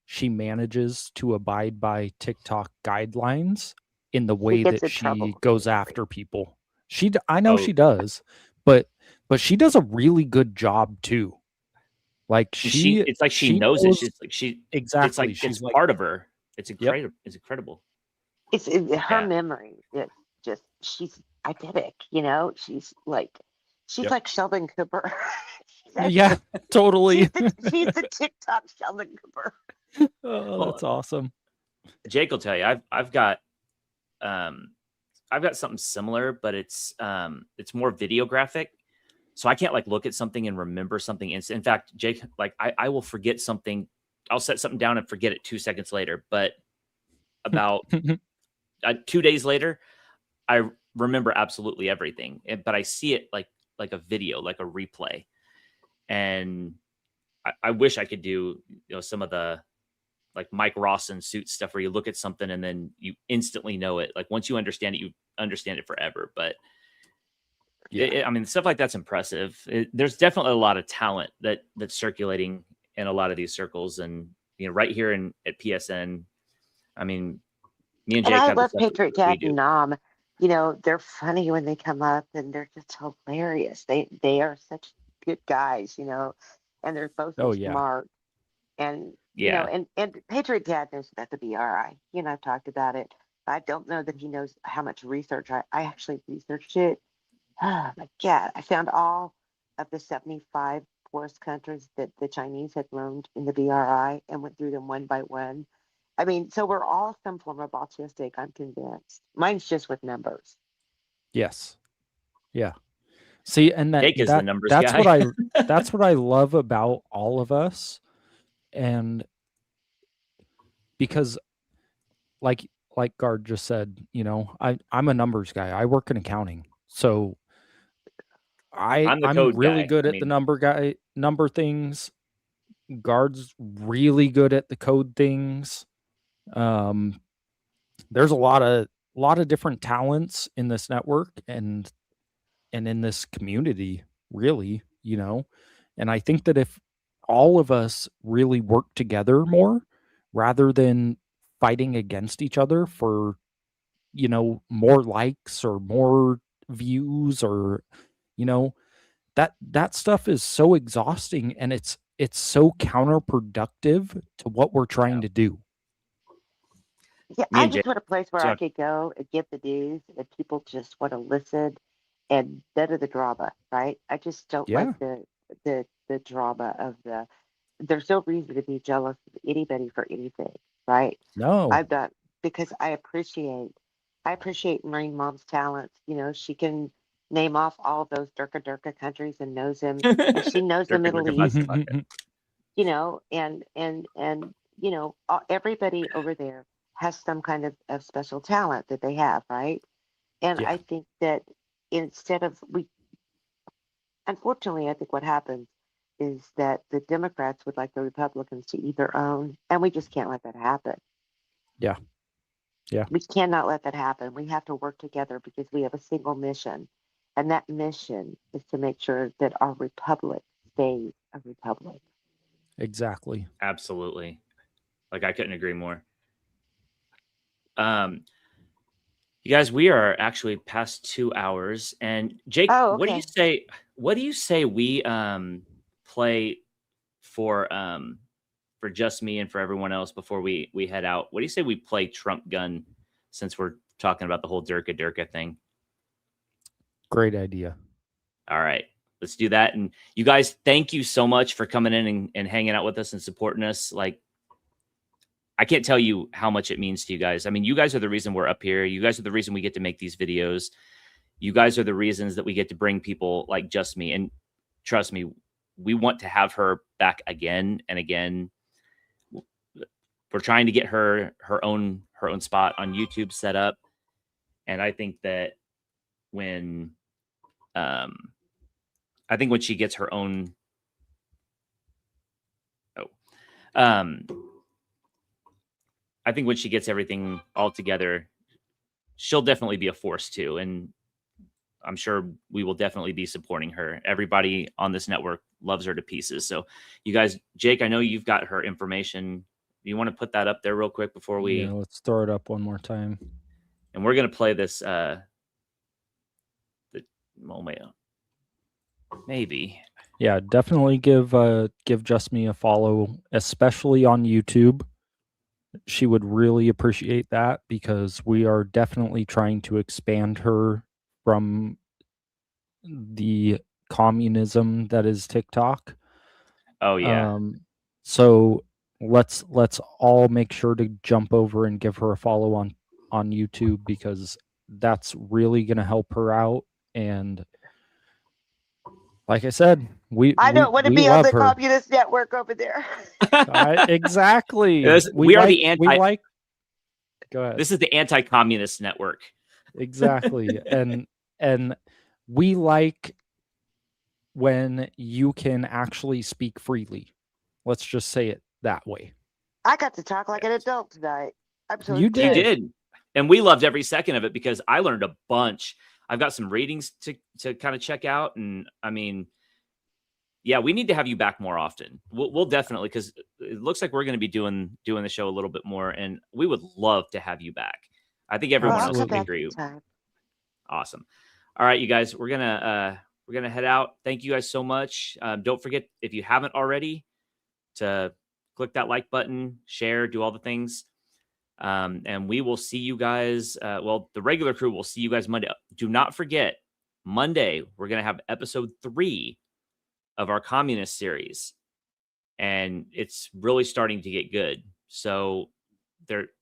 she manages to abide by TikTok guidelines in the way gets that in trouble she goes easily. after people. I know Oh. she does, but she does a really good job too. Like It's like she knows it. She's like exactly. It's like She's it's like, part of her. It's incredible. It's incredible. It's her Yeah. memory. It's just she's eidetic, She's like Sheldon Cooper. yeah, totally. she's the TikTok Sheldon Cooper. Oh, that's awesome. Jake will tell you. I've got something similar, but it's more videographic. So I can't like look at something and remember something instant. In fact, Jake, like I will forget something. I'll set something down and forget it 2 seconds later. But about 2 days later, I remember absolutely everything. But I see it like a video, like a replay. And I wish I could do some of the like Mike Rawson suit stuff where you look at something and then you instantly know it. Like once you understand it, you understand it forever. But I mean, stuff like that's impressive. There's definitely a lot of talent that's circulating in a lot of these circles, and right here at PSN. I mean, me and Jake I have the love stuff that Patriot we Dad do. and Nom. They're funny when they come up, and they're just hilarious. They are such good guys, and they're both so Oh, yeah. smart. And Yeah. and Patriot Dad knows about the BRI. I've talked about it. I don't know that he knows how much research I actually researched it. Oh my God. I found all of the 75 poorest countries that the Chinese had loaned in the BRI and went through them one by one. I mean, so we're all some form of autistic, I'm convinced. Mine's just with numbers. Yes. Yeah. See, and Jake is the numbers that's guy. that's what I love about all of us. And because like Guard just said, I'm a numbers guy. I work in accounting. So I'm the I'm code really guy. good I at the mean- number things. Guard's really good at the code things. There's a lot of different talents in this network and in this community, really, and I think that if all of us really work together more rather than fighting against each other for more likes or more views or that stuff is so exhausting, and it's so counterproductive to what we're trying to do. Yeah, Me I and just Jake want a place where I talk- could go and get the news and people just want to listen and none of the drama, right? I just don't Yeah. like the drama of the there's no reason to be jealous of anybody for anything, right? No. I'm not because I appreciate Marine Mom's talents. You know, she can name off all those Durka countries and knows them, and she knows the Durka Middle Durka East, Classified. you know, and you know, everybody over there has some kind of special talent that they have, right? And Yeah. I think that instead of unfortunately, I think what happens is that the Democrats would like the Republicans to eat their own, and we just can't let that happen. Yeah. Yeah. We cannot let that happen. We have to work together because we have a single mission, and that mission is to make sure that our republic stays a republic. Exactly. Absolutely. Like, I couldn't agree more. You guys, we are actually past 2 hours, and Jake, Oh, what do you okay. say? What do you say we play for Just Me and for everyone else before we head out? What do you say we play Trump Gun, since we're talking about the whole Durka thing? Great idea. All right, let's do that. And you guys, thank you so much for coming in and hanging out with us and supporting us. Like, I can't tell you how much it means to you guys. I mean, you guys are the reason we're up here. You guys are the reason we get to make these videos. You guys are the reasons that we get to bring people like Just Me. And trust me, we want to have her back again and again. We're trying to get her own spot on YouTube set up. And I think that when she gets her own I think when she gets everything all together, she'll definitely be a force too. And I'm sure we will definitely be supporting her. Everybody on this network loves her to pieces. So you guys, Jake, I know you've got her information. You want to put that up there real quick before we... Yeah, let's throw it up one more time. And we're going to play this, maybe. Yeah, definitely give Just Me a follow, especially on YouTube. She would really appreciate that because we are definitely trying to expand her from the communism that is TikTok. Oh yeah. So let's all make sure to jump over and give her a follow on YouTube because that's really going to help her out. And like I said, I don't want to be on the her. communist network over there. Exactly. We are the anti. Go ahead. This is the anti-communist network. Exactly. and we like when you can actually speak freely. Let's just say it that way. I got to talk like an adult tonight. I'm so You excited. You did. And we loved every second of it because I learned a bunch. I've got some readings to kind of check out. And I mean, yeah, we need to have you back more often. We'll definitely, because it looks like we're going to be doing the show a little bit more, and we would love to have you back. I think everyone I'll else come would back agree. anytime. Awesome. All right, you guys, we're gonna head out. Thank you guys so much. Don't forget, if you haven't already, to click that like button, share, do all the things. And we will see you guys. Well, the regular crew will see you guys Monday. Do not forget, Monday, we're going to have episode 3 of our communist series. And it's really starting to get good. So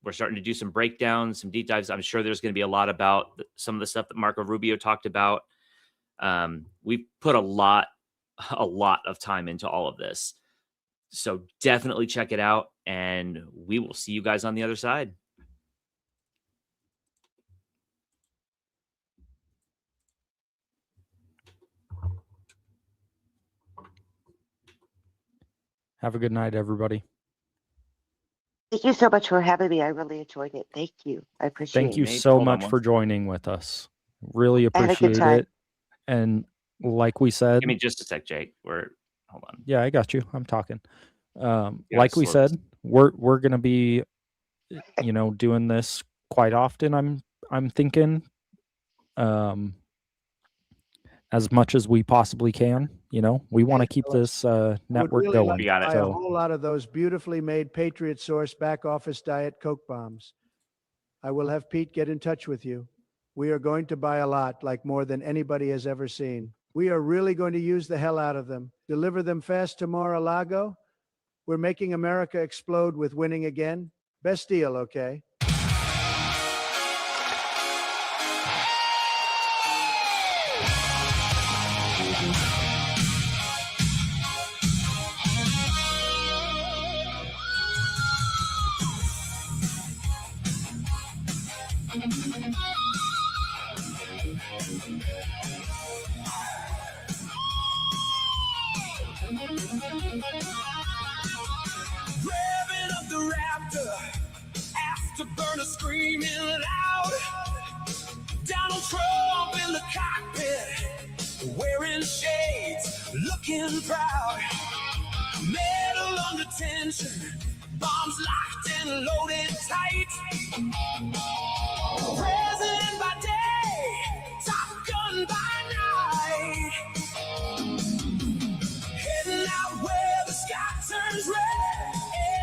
we're starting to do some breakdowns, some deep dives. I'm sure there's going to be a lot about some of the stuff that Marco Rubio talked about. We've put a lot of time into all of this. So definitely check it out, and we will see you guys on the other side. Have a good night, everybody. Thank you so much for having me. I really enjoyed it. Thank you. I appreciate Thank you it. so Hold on much one for joining with us. Really I had a good appreciate time. it. And like we said, Give me just a sec, Jake. Hold on. yeah, I got you. I'm talking. Yeah, Like we slow this. said, we're gonna be, doing this quite often. I'm thinking, as much as we possibly can. You know, we want to keep this network really going. like You got it. buy a So whole lot of those beautifully made Patriot Source back office diet Coke bombs. I will have Pete get in touch with you. We are going to buy a lot, like more than anybody has ever seen. We are really going to use the hell out of them. Deliver them fast to Mar-a-Lago. We're making America explode with winning again. Best deal, okay? Revving up the Raptor, after burner screaming loud. Donald Trump in the cockpit, wearing shades, looking proud. Metal under tension, bombs locked and loaded tight. President by day, Top Gun by night. Heading out where the sky turns red.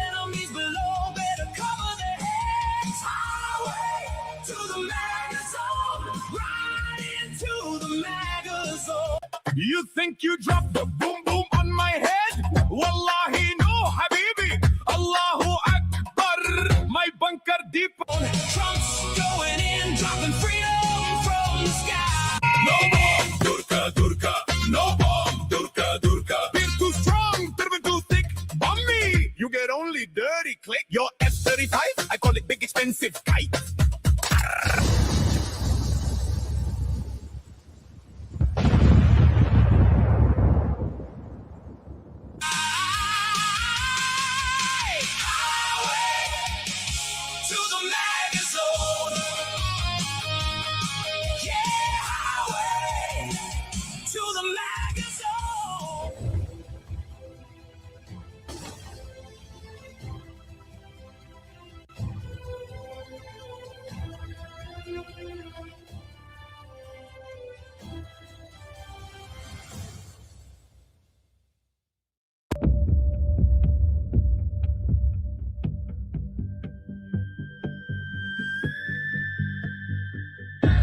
Enemies below better cover their heads. Highway to the MAGA zone, right into the MAGA zone. You think you dropped the boom boom on my head? Wallahi no, habibi. Allahu Akbar. My bunker deep. Trump's going in, dropping freedom from the sky. No bomb, Durka, Durka. No bomb, Durka, Durka. Been too strong, been too thick. Bomb me. You get only dirty click. Your F-35, I call it big expensive kite. To the MAGA zone. Yeah, highway to the MAGA zone.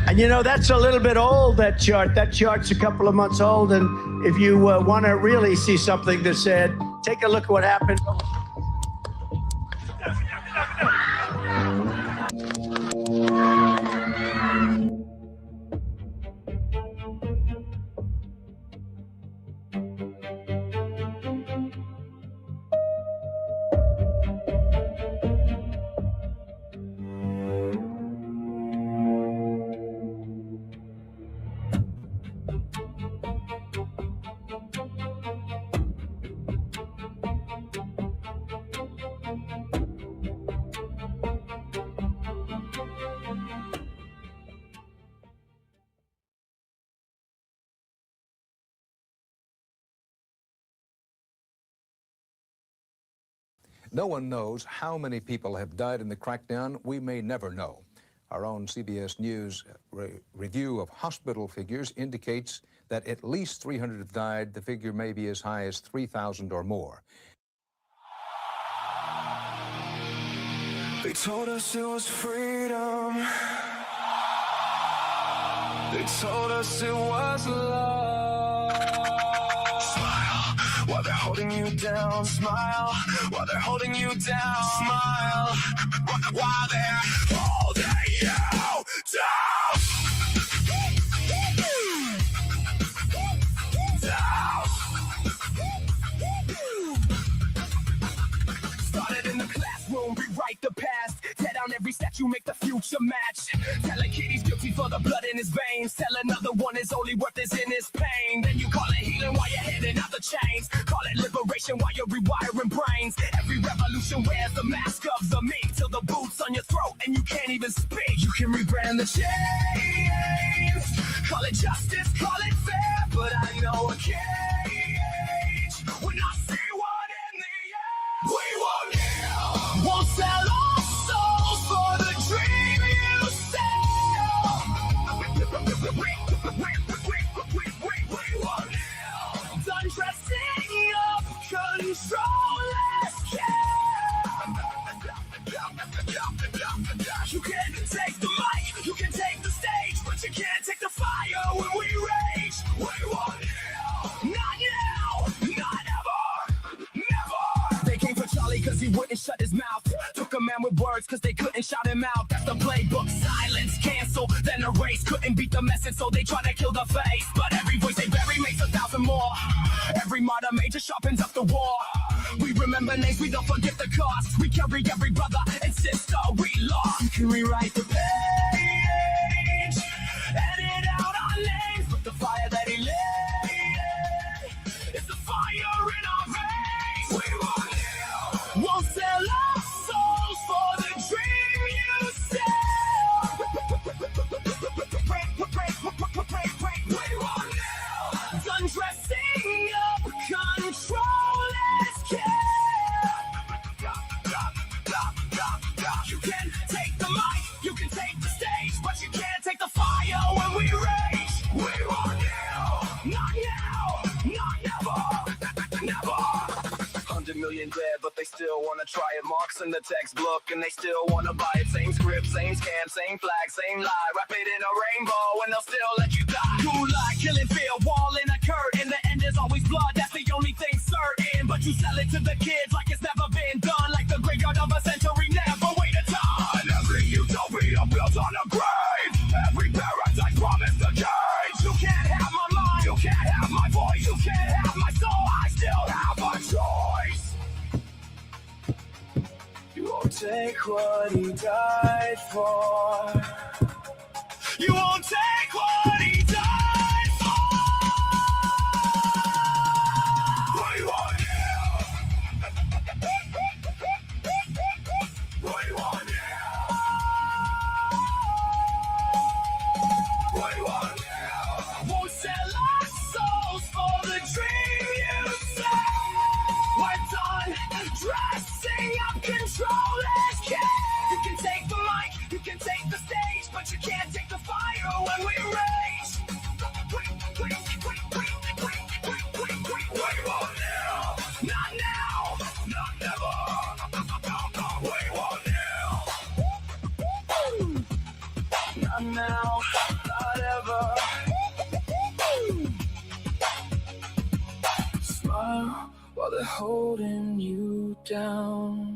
And you know, that's a little bit old, that chart. That chart's a couple of months old. And if you want to really see something that's said, take a look at what happened. No one knows how many people have died in the crackdown. We may never know. Our own CBS News review of hospital figures indicates that at least 300 have died. The figure may be as high as 3,000 or more. They told us it was freedom. They told us it was love. Smile while they're holding you down. Smile while they're holding you down. Smile while they're holding you down. Started in the classroom, rewrite the past. Tear down every statue, make the future match. Telling kid he's guilty for the blood in his veins. Tell another one his only worth is in his pain. Then you call it healing while you're heading out the chains. Call it liberation while you're rewiring brains. Every revolution wears the mask of the me, till the boots on your throat and you can't even speak. You can rebrand the chains. Call it justice, call it fair, but I know a cage. When I see one in the air, we won't kneel. Won't sell our souls for the dream you sell. them out, that's the playbook. Silence, cancel, then erase. Couldn't beat the message, so they try to kill the face. But every voice they bury makes 1,000 more. Every martyr major sharpens up the war. We remember names, we don't forget the cost. We carry every brother and sister we lost. You can rewrite the page, edit out our names, but the fire that he lit, it's the fire in our veins. We won't sell our souls for the dream you sell. Done dressing up control is kill. You can take the mic, you can take the stage, but you can't take the fire when we rage. We want you, not now, not never, never. 100 million dead, but they still wanna try it. Marks in the textbook, and they still wanna buy it. Same script, same scam, same flag, same lie. Wrap it in a rainbow, and they'll still let you die. Gulag, killing fear, wall in a curtain. The end is always blood, that's the only thing certain. But you sell it to the kids like it's never been done. Like the graveyard of a century, never wait a time. Every utopia built on a grave. Every paradise promised a cage. You can't have my mind, you can't have my voice, you can't have my soul. I still have a choice. You won't take what he died for. You won't take what he died for. We want you. We want you. We want you. Won't sell our souls for the dream you sell. We're done dressing up controllers. You can take the mic, you can take the stage, but you can't take the fire when we rage. We want now, not now, not never. We want now, not now, not ever. Smile while they're holding you down.